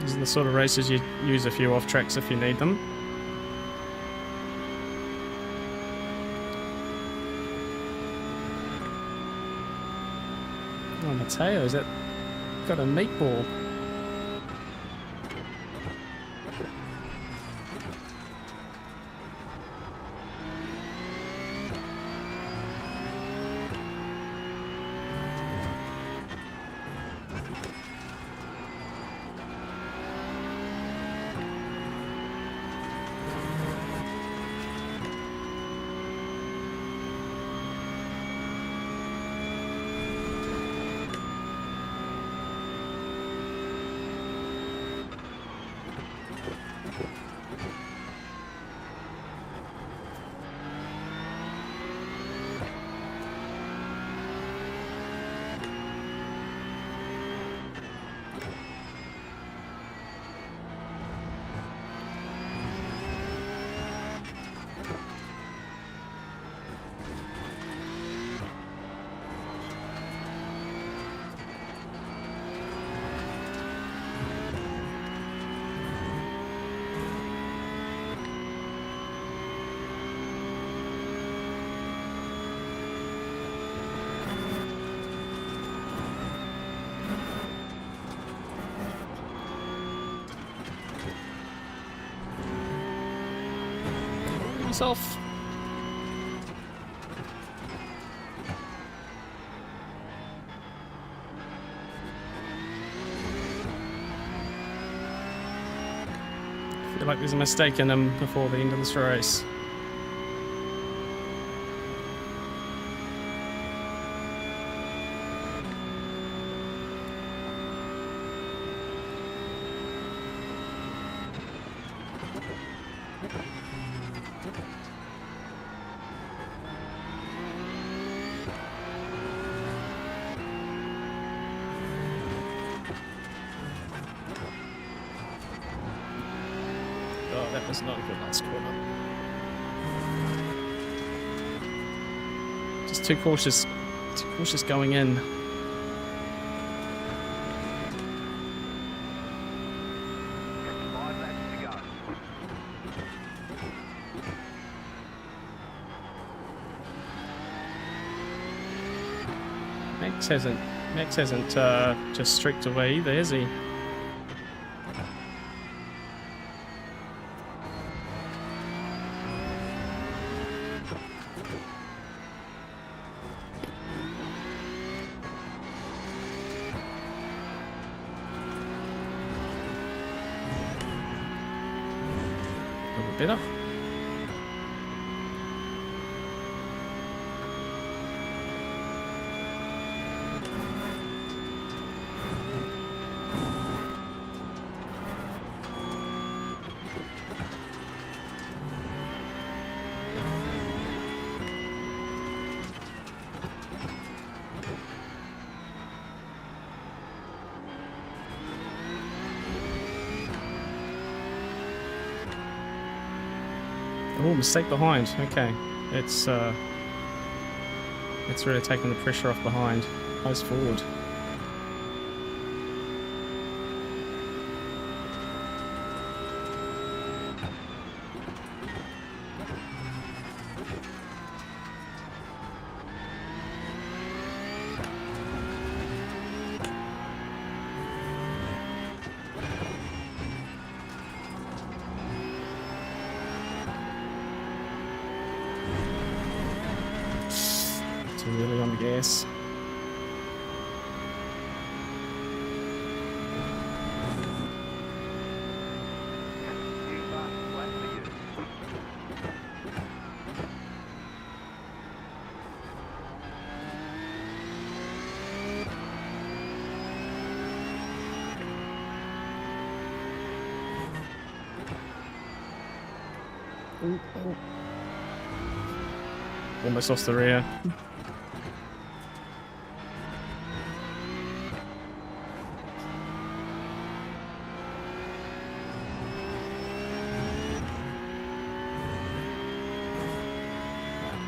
These are the sort of races you use a few off tracks if you need them. Oh, Mateo, is that got a meatball? Off. I feel like there's a mistake in him before the end of this race. That was not a good last corner. Just too cautious going in. Max hasn't just streaked away either, has he? A little better. Oh, mistake behind. Okay, it's really taking the pressure off behind. Close forward. Too early on the gas. Keeper, flat for you. Ooh, ooh. Almost lost the rear.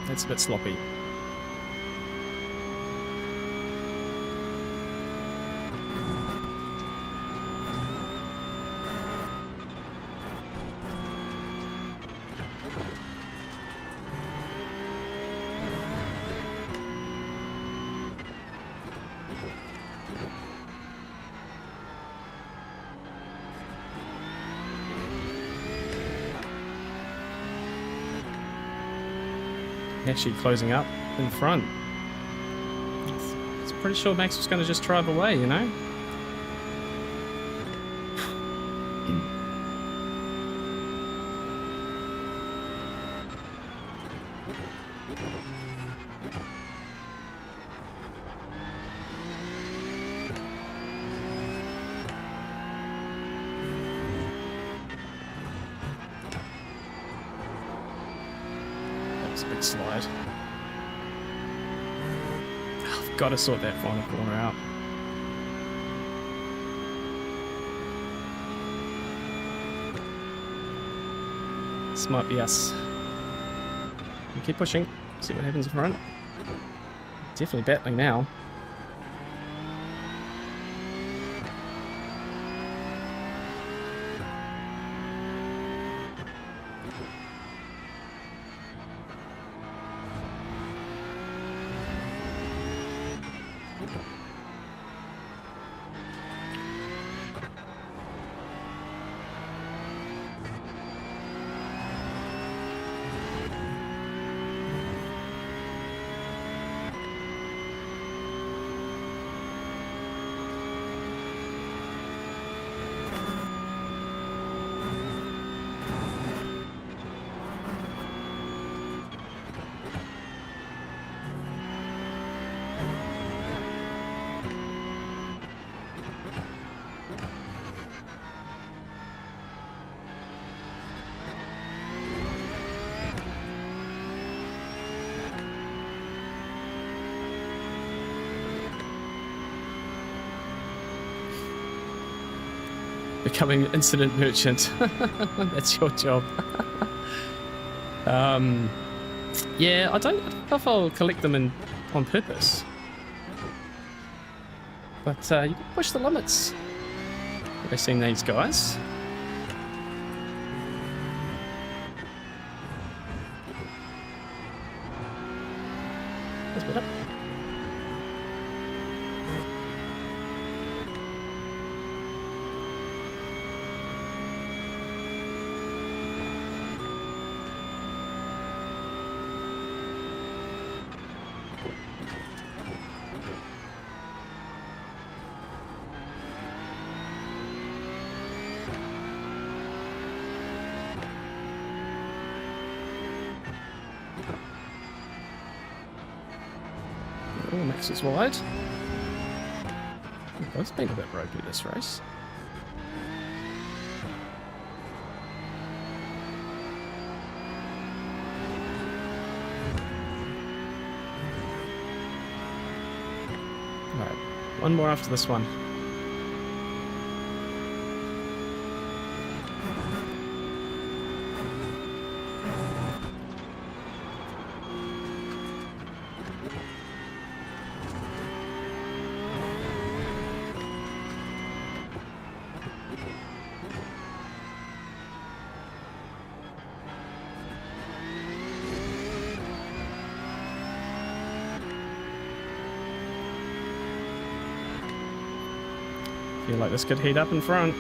That's a bit sloppy. Actually closing up in front. It's pretty sure Max was going to just drive away, you know? A big slide. I've got to sort that final corner out. This might be us. We keep pushing, see what happens in front. Definitely battling now. Becoming incident merchant. That's your job. Yeah, I don't know if I'll collect them on purpose. But you can push the limits. I've seen these guys. That's better. Max is wide. It's been a bit ropey this race. Alright, one more after this one. Feel like this could heat up in front.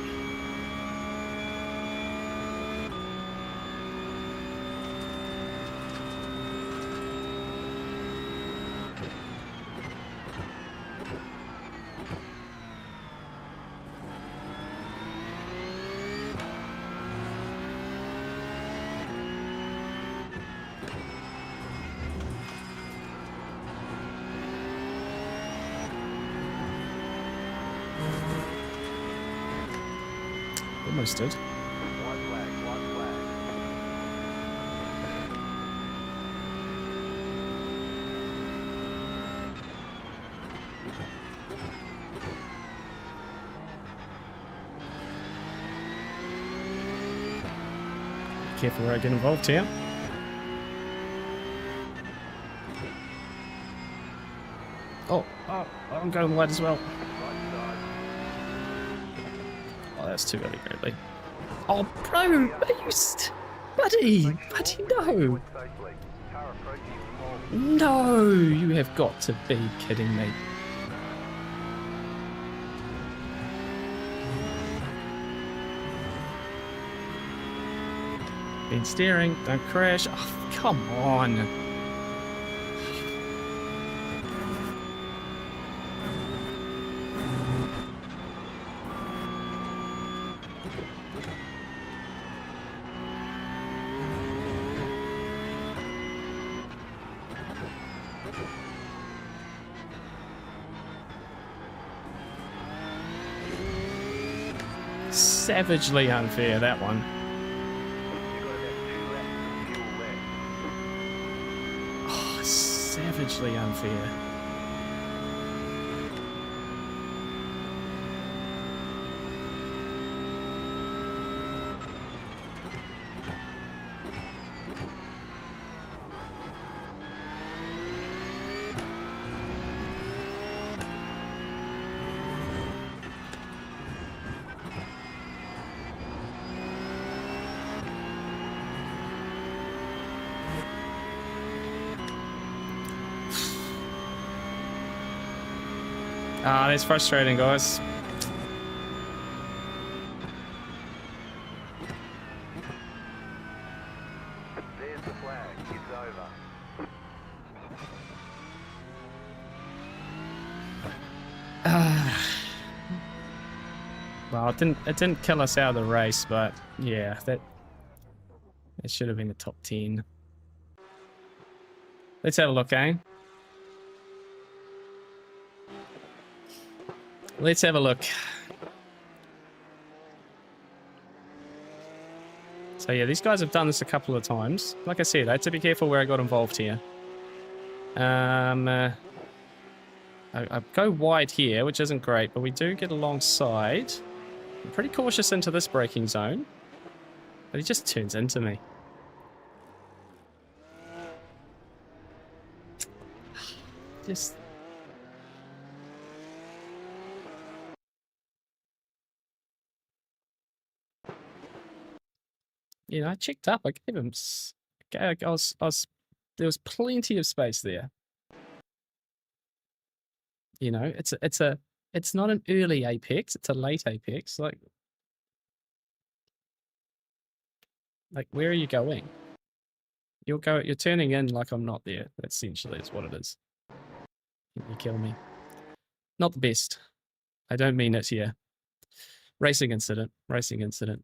Almost did. White flag, white flag. Careful where I get involved here. Oh, I'm going wide as well. Right side. Oh, that's too early, really. Oh, bro, are you buddy, no. Point safely. Car approaching small. No, you have got to be kidding me. Been steering, don't crash. Oh, come on. Savagely unfair, that one. You've got about 2 laps of fuel left. Oh, savagely unfair. Ah, that's frustrating, guys. There's the flag. It's over. Well, it didn't kill us out of the race, but yeah, that should have been the top 10. Let's have a look, eh? Let's have a look. So yeah, these guys have done this a couple of times. Like I said, I had to be careful where I got involved here. I go wide here, which isn't great, but we do get alongside. I'm pretty cautious into this braking zone. But he just turns into me. Just... You know, I checked up. I gave him... I was, there was plenty of space there. You know, it's not an early apex. It's a late apex. Like where are you going? You're turning in like I'm not there. That essentially is what it is. You kill me. Not the best. I don't mean it here. Racing incident. Racing incident.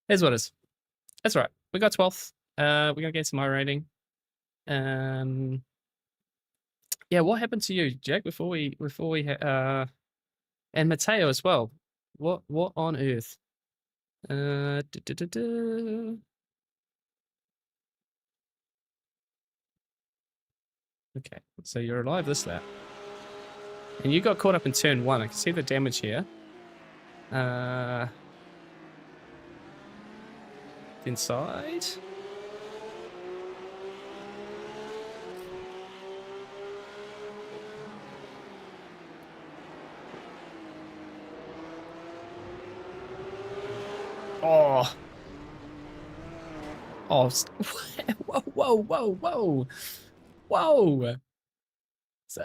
Here's what it is. That's right. We got 12th. We're gonna get some high rating. Yeah, what happened to you, Jack? And Mateo as well. What on earth? Okay, so you're alive this lap. And you got caught up in turn 1. I can see the damage here. Inside. Oh. Oh. Whoa, whoa, whoa, whoa. Whoa. So...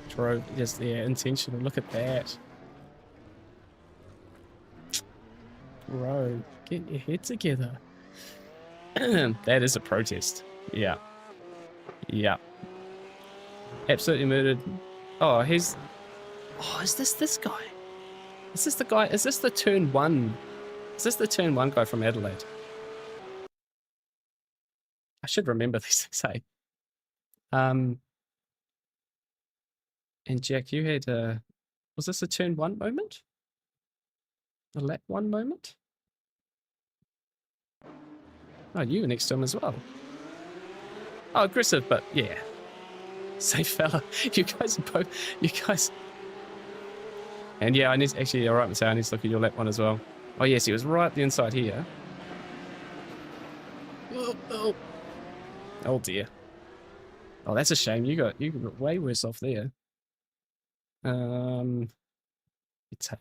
Drove just intentional. Look at that. Bro, get your head together. That is a protest. Yeah. Yeah. Absolutely murdered. Oh, he's... Oh, is this guy? Is this the guy? Is this the turn 1? Is this the turn 1 guy from Adelaide? I should remember these things, hey? And Jack, you had a... Was this a turn 1 moment? A lap 1 moment? Oh, you were next to him as well. Oh, aggressive, but yeah. Safe fella. You guys are both... You guys... And yeah, I need... Actually, you're right, Mateo. I need to look at your lap 1 as well. Oh, yes, he was right the inside here. Oh, oh. Oh, dear. Oh, that's a shame. You got way worse off there. Mateo,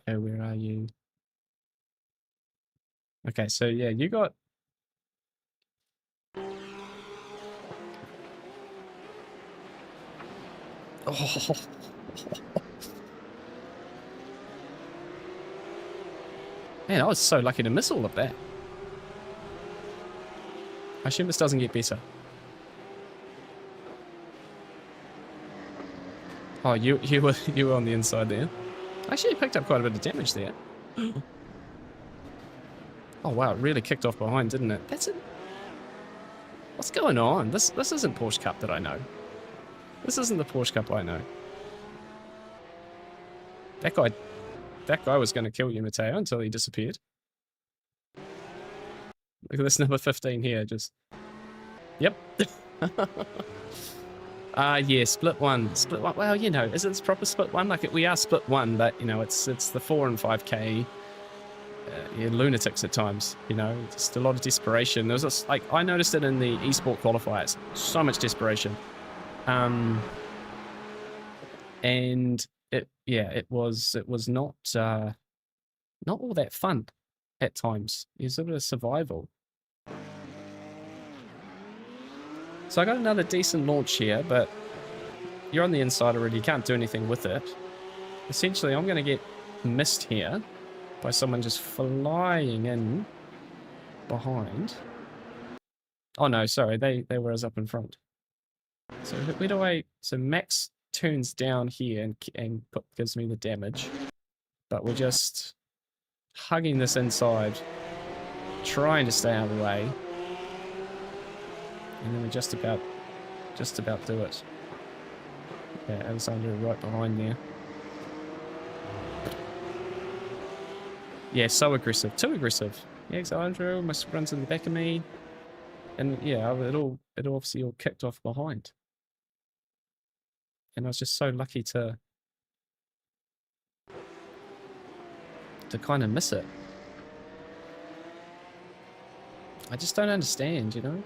where are you? Okay, so yeah, you got... Oh. Man, I was so lucky to miss all of that. I assume this doesn't get better. Oh, you were on the inside there. Actually, you picked up quite a bit of damage there. Oh wow, it really kicked off behind, didn't it? That's it. What's going on? This isn't Porsche Cup that I know. This isn't the Porsche Cup I know. That guy was going to kill you, Mateo, until he disappeared. Look at this number 15 here, just... Yep. Yeah, split one. Split one. Well, you know, is it proper split one? Like, we are split one, but, you know, it's the 4 and 5K. Yeah, lunatics at times, you know, just a lot of desperation. There was like, I noticed it in the esport qualifiers. So much desperation. And it was not all that fun at times. It's sort of survival. So I got another decent launch here, but you're on the inside already. You can't do anything with it. Essentially, I'm going to get missed here by someone just flying in behind. Oh no, sorry, they were us up in front. So where do I... So Max turns down here and gives me the damage. But we're just hugging this inside, trying to stay out of the way. And then we just about do it. Yeah, Alessandro right behind there. Yeah, so aggressive. Too aggressive. Yeah, Alessandro almost runs in the back of me. And yeah, it obviously all kicked off behind. And I was just so lucky to kind of miss it. I just don't understand, you know?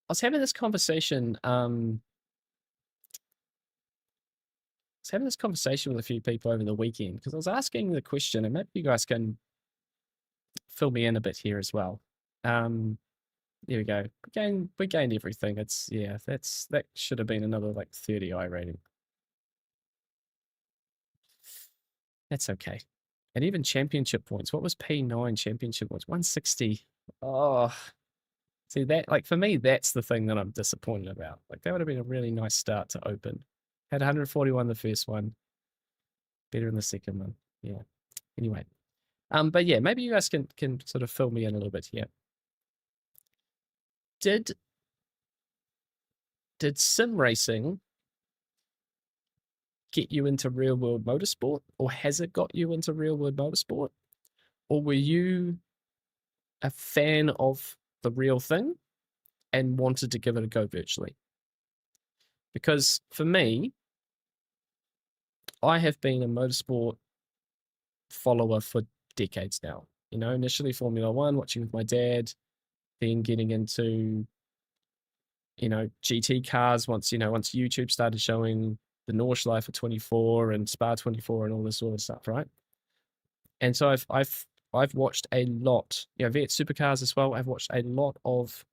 I was having this conversation, with a few people over the weekend because I was asking the question, and maybe you guys can fill me in a bit here as well. There we go. We gained everything. It's that should have been another like 30 iRating. That's okay. And even championship points. What was P9 championship points? 160. Oh, see that, like for me, that's the thing that I'm disappointed about. Like that would have been a really nice start to open. Had 141 the first one, better in the second one. Yeah. Anyway, but yeah, maybe you guys can sort of fill me in a little bit here. Did sim racing get you into real world motorsport, or has it got you into real world motorsport, or were you a fan of the real thing and wanted to give it a go virtually? Because for me, I have been a motorsport follower for decades now. You know, initially Formula One, watching with my dad, then getting into, you know, GT cars once YouTube started showing the Nordschleife for 24 and Spa 24 and all this sort of stuff, right? And so I've watched a lot, you know, V8 supercars as well. I've watched a lot of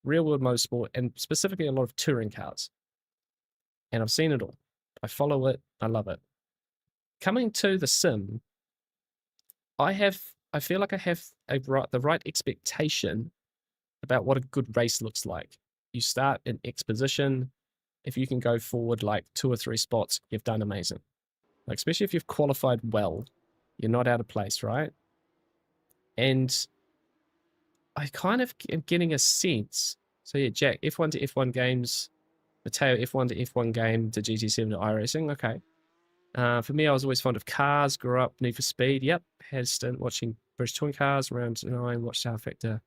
real world motorsport and specifically a lot of touring cars. And I've seen it all. I follow it. I love it. Coming to the sim, I feel like I have the right expectation about what a good race looks like. You start in X position. If you can go forward like 2 or 3 spots, you've done amazing. Like, especially if you've qualified well, you're not out of place, right? And I kind of am getting a sense. So yeah, Jack, F1 to F1 games, Mateo, F1 to F1 game to GT7 to iRacing. Okay. For me, I was always fond of cars, grew up Need for Speed. Yep. Had a stint watching British Touring Cars around 9, watched Star Factor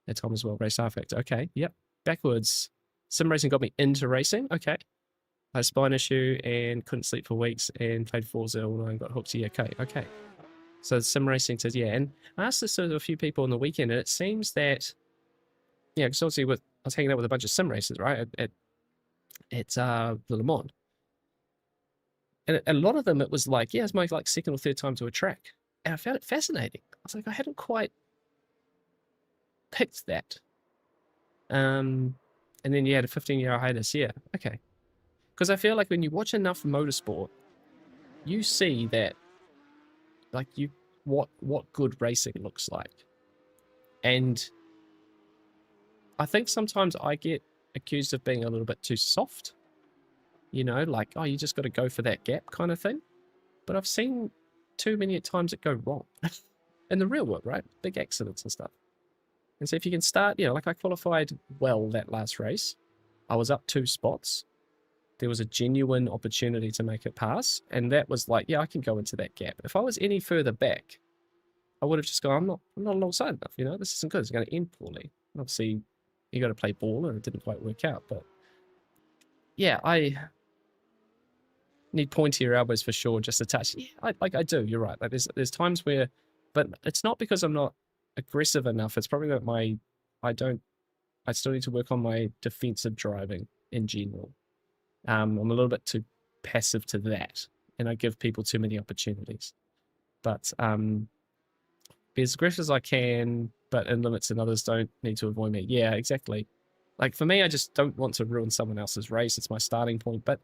at time as well, race Star Factor. Okay. Yep. Backwards. Sim racing got me into racing. Okay. I had a spine issue and couldn't sleep for weeks and played Forza all night and got hooked. Yeah, okay. So sim racing says, yeah. And I asked this to a few people on the weekend, and it seems that, yeah, because obviously I was hanging out with a bunch of sim racers, right, at the Le Mans. And a lot of them, it was like, yeah, it's my like second or third time to a track. And I found it fascinating. I was like, I hadn't quite picked that. And then you had a 15-year hiatus. Yeah, okay. Because I feel like when you watch enough motorsport, you see that, like, what good racing looks like. And I think sometimes I get accused of being a little bit too soft. You know, like, oh, you just got to go for that gap kind of thing. But I've seen too many times it go wrong in the real world, right? Big accidents and stuff. And so if you can start, you know, like I qualified well that last race. I was up 2 spots. There was a genuine opportunity to make it pass. And that was like, yeah, I can go into that gap. If I was any further back, I would have just gone, I'm not alongside enough, you know, this isn't good. It's going to end poorly. Obviously, you got to play ball and it didn't quite work out. But yeah, I need pointier elbows for sure, just a touch. Yeah, I do, you're right. Like there's times where, but it's not because I'm not aggressive enough. It's probably that I still need to work on my defensive driving in general. I'm a little bit too passive to that, and I give people too many opportunities. But be as aggressive as I can, but in limits, and others don't need to avoid me. Yeah, exactly. Like for me, I just don't want to ruin someone else's race. It's my starting point. But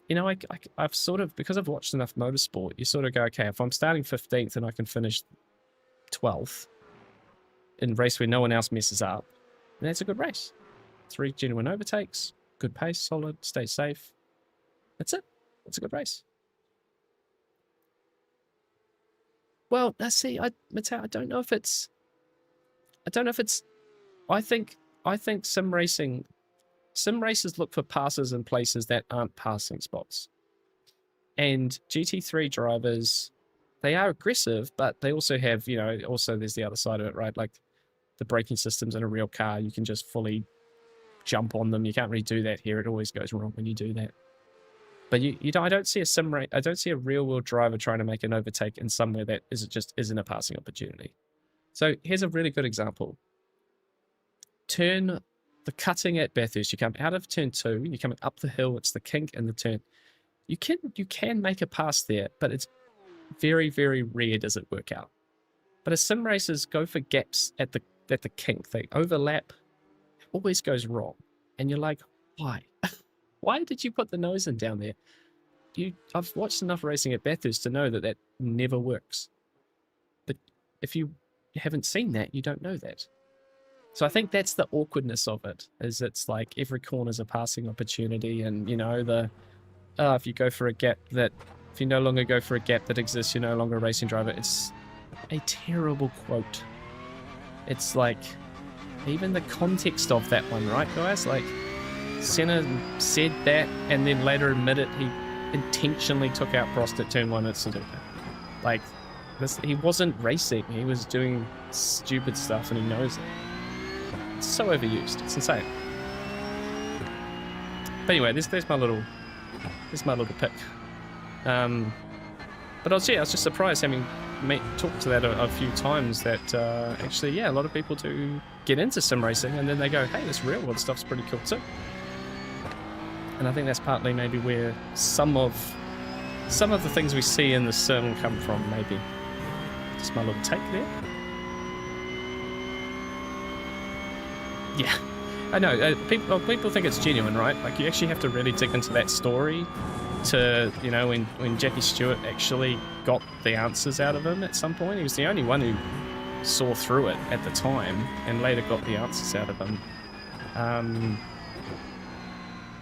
you know, I've sort of, because I've watched enough motorsport, you sort of go, okay, if I'm starting 15th and I can finish 12th in a race where no one else messes up, then that's a good race. 3 genuine overtakes, good pace, solid, stay safe. That's it. It's a good race. Well, let's see. Mateo, I don't know if it's. I think sim racers look for passes in places that aren't passing spots. And GT3 drivers, they are aggressive, but they also have, you know, also there's the other side of it, right? Like the braking systems in a real car, you can just fully jump on them. You can't really do that here. It always goes wrong when you do that. But I don't see I don't see a real world driver trying to make an overtake in somewhere that isn't a passing opportunity. So here's a really good example. The cutting at Bathurst, you come out of turn 2, you're coming up the hill, it's the kink in the turn. You can make a pass there, but it's very, very rare does it work out. But as sim racers go for gaps at the kink, they overlap, it always goes wrong. And you're like, why? Why did you put the nose in down there? I've watched enough racing at Bathurst to know that never works. But if you haven't seen that, you don't know that. So I think that's the awkwardness of it, is it's like every corner's a passing opportunity, and you know, if you go for a gap that, if you no longer go for a gap that exists, you're no longer a racing driver. It's a terrible quote. It's like, even the context of that one, right, guys? Like, Senna said that and then later admitted he intentionally took out Prost at turn 1 at Suzuka. Like, he wasn't racing, he was doing stupid stuff and he knows it. It's so overused, it's insane. But anyway, there's my little pick. But I was just surprised, having talked to that a few times, that actually, yeah, a lot of people do get into sim racing and then they go, hey, this real world stuff's pretty cool too. And I think that's partly maybe where some of the things we see in the sim come from, maybe. Just my little take there. Yeah, I know, people think it's genuine, right? Like, you actually have to really dig into that story to, you know, when Jackie Stewart actually got the answers out of him at some point. He was the only one who saw through it at the time and later got the answers out of him.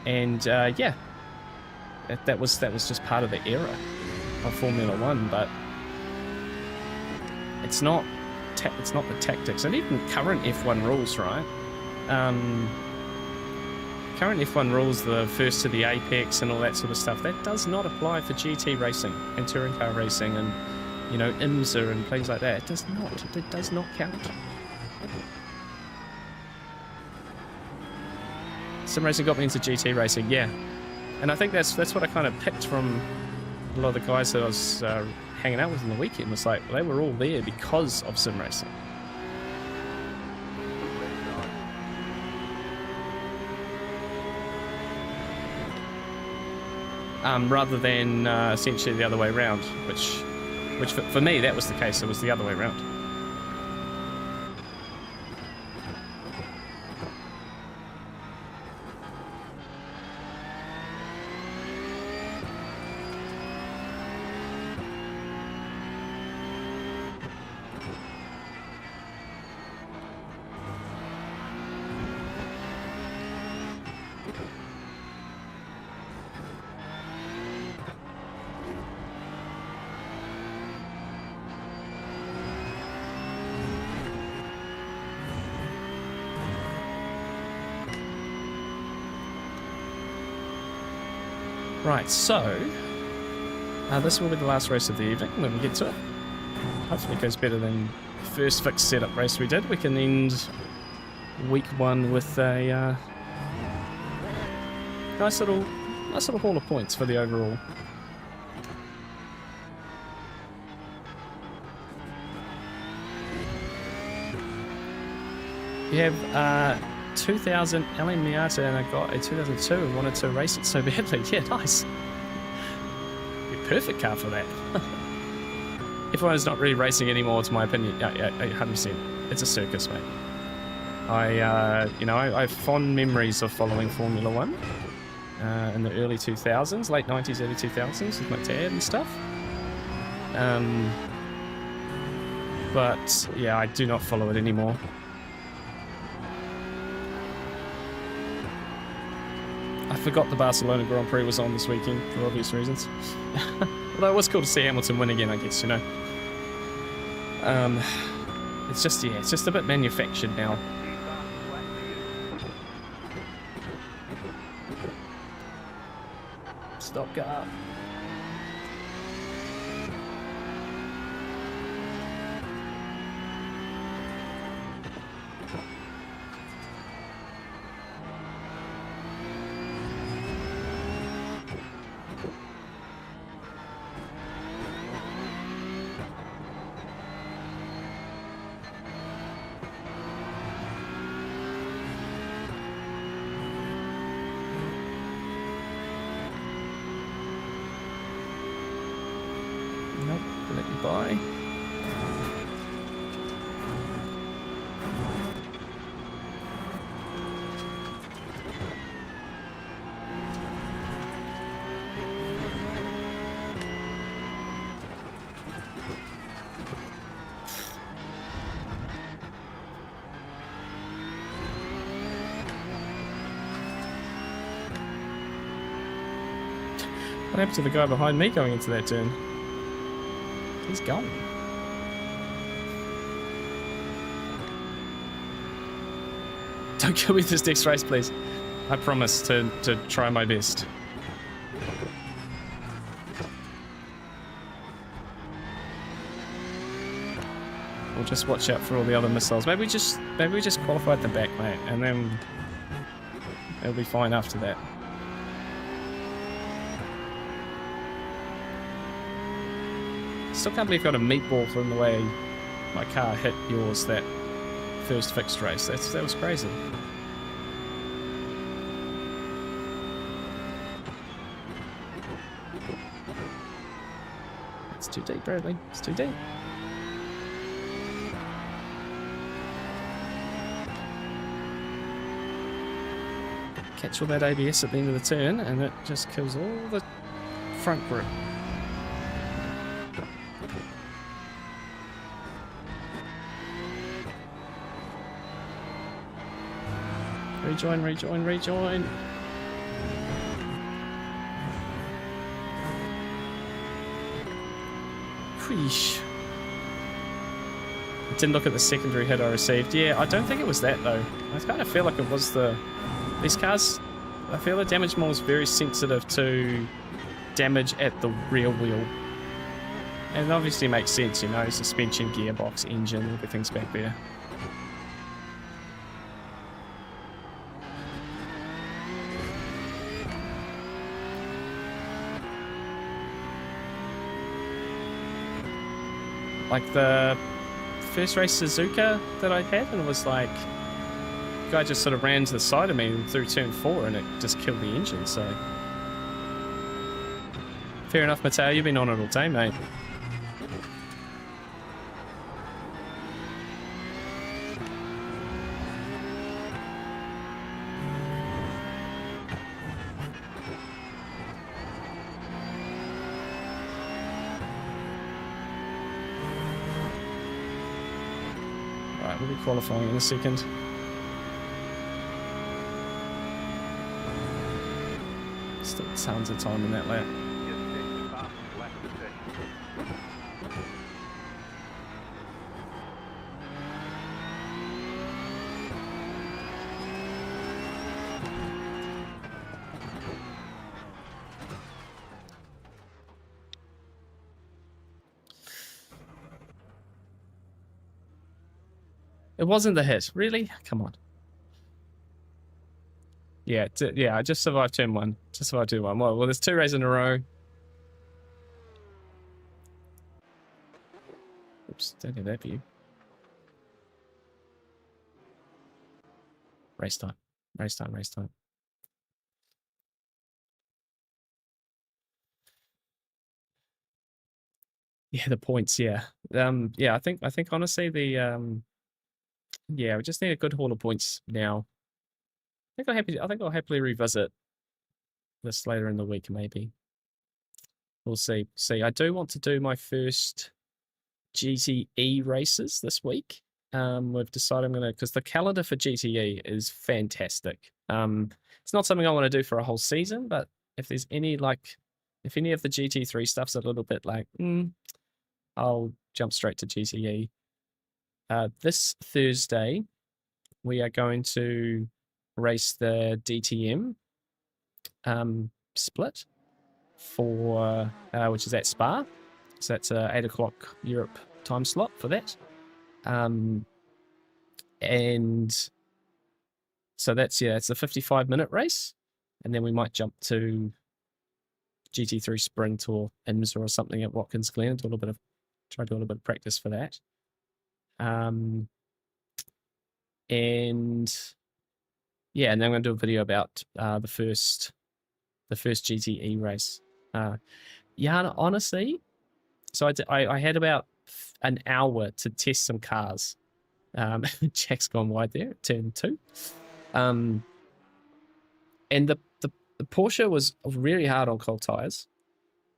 Yeah, that was just part of the era of Formula One, but it's not the tactics, and even current F1 rules, right? Current F1 rules, the first to the apex and all that sort of stuff, that does not apply for GT racing and touring car racing and, you know, IMSA and things like that. It does not count. Sim racing got me into GT racing, yeah. And I think that's what I kind of picked from a lot of the guys that I was hanging out with in the weekend. Was like, they were all there because of sim racing. Rather than essentially the other way around, which for me, that was the case. It was the other way around. Right, so this will be the last race of the evening when we get to it. Hopefully it goes better than the first fixed setup race we did. We can end week 1 with a nice little haul of points for the overall. You have 2000 Alain Miata, and I got a 2002 and wanted to race it so badly. Yeah, nice. Be a perfect car for that. F1 is not really racing anymore, to my opinion. Yeah, 100%. It's a circus, mate. I have fond memories of following Formula One in the early 2000s, late 90s, early 2000s with my dad and stuff. But yeah, I do not follow it anymore. I forgot the Barcelona Grand Prix was on this weekend for obvious reasons. Although it was cool to see Hamilton win again, I guess, you know. It's just a bit manufactured now. Stop car. Nope, let me buy. What happened to the guy behind me going into that turn? He's gone. Don't kill me this next race, please. I promise to try my best. We'll just watch out for all the other missiles. Maybe we just qualify at the back, mate, and then it'll be fine after that. Still can't believe I got a meatball from the way my car hit yours that first fixed race. That was crazy. It's too deep, Bradley. It's too deep. Catch all that ABS at the end of the turn, and it just kills all the front grip. Rejoin, rejoin, rejoin. Wheesh. I didn't look at the secondary hit I received. Yeah, I don't think it was that though. I kind of feel like it was the... These cars, I feel the damage more is very sensitive to damage at the rear wheel. And it obviously makes sense, you know, suspension, gearbox, engine, everything's back there. Like the first race Suzuka that I had, and it was like, the guy just sort of ran to the side of me through turn 4 and it just killed the engine, so. Fair enough, Mateo, you've been on it all day, mate. Alright, we'll be qualifying in a second. Still tons of time in that lap. It wasn't the hit, really? Come on. Yeah, yeah, I just survived turn 1. Just survived turn 1. Well, there's 2 races in a row. Oops, don't do that view. Race time. Race time, race time. Yeah, the points, yeah. Yeah, I think honestly the yeah, we just need a good haul of points now. I think I'll happily revisit this later in the week, maybe. We'll see. I do want to do my first GTE races this week. We've decided I'm gonna, because the calendar for GTE is fantastic. It's not something I want to do for a whole season, but if there's any if any of the GT3 stuff's a little bit like, I'll jump straight to GTE. This Thursday, we are going to race the DTM split for which is at Spa. So that's a 8 o'clock Europe time slot for that. And so that's, yeah, it's a 55-minute race. And then we might jump to GT3 Sprint or IMSA or something at Watkins Glen and try to do a little bit of practice for that. And yeah, and then I'm going to do a video about the first GTE race. Yeah, honestly, so I had about an hour to test some cars. Jack's gone wide there at turn 2. And the Porsche was really hard on cold tires,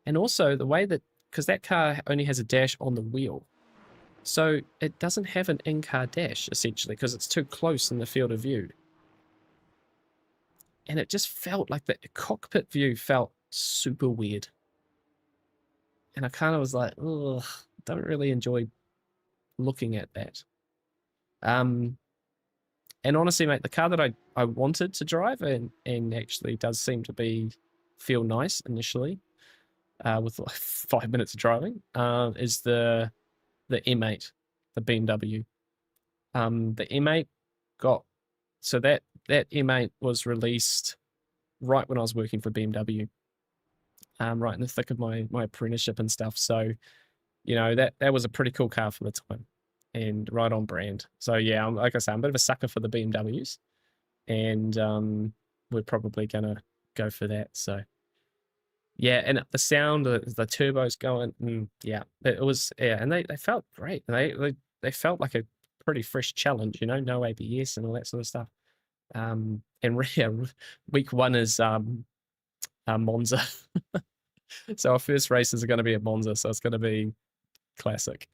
and also the way that, because that car only has a dash on the wheel, so it doesn't have an in-car dash essentially because it's too close in the field of view. And it just felt like the cockpit view felt super weird. And I kind of was like, ugh, don't really enjoy looking at that. And honestly, mate, the car that I wanted to drive and actually does seem to feel nice initially, with like 5 minutes of driving, is the M8, the BMW. The M8 got, so that M8 was released right when I was working for BMW, right in the thick of my apprenticeship and stuff. So, you know, that was a pretty cool car for the time and right on brand. So yeah, like I say, I'm a bit of a sucker for the BMWs, and we're probably gonna go for that. So yeah, and the sound, the turbos going, yeah, it was, yeah, and they felt great. They felt like a pretty fresh challenge, you know, no ABS and all that sort of stuff. And yeah, week 1 is Monza. So our first races are going to be at Monza, so it's going to be classic.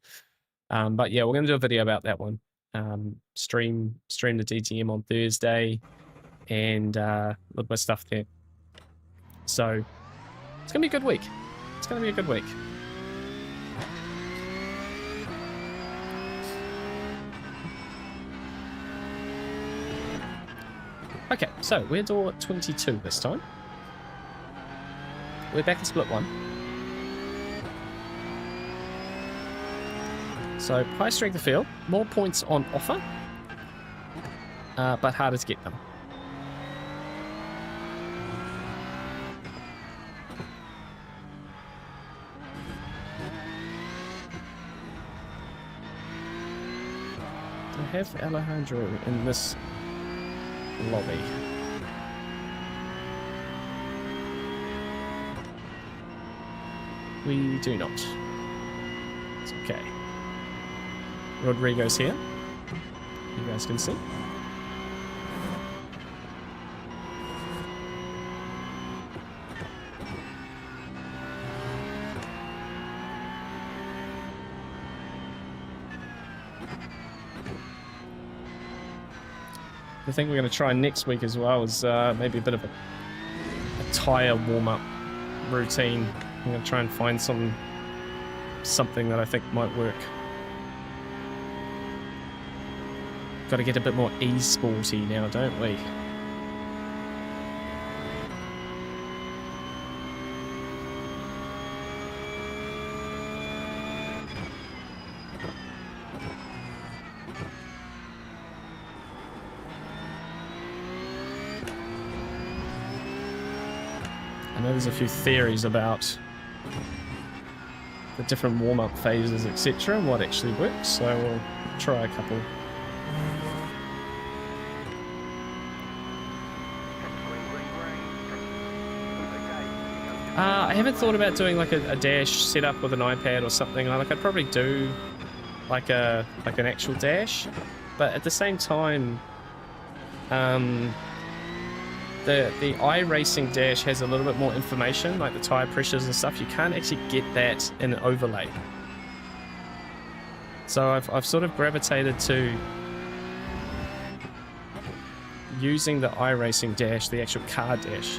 But yeah, we're going to do a video about that one. Stream the DTM on Thursday, and a little bit of stuff there. So it's going to be a good week. It's going to be a good week. Okay, so we're door 22 this time. We're back in split 1. So high strength of field, more points on offer, but harder to get them. Do I have Alejandro in this lobby? We do not. It's okay. Rodrigo's here. You guys can see. The thing we're going to try next week as well is maybe a bit of a tyre warm-up routine. I'm going to try and find something that I think might work. Got to get a bit more e-sporty now, don't we? I know there's a few theories about the different warm-up phases, etc., and what actually works, so we'll try a couple. I haven't thought about doing like a dash setup with an iPad or something. Like I'd probably do like an actual dash, but at the same time, the iRacing dash has a little bit more information, like the tire pressures and stuff. You can't actually get that in an overlay. So I've sort of gravitated to using the iRacing dash, the actual car dash,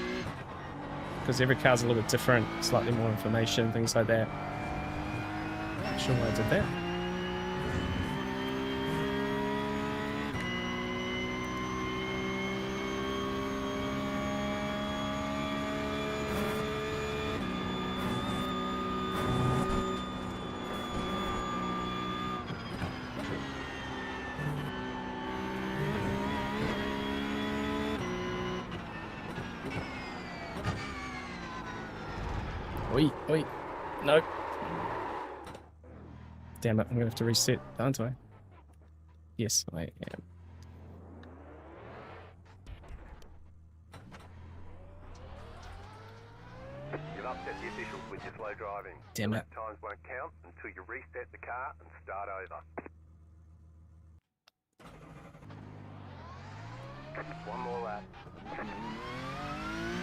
because every car's a little bit different, slightly more information, things like that. Not sure why I did that. Wait, no. Damn it, I'm gonna have to reset, aren't I? Yes, I am. You've upset the officials with your slow driving. Damn it. Times won't count until you reset the car and start over. One more lap.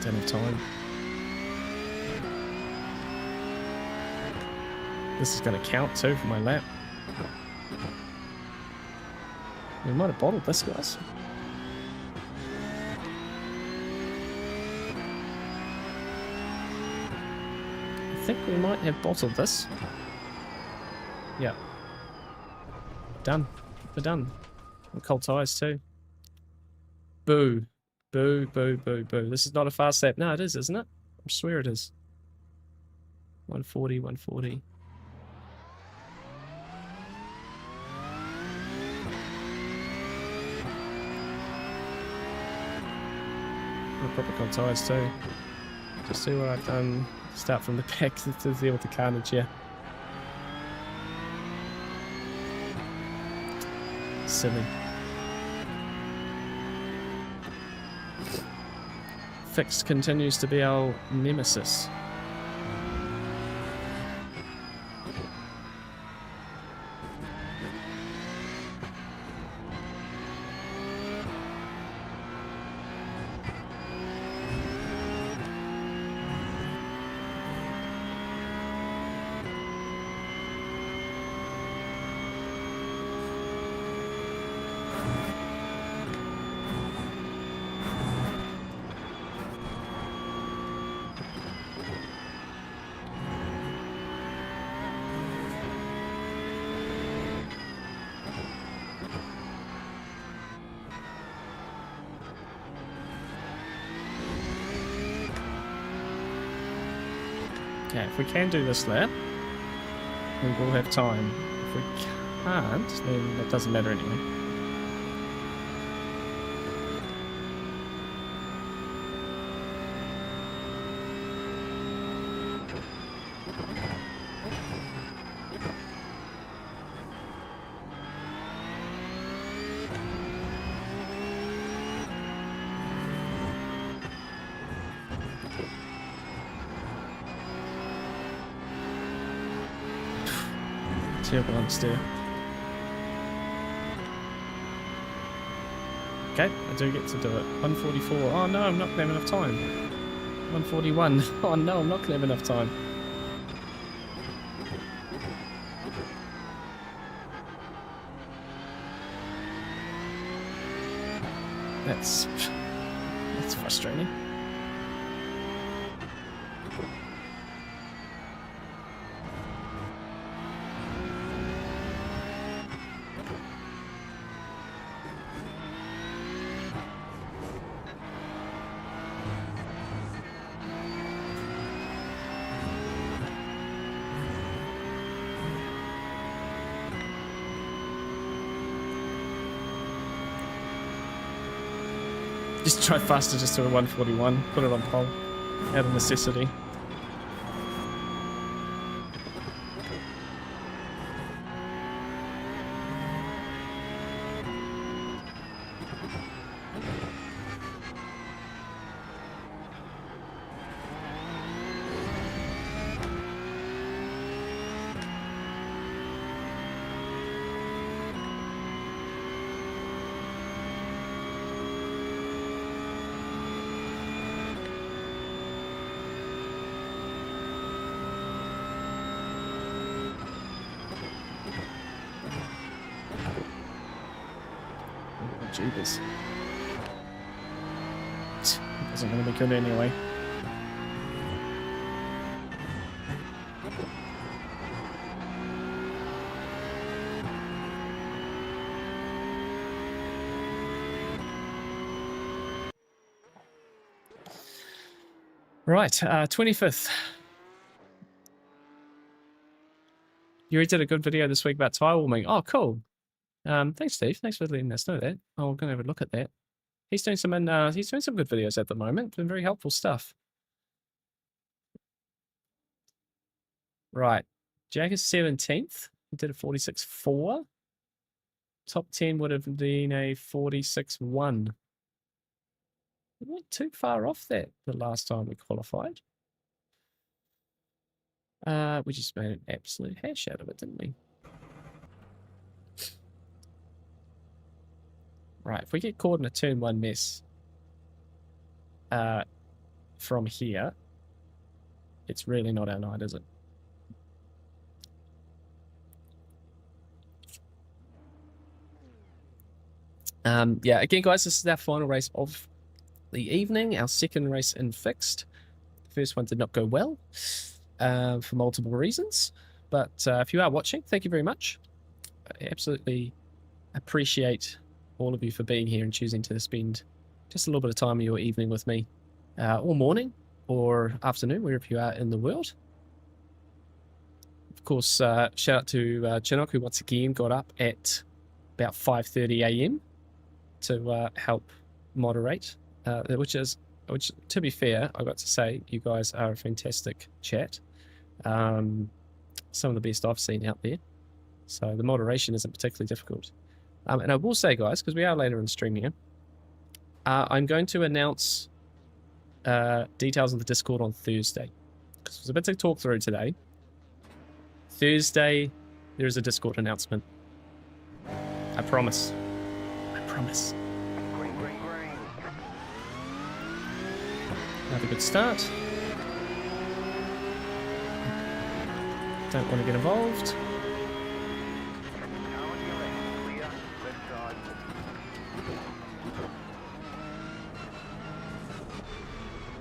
Don't have time. This is going to count too for my lap. We might have bottled this, guys. think we might have bottled this. Yeah. Done. We're done. And cold tyres too. Boo. Boo, boo, boo, boo. This is not a fast lap. No, it is, isn't it? I swear it is. 140, 140. Proper cold tyres too. Just see what I've done. Start from the back to deal with the carnage here. Silly. Fixed continues to be our nemesis. Okay, if we can do this lap, we will have time. If we can't, then it doesn't matter anyway. Terrible understeer. Okay, I do get to do it. 144. Oh no, I'm not going to have enough time. 141. Oh no, I'm not going to have enough time. That's frustrating. Just try faster, just to a 141. Put it on pole. Out of necessity. Jeepers. It wasn't going to be good anyway. Right, 25th. You did a good video this week about tire warming. Oh, cool. Thanks, Steve. Thanks for letting us know that. Oh, we're gonna have a look at that. He's doing some good videos at the moment. Been very helpful stuff. Right, Jack is 17th. He did a 46.4. Top 10 would have been a 46.1. We weren't too far off that the last time we qualified. We just made an absolute hash out of it, didn't we? Right, if we get caught in a turn 1 mess from here, it's really not our night, is it? Yeah, again, guys, this is our final race of the evening, our second race in fixed. The first one did not go well. for multiple reasons. But if you are watching, thank you very much. I absolutely appreciate all of you for being here and choosing to spend just a little bit of time of your evening with me, or morning, or afternoon, wherever you are in the world. Of course, shout out to Chinook, who once again got up at about 5:30 a.m. to help moderate, which, to be fair, I got to say, you guys are a fantastic chat. Some of the best I've seen out there. So the moderation isn't particularly difficult. And I will say, guys, because we are later in stream here, I'm going to announce details of the Discord on Thursday. Because there's a bit to talk through today. Thursday, there is a Discord announcement. I promise. I promise. Green, green, green. Another good start. Don't want to get involved. Car on your left, clear, left side.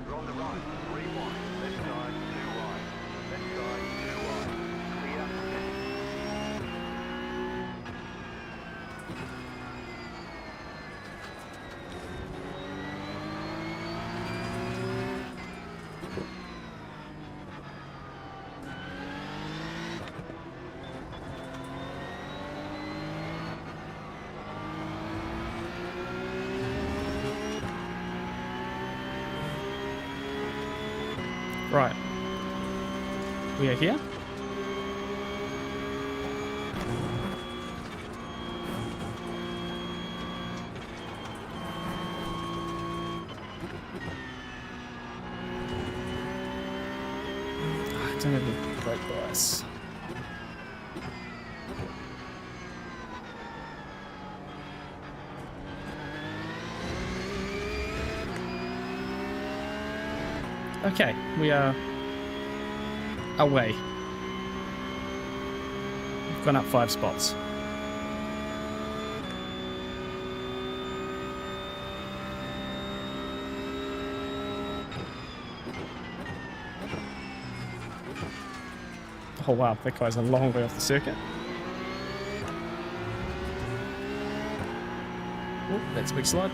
You're on the right, 3 wide, left side, 2 wide. Left side, 2 wide. Clear. Right. We are here. I don't have any brake bias. Okay, we are away. We've gone up 5 spots. Oh wow, that guy's a long way off the circuit. Oh, that's a big slide.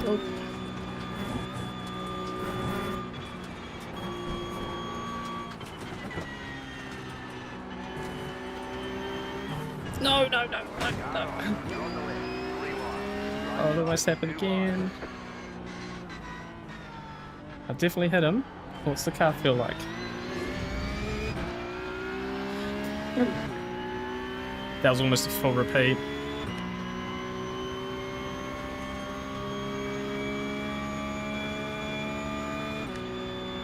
Oh. No, no, no, no, no. You're on the left, 3 wide. Oh, that almost happened again. I've definitely hit him. What's the car feel like? That was almost a full repeat.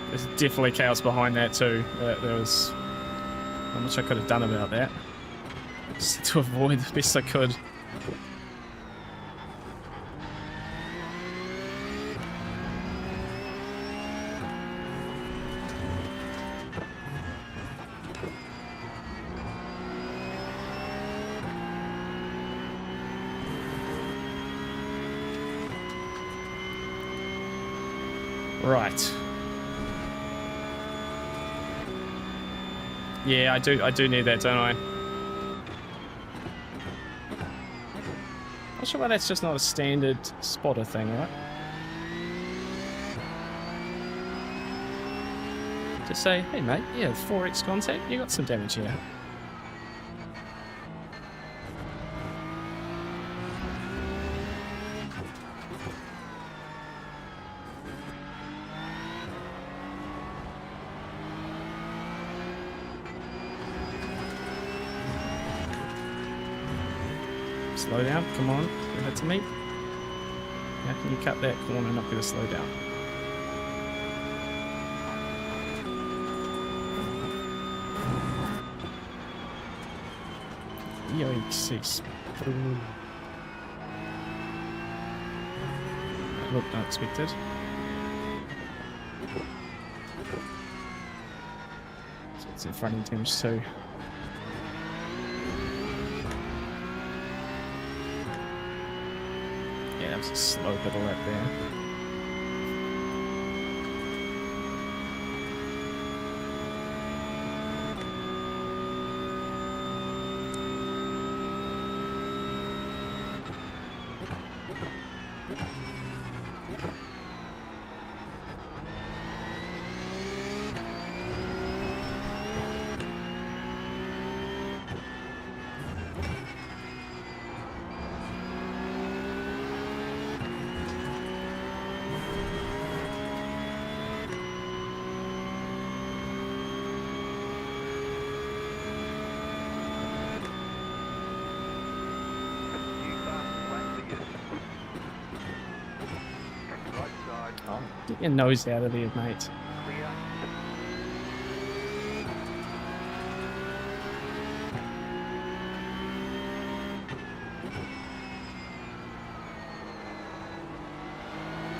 There's definitely chaos behind that too. There was not much I could have done about that. Just had to avoid the best I could. Right. Yeah, I do need that, don't I? Not sure why that's just not a standard spotter thing, right? Just say, hey mate, yeah, 4x contact, you got some damage here. Slow down, come on, give it to me. How can you cut that corner and not get to slow down? Yikes. Look, not expected. So it's in front of damage too. Yeah, that was a slow bit of lap there. Get your nose out of there, mate. Clear.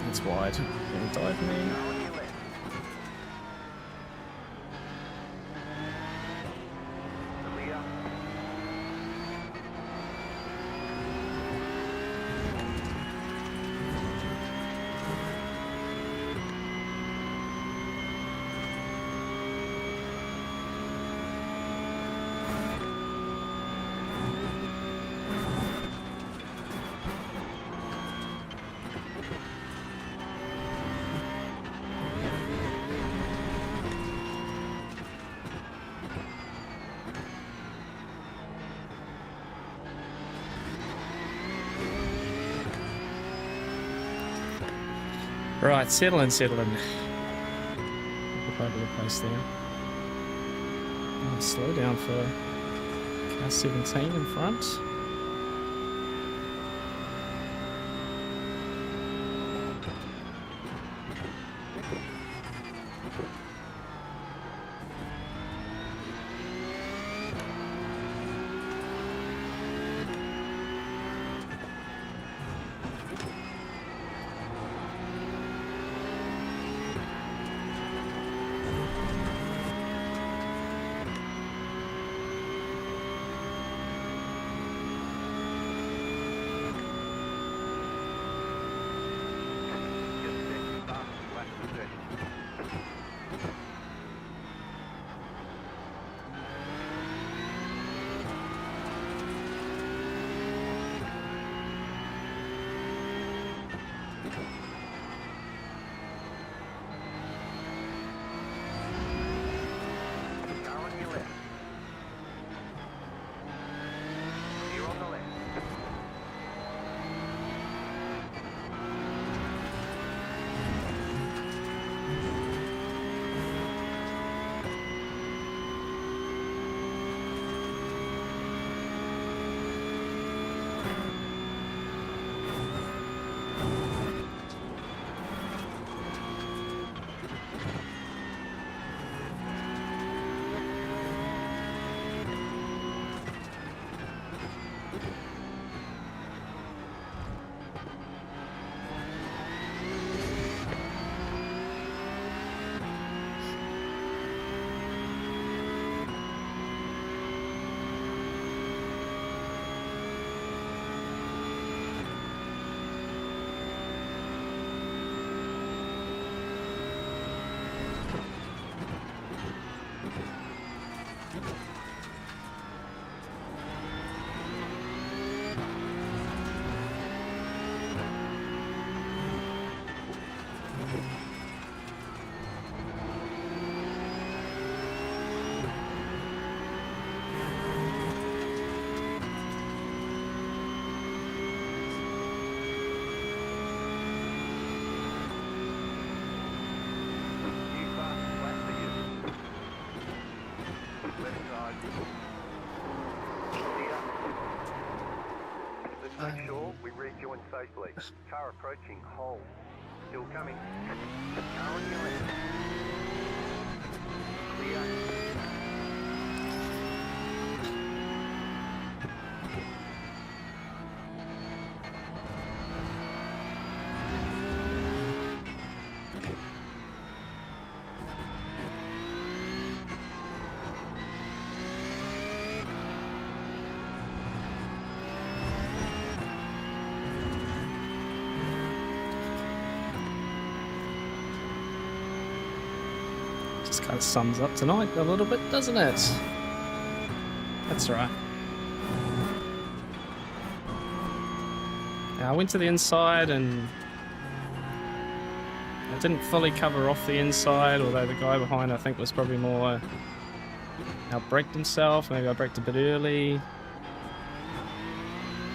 It's wide. Gonna dive me. Now on your left. Clear. Right, settle in. Look over the place there. Oh, slow down for car 17 in front. We've rejoined safely. Car approaching, hold. Still coming. Car on your left. Clear. Just kind of sums up tonight a little bit, doesn't it? That's right. I went to the inside and I didn't fully cover off the inside, although the guy behind I think was probably more out-braked himself. Maybe I braked a bit early.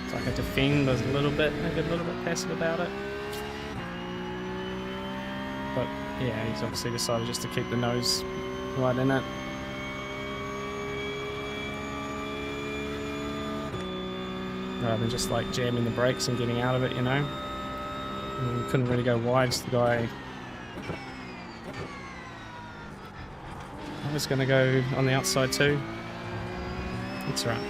So I could defend a little bit, maybe a little bit passive about it. But yeah, he's obviously decided just to keep the nose right in it. Rather than just like jamming the brakes and getting out of it, you know. And we couldn't really go wide, so the guy I was going to go on the outside too. That's right.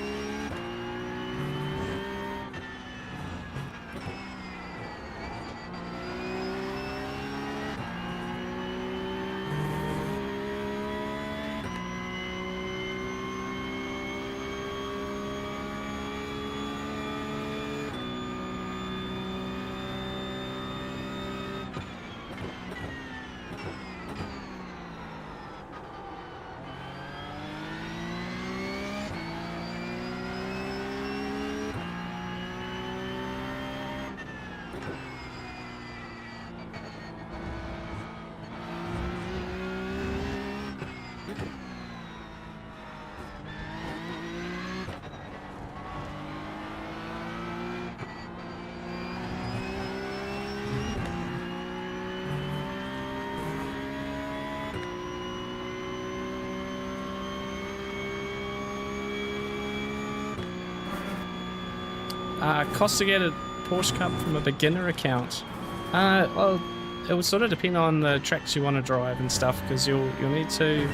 Cost to get a Porsche Cup from a beginner account. Well, it will sort of depend on the tracks you want to drive and stuff, because you'll get to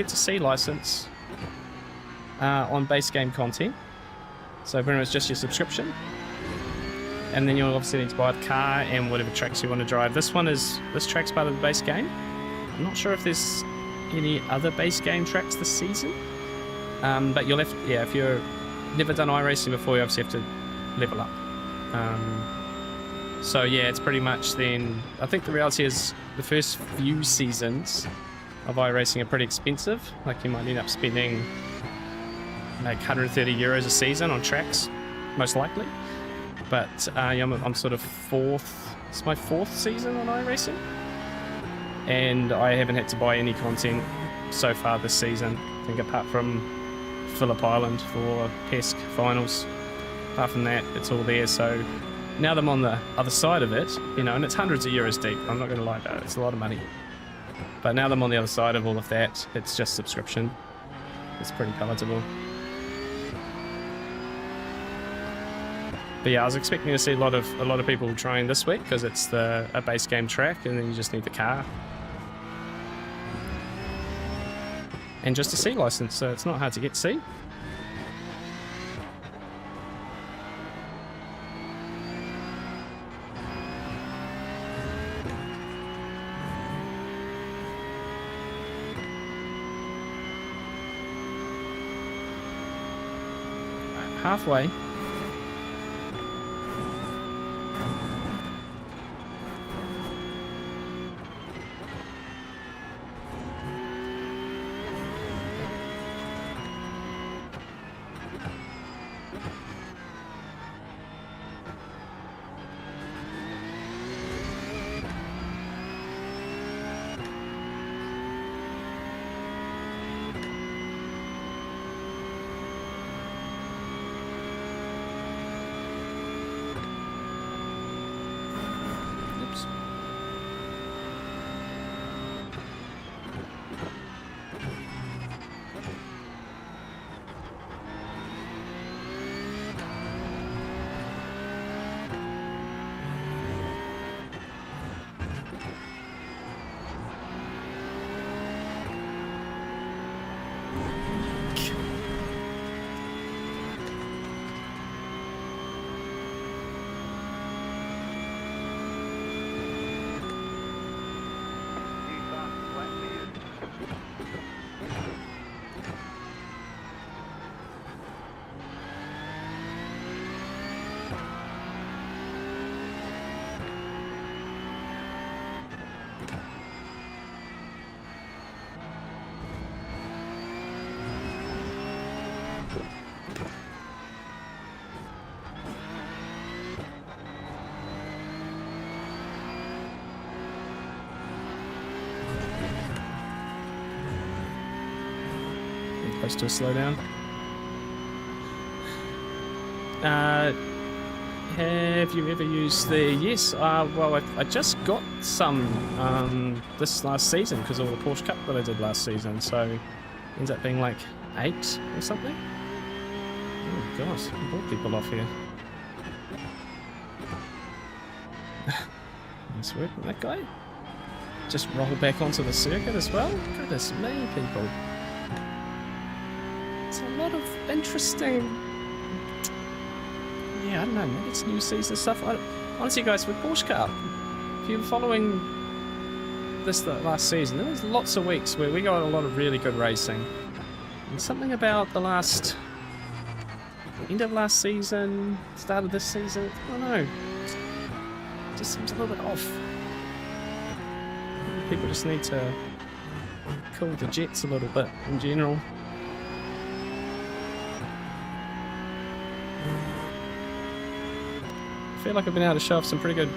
C license on base game content. So pretty much just your subscription, and then you'll obviously need to buy the car and whatever tracks you want to drive. This track's part of the base game. I'm not sure if there's any other base game tracks this season. But you'll have, yeah, if you're never done iRacing before, you obviously have to level up. So yeah, it's pretty much then, I think the reality is the first few seasons of iRacing are pretty expensive. Like you might end up spending like 130 euros a season on tracks, most likely. But I'm sort of it's my fourth season on iRacing. And I haven't had to buy any content so far this season, I think, apart from Phillip Island for PESC Finals. Apart from that, it's all there. So now that I'm on the other side of it, you know, and it's hundreds of euros deep, I'm not going to lie about it, it's a lot of money. But now that I'm on the other side of all of that, it's just subscription. It's pretty palatable. But yeah, I was expecting to see a lot of people trying this week, because it's a base game track, and then you just need the car. And just a C license, so it's not hard to get C. Halfway. close to a slowdown. Have you ever used the... Yes, well, I just got some this last season because of all the Porsche Cup that I did last season, so it ends up being like 8 or something. Oh gosh, I bought people off here. Nice work with that guy. Just roll back onto the circuit as well. Goodness me, people. It's a lot of interesting... Yeah, I don't know, maybe it's new season stuff. Honestly, guys, with Porsche Cup, if you're following this last season, there was lots of weeks where we got a lot of really good racing. And something about the end of last season, start of this season, I don't know. It just seems a little bit off. People just need to cool the jets a little bit in general. I feel like I've been able to show off some pretty good...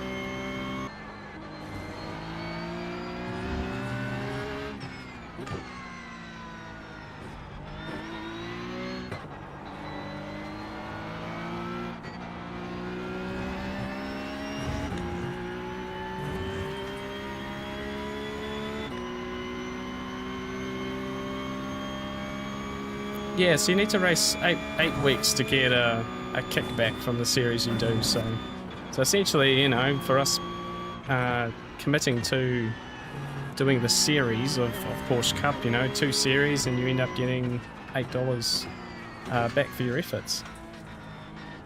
Yeah, so you need to race eight weeks to get a kickback from the series you do, so essentially, you know, for us committing to doing the series of Porsche Cup, you know, 2 series, and you end up getting $8 back for your efforts.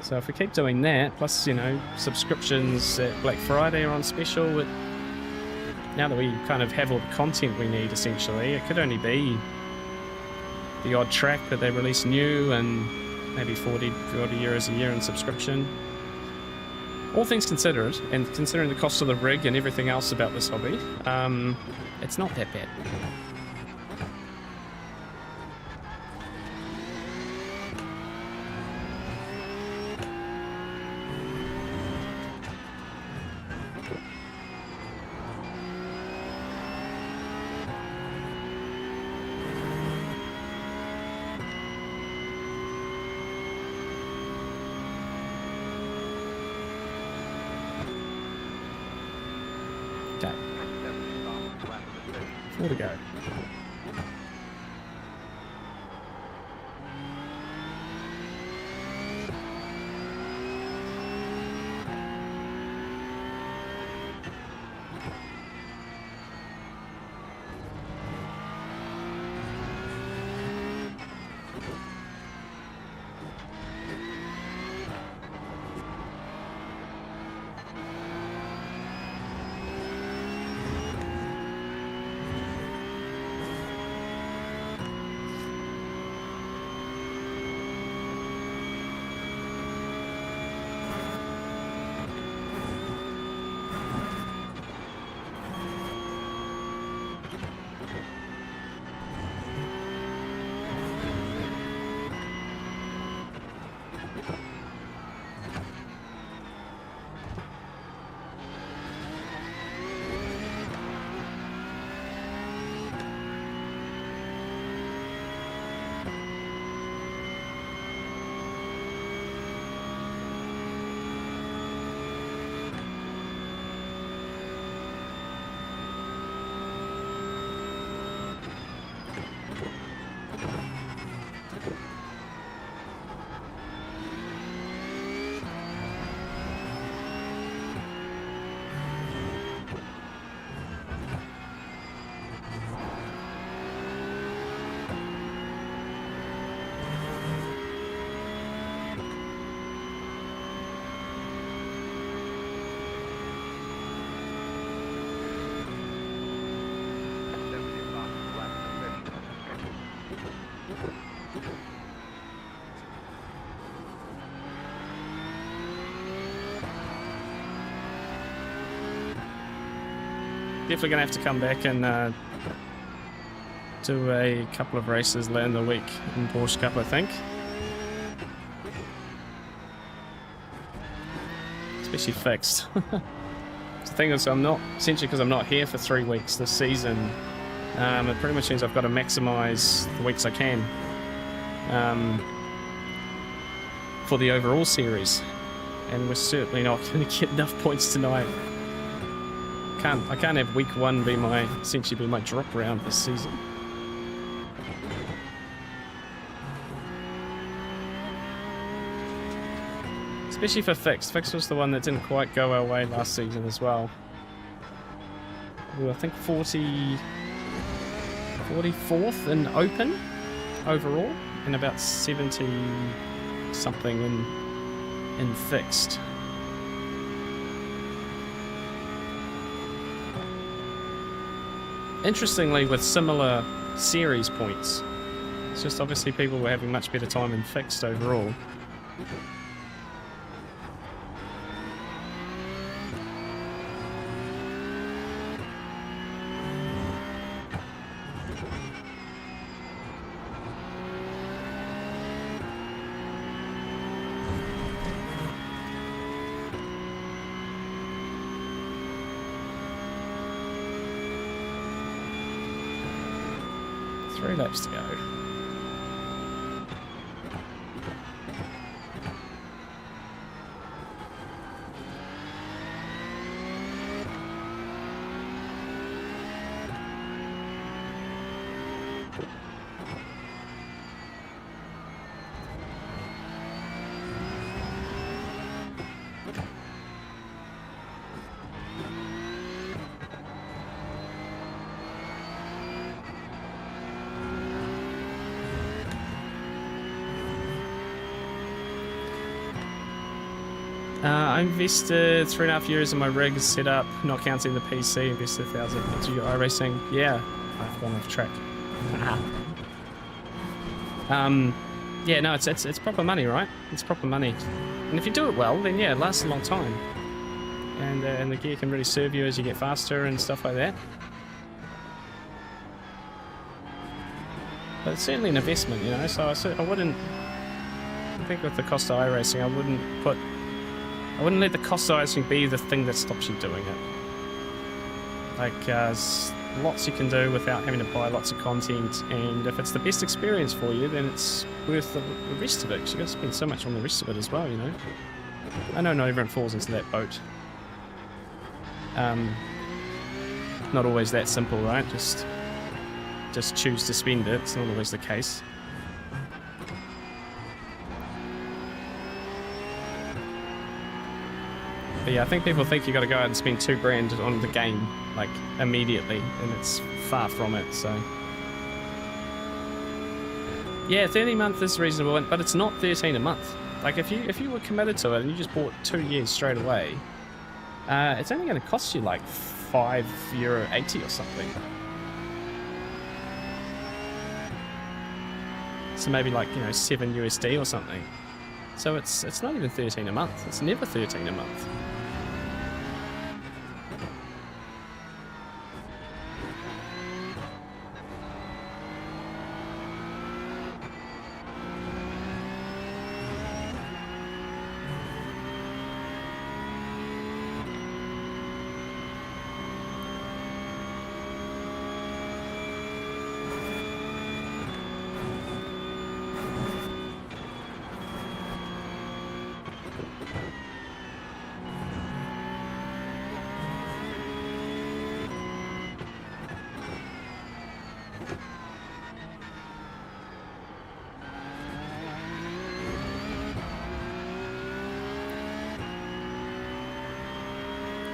So if we keep doing that, plus, you know, subscriptions at Black Friday are on special, now that we kind of have all the content we need, essentially, it could only be the odd track that they release new and maybe 40 euros a year in subscription. All things considered, and considering the cost of the rig and everything else about this hobby, it's not that bad. Okay, 4 to go. Definitely gonna have to come back and do a couple of races later in the week in Porsche Cup, I think. Especially fixed. The thing is, I'm not, essentially because I'm not here for 3 weeks this season, it pretty much means I've got to maximise the weeks I can. for the overall series, and we're certainly not going to get enough points tonight. I can't have week 1 be essentially my drop round this season. Especially for Fixed. Fixed was the one that didn't quite go our way last season as well. We were, I think, 44th in Open overall, and about 70 something in Fixed. Interestingly, with similar series points, it's just obviously people were having much better time in Fixed overall. Three laps to go. I invested 3.5 years in my rig set up, not counting the PC. Invested 1,000 into iRacing. Yeah, I've gone off track. Yeah, no, it's proper money, right? It's proper money, and if you do it well, then yeah, it lasts a long time, and the gear can really serve you as you get faster and stuff like that. But it's certainly an investment, you know. So I wouldn't. I think with the cost of iRacing, I wouldn't let the cost of iRacing be the thing that stops you doing it. Like, there's lots you can do without having to buy lots of content, and if it's the best experience for you, then it's worth the rest of it, because you've got to spend so much on the rest of it as well, you know. I know not everyone falls into that boat. Not always that simple, right? Just choose to spend it. It's not always the case. But yeah, I think people think you got to go out and spend $2,000 on the game, like, immediately, and it's far from it, so. Yeah, 30 a month is reasonable, but it's not 13 a month. Like, if you were committed to it and you just bought 2 years straight away, it's only going to cost you like €5.80 or something. So maybe like, you know, $7 USD or something. So it's not even 13 a month. It's never 13 a month.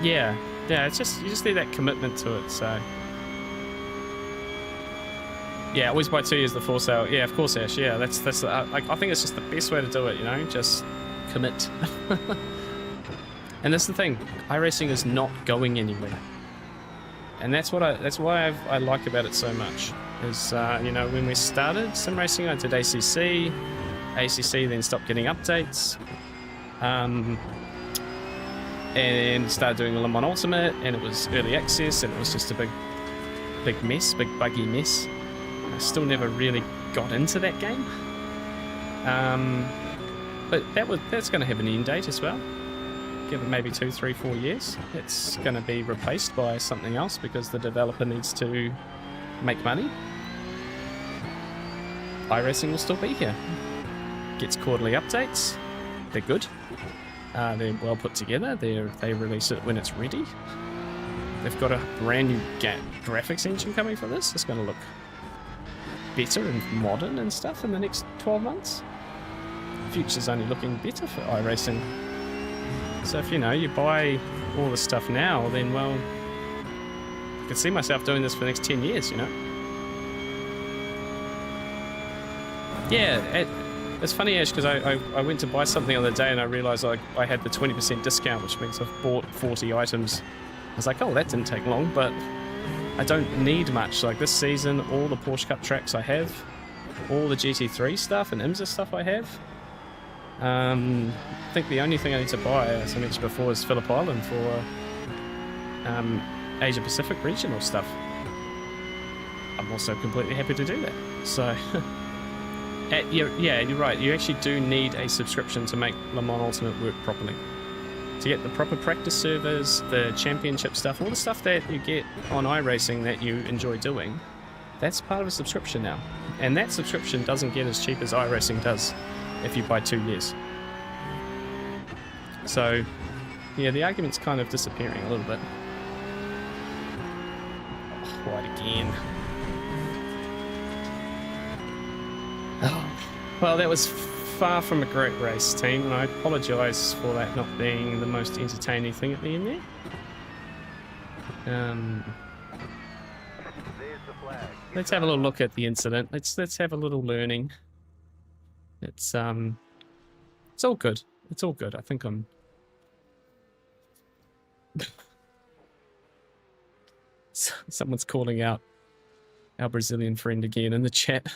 Yeah, it's just, you just need that commitment to it, so. Yeah, always buy 2 years before sale. Yeah, of course, Ash. Yeah, that's like, I think it's just the best way to do it, you know, just commit. And that's the thing, iRacing is not going anywhere. And that's why I like about it so much. Is you know, when we started sim racing, I did ACC. ACC then stopped getting updates. And started doing Le Mans Ultimate, and it was early access, and it was just a big mess, big buggy mess. I still never really got into that game. But that's going to have an end date as well. Give it maybe 2, 3, 4 years. It's going to be replaced by something else because the developer needs to make money. iRacing will still be here. Gets quarterly updates. They're good. They're well put together. They release it when it's ready. They've got a brand new graphics engine coming for this. It's going to look better and modern and stuff in the next 12 months. The future's only looking better for iRacing. So if, you know, you buy all the stuff now, then, well, I could see myself doing this for the next 10 years, you know? Yeah, it's funny, Ash, because I went to buy something the other day and I realised I had the 20% discount, which means I've bought 40 items. I was like, oh, that didn't take long, but I don't need much. Like this season, all the Porsche Cup tracks I have, all the GT3 stuff and IMSA stuff I have. I think the only thing I need to buy, as I mentioned before, is Phillip Island for Asia Pacific regional stuff. I'm also completely happy to do that. So, yeah, you're right. You actually do need a subscription to make Le Mans Ultimate work properly. To get the proper practice servers, the championship stuff, all the stuff that you get on iRacing that you enjoy doing, that's part of a subscription now. And that subscription doesn't get as cheap as iRacing does if you buy 2 years. So, yeah, the argument's kind of disappearing a little bit. Oh, white again. Oh, well, that was far from a great race, team, and I apologise for that not being the most entertaining thing at the end there. There's the flag. Let's have a little look at the incident. Let's have a little learning. It's all good. It's all good. I think I'm. Someone's calling out our Brazilian friend again in the chat.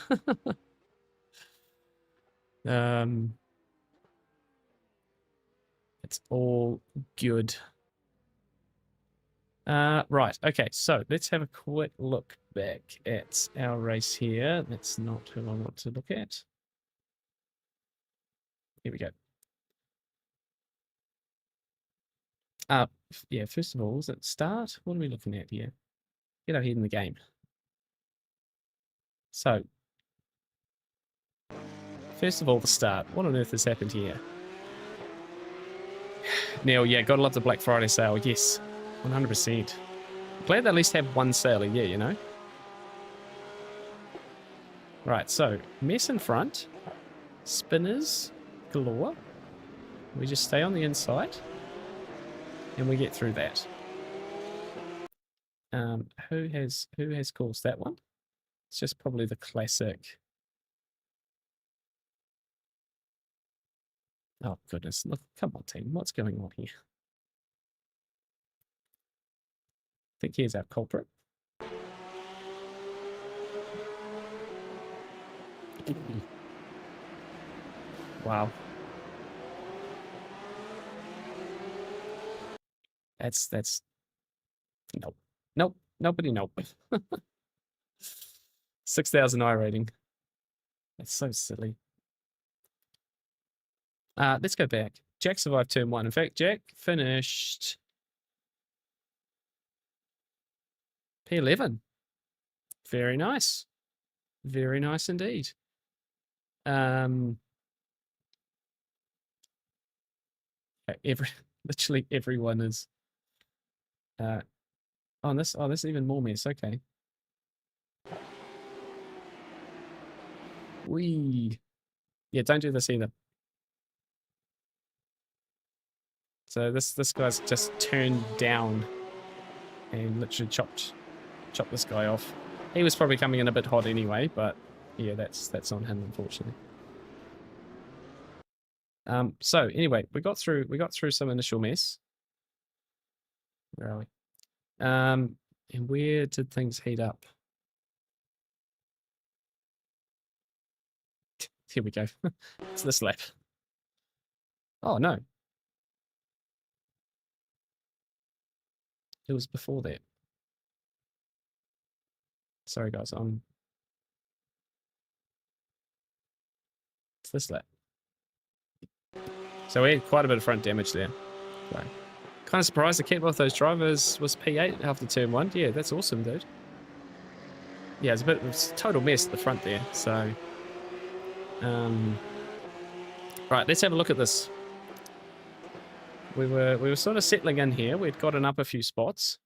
It's all good. Right, okay, so let's have a quick look back at our race here. That's not who I want to look at. Here we go. Yeah, first of all, was it start? What are we looking at here? Get ahead in the game. So, first of all, the start. What on earth has happened here? Neil, yeah, gotta love the Black Friday sale. Yes, 100%. Glad they at least have one sale a year, you know? Right, so, mess in front. Spinners galore. We just stay on the inside. And we get through that. Who has caused that one? It's just probably the classic. Oh goodness! Look, come on, team. What's going on here? I think here's our culprit. Wow. That's nope, nobody nope. 6,000 I rating. That's so silly. Let's go back. Jack survived turn 1. In fact, Jack finished P11. Very nice. Very nice indeed. Literally everyone is this is even more mess. Okay. Yeah, don't do this either. So this guy's just turned down and literally chopped this guy off. He was probably coming in a bit hot anyway, but yeah, that's on him, unfortunately. So anyway, we got through some initial mess. Where are we? And where did things heat up? Here we go. It's this lap. Oh no. It was before that. Sorry guys, it's this lap. So we had quite a bit of front damage there. So, kind of surprised I kept both those drivers was P8 after turn 1. Yeah, that's awesome, dude. Yeah, it's a total mess at the front there. So Right, let's have a look at this. We were sort of settling in here. We'd gotten up a few spots.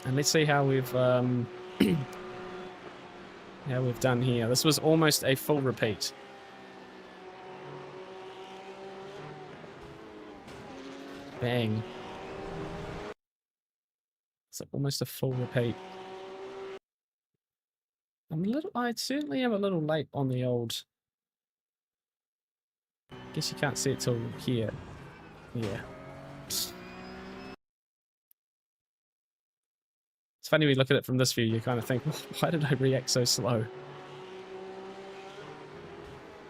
And let's see how we've how we've done here. This was almost a full repeat. Bang. It's almost a full repeat. I certainly am a little late on the old. Guess you can't see it till here. Yeah. It's funny when you look at it from this view, you kind of think, why did I react so slow?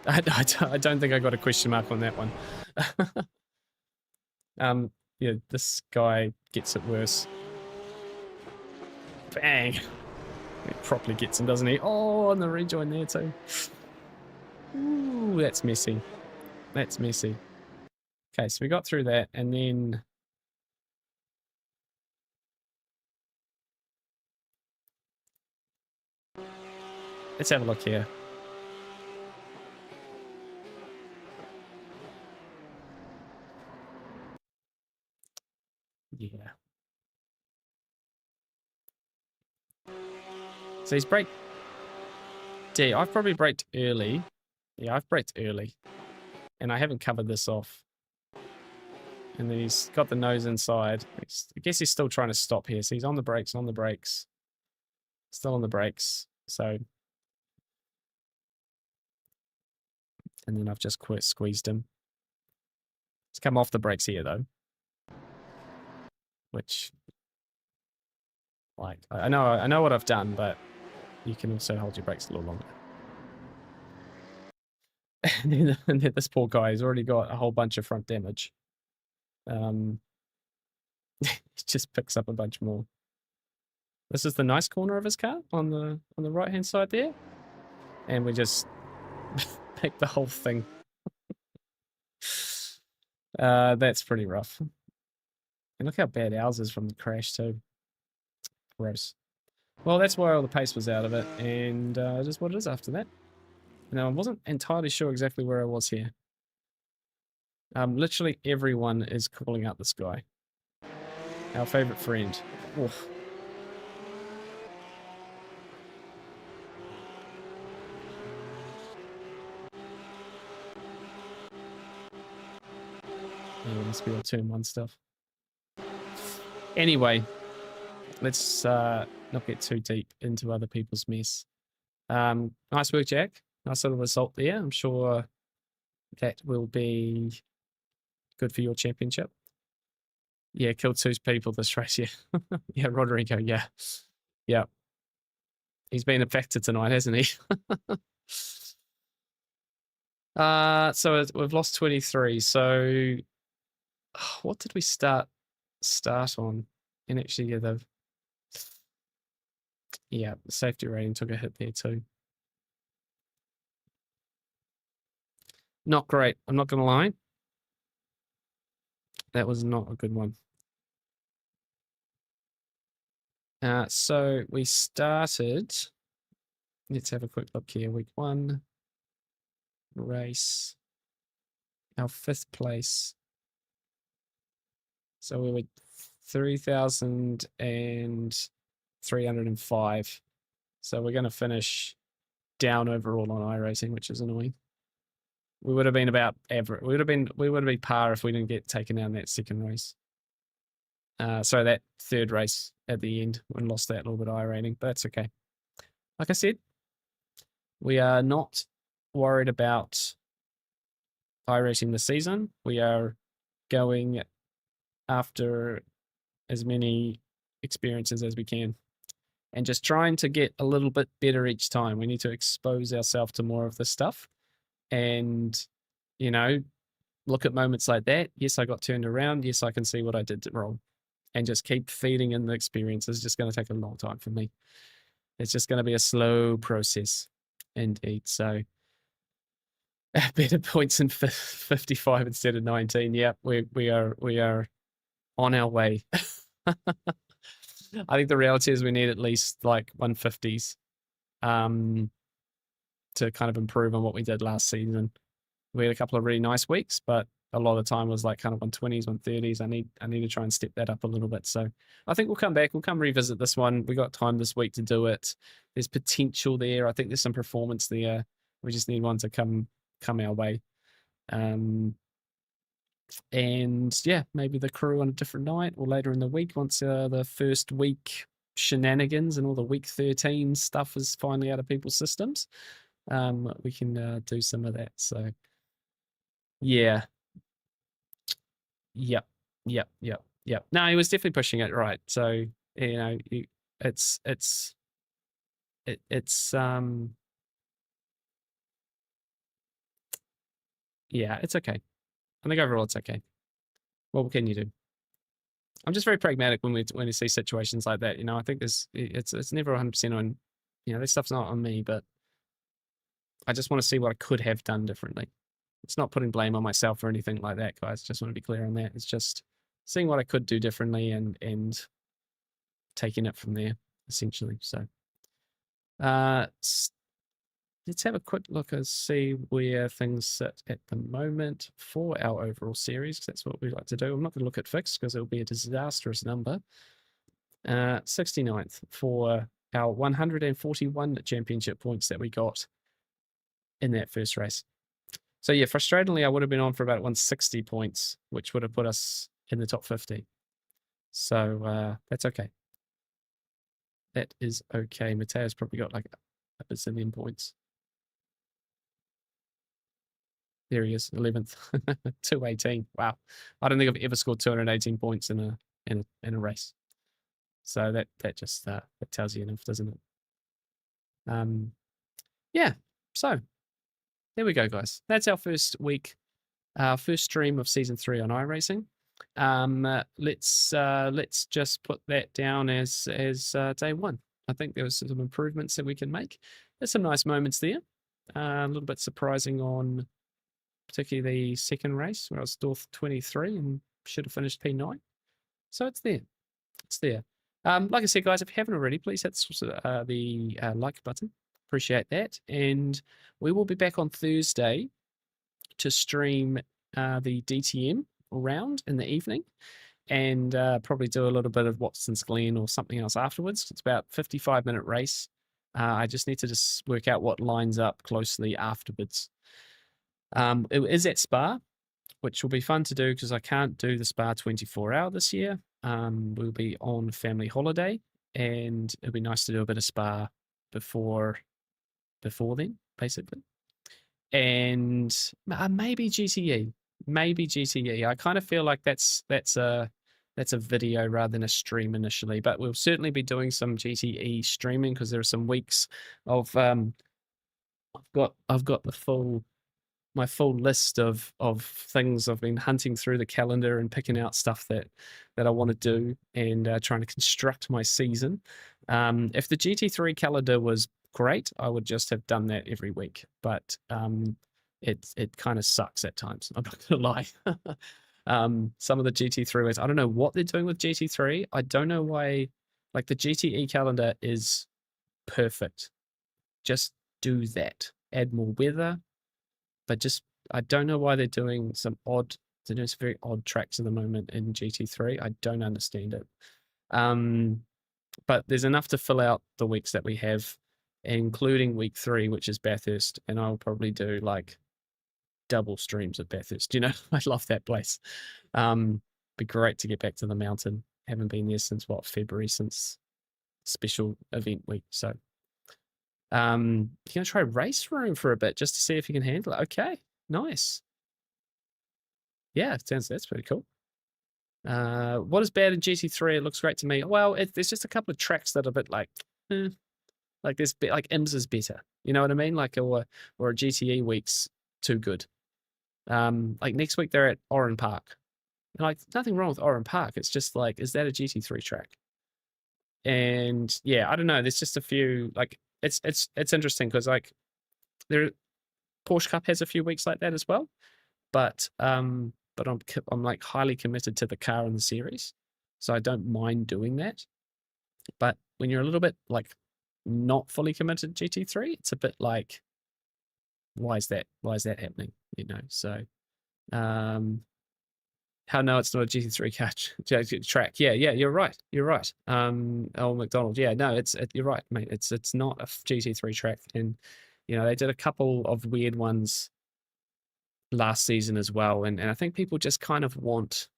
I don't think I got a question mark on that one. Yeah, this guy gets it worse. Bang! He properly gets him, doesn't he? Oh, and the rejoin there too. Ooh, that's messy. That's messy. Okay, so we got through that, and then... let's have a look here. Yeah. So he's braked. D, I've probably braked early. Yeah, I've braked early. And I haven't covered this off. And then he's got the nose inside. I guess he's still trying to stop here. So he's on the brakes, on the brakes. Still on the brakes. So. And then I've just squeezed him. He's come off the brakes here, though. Which, like, I know what I've done, but you can also hold your brakes a little longer. And then this poor guy has already got a whole bunch of front damage. He just picks up a bunch more. This is the nice corner of his car on the right hand side there, and we just pick the whole thing. That's pretty rough. And look how bad ours is from the crash too. Gross. Well, that's why all the pace was out of it, and just what it is after that. Now, I wasn't entirely sure exactly where I was here. Literally everyone is calling out this guy. Our favorite friend. Oof. Yeah, must be all turn one stuff. Anyway, let's not get too deep into other people's mess. Nice work, Jack. Nice little result there. I'm sure that will be good for your championship. Yeah, killed 2 people this race, yeah. Yeah, Rodrigo, yeah. Yeah. He's been affected tonight, hasn't he? So we've lost 23. So what did we start on? And actually, yeah, the safety rating took a hit there too. Not great. I'm not going to lie. That was not a good one. So we started. Let's have a quick look here. Week 1 race. Our 5th place. So we were 3,305. So we're going to finish down overall on iRacing, which is annoying. We would have been about average. We would have been par if we didn't get taken down that second race. So that 3rd race at the end, and lost that little bit of iRating, but that's okay. Like I said, we are not worried about iRacing this season. We are going after as many experiences as we can, and just trying to get a little bit better each time. We need to expose ourselves to more of this stuff. And, you know, look at moments like that. Yes, I got turned around. Yes, I can see what I did wrong. And just keep feeding in the experience. It's just going to take a long time for me. It's just going to be a slow process indeed. So, better points in 55 instead of 19. Yeah, we are on our way. I think the reality is we need at least like 150s. to kind of improve on what we did last season. We had a couple of really nice weeks, but a lot of the time was like kind of 120s, 130s. I need to try and step that up a little bit. So I think we'll come back. We'll come revisit this one. We got time this week to do it. There's potential there. I think there's some performance there. We just need one to come our way. And yeah, maybe the crew on a different night or later in the week once the first week shenanigans and all the week 13 stuff is finally out of people's systems. We can do some of that. So yeah. Yep. No, he was definitely pushing it right. So, you know, it's yeah, it's okay. I think overall it's okay. What can you do? I'm just very pragmatic when we see situations like that. You know, I think it's never 100% on, you know, this stuff's not on me, but I just want to see what I could have done differently. It's not putting blame on myself or anything like that, guys. Just want to be clear on that. It's just seeing what I could do differently and taking it from there, essentially. So let's have a quick look and see where things sit at the moment for our overall series, because that's what we like to do. I'm not going to look at fixed because it'll be a disastrous number. 69th for our 141 championship points that we got in that first race. So yeah, frustratingly, I would have been on for about 160 points, which would have put us in the top 50. So that's okay. That is okay. Mateo's probably got like a bazillion points. There he is, 11th, 218. Wow, I don't think I've ever scored 218 points in a race. So that just that tells you enough, doesn't it? Yeah. So there we go, guys. That's our first week, first stream of season 3 on iRacing. Let's just put that down as day 1. I think there was some improvements that we can make. There's some nice moments there. A little bit surprising on particularly the second race where I was still 23 and should have finished P9. So it's there. It's there. Like I said, guys, if you haven't already, please hit the like button. Appreciate that. And we will be back on Thursday to stream the DTM round in the evening and probably do a little bit of Watson's Glen or something else afterwards. It's about a 55-minute race. I just need to just work out what lines up closely afterwards. It is at Spa, which will be fun to do because I can't do the Spa 24-hour this year. We'll be on family holiday, and it'll be nice to do a bit of Spa before then, basically. And maybe GTE. I kind of feel like that's a video rather than a stream initially, but we'll certainly be doing some GTE streaming because there are some weeks of I've got my full list of things. I've been hunting through the calendar and picking out stuff that I want to do and trying to construct my season. If the GT3 calendar was great, I would just have done that every week, but it kind of sucks at times. I'm not gonna lie. Some of the GT3 ways, I don't know what they're doing with GT3. I don't know why. Like the GTE calendar is perfect. Just do that. Add more weather. But just, I don't know why they're doing some very odd tracks at the moment in GT3. I don't understand it. But there's enough to fill out the weeks that we have, including week 3, which is Bathurst. And I'll probably do like double streams of Bathurst. You know, I love that place. Be great to get back to the mountain. Haven't been there since February, since special event week. So you're going to try race room for a bit just to see if you can handle it. Okay, nice. Yeah, that's pretty cool. What is bad in GT3? It looks great to me. Well, there's just a couple of tracks that are a bit like, like this bit like IMS is better. You know what I mean? Like or a GTE week's too good. Like next week they're at Oran Park. And like nothing wrong with Oran Park. It's just like, is that a GT3 track? And yeah, I don't know. There's just a few like. It's interesting because like Porsche Cup has a few weeks like that as well, but I'm like highly committed to the car in the series, so I don't mind doing that. But when you're a little bit like not fully committed to GT3, it's a bit like why is that happening? You know, so how no, it's not a GT3 track. Yeah, you're right. Old McDonald. Yeah, no, you're right, mate. It's not a GT3 track, and you know they did a couple of weird ones last season as well, and I think people just kind of want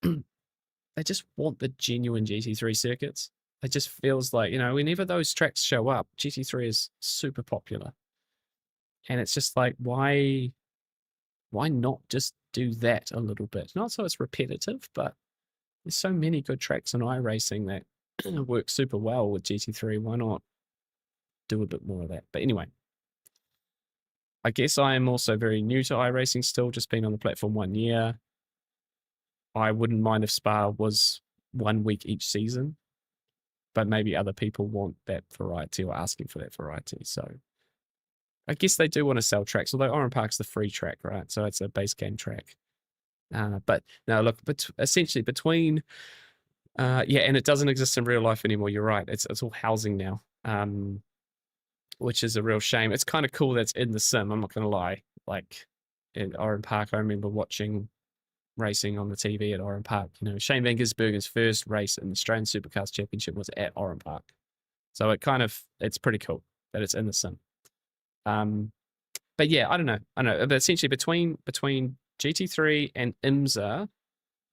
they just want the genuine GT3 circuits. It just feels like, you know, whenever those tracks show up, GT3 is super popular, and it's just like why not just do that a little bit? Not so it's repetitive, but there's so many good tracks in iRacing that work super well with GT3. Why not do a bit more of that? But anyway, I guess I am also very new to iRacing still, just been on the platform 1 year. I wouldn't mind if Spa was 1 week each season, but maybe other people want that variety or asking for that variety. So I guess they do want to sell tracks, although Oran Park's the free track, right? So it's a base game track. But no, look, essentially between, and it doesn't exist in real life anymore. You're right. It's all housing now, which is a real shame. It's kind of cool that's in the sim. I'm not going to lie. Like in Oran Park, I remember watching racing on the TV at Oran Park. You know, Shane Van Gisbergen's first race in the Australian Supercars Championship was at Oran Park. So it's pretty cool that it's in the sim. But yeah, I don't know. But essentially between GT3 and IMSA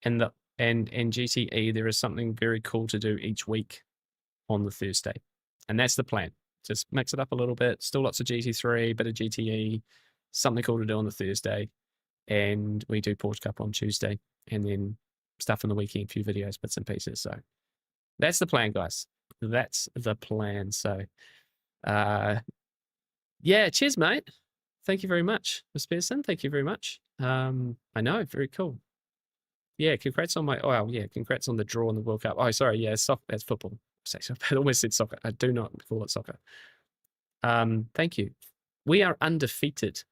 and GTE, there is something very cool to do each week on the Thursday. And that's the plan. Just mix it up a little bit. Still lots of GT3, bit of GTE, something cool to do on the Thursday. And we do Porsche Cup on Tuesday, and then stuff on the weekend, a few videos, bits and pieces. So that's the plan, guys. That's the plan. So yeah, cheers, mate. Thank you very much, Miss Pearson. Thank you very much. I know, very cool. Yeah, congrats on congrats on the draw in the World Cup. Oh, sorry, yeah, that's football. I almost said soccer. I do not call it soccer. Thank you. We are undefeated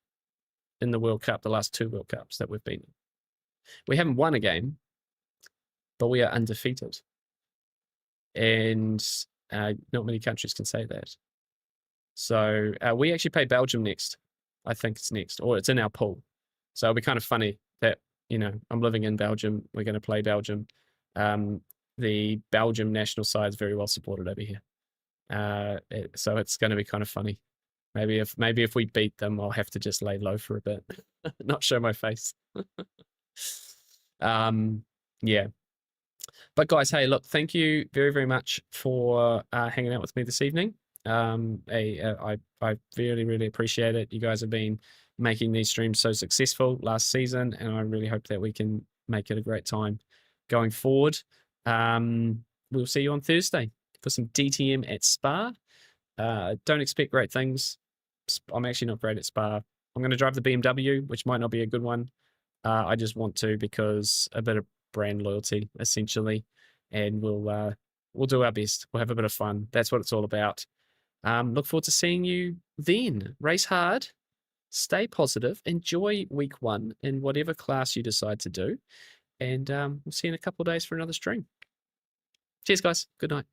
in the World Cup, the last 2 World Cups that we've been in. We haven't won a game, but we are undefeated. And not many countries can say that. So we actually play Belgium next. I think it's next, or it's in our pool. So it'll be kind of funny that, you know, I'm living in Belgium. We're going to play Belgium. The Belgium national side is very well supported over here. So it's going to be kind of funny. Maybe if we beat them, I'll have to just lay low for a bit, not show my face. Yeah. But guys, hey, look, thank you very, very much for hanging out with me this evening. I really, really appreciate it. You guys have been making these streams so successful last season, and I really hope that we can make it a great time going forward. We'll see you on Thursday for some DTM at Spa. Don't expect great things. I'm actually not great at Spa. I'm going to drive the BMW, which might not be a good one. I just want to, because a bit of brand loyalty, essentially, and we'll do our best. We'll have a bit of fun. That's what it's all about. Look forward to seeing you then. Race hard, stay positive, enjoy week 1 in whatever class you decide to do, and we'll see you in a couple of days for another stream. Cheers, guys. Good night.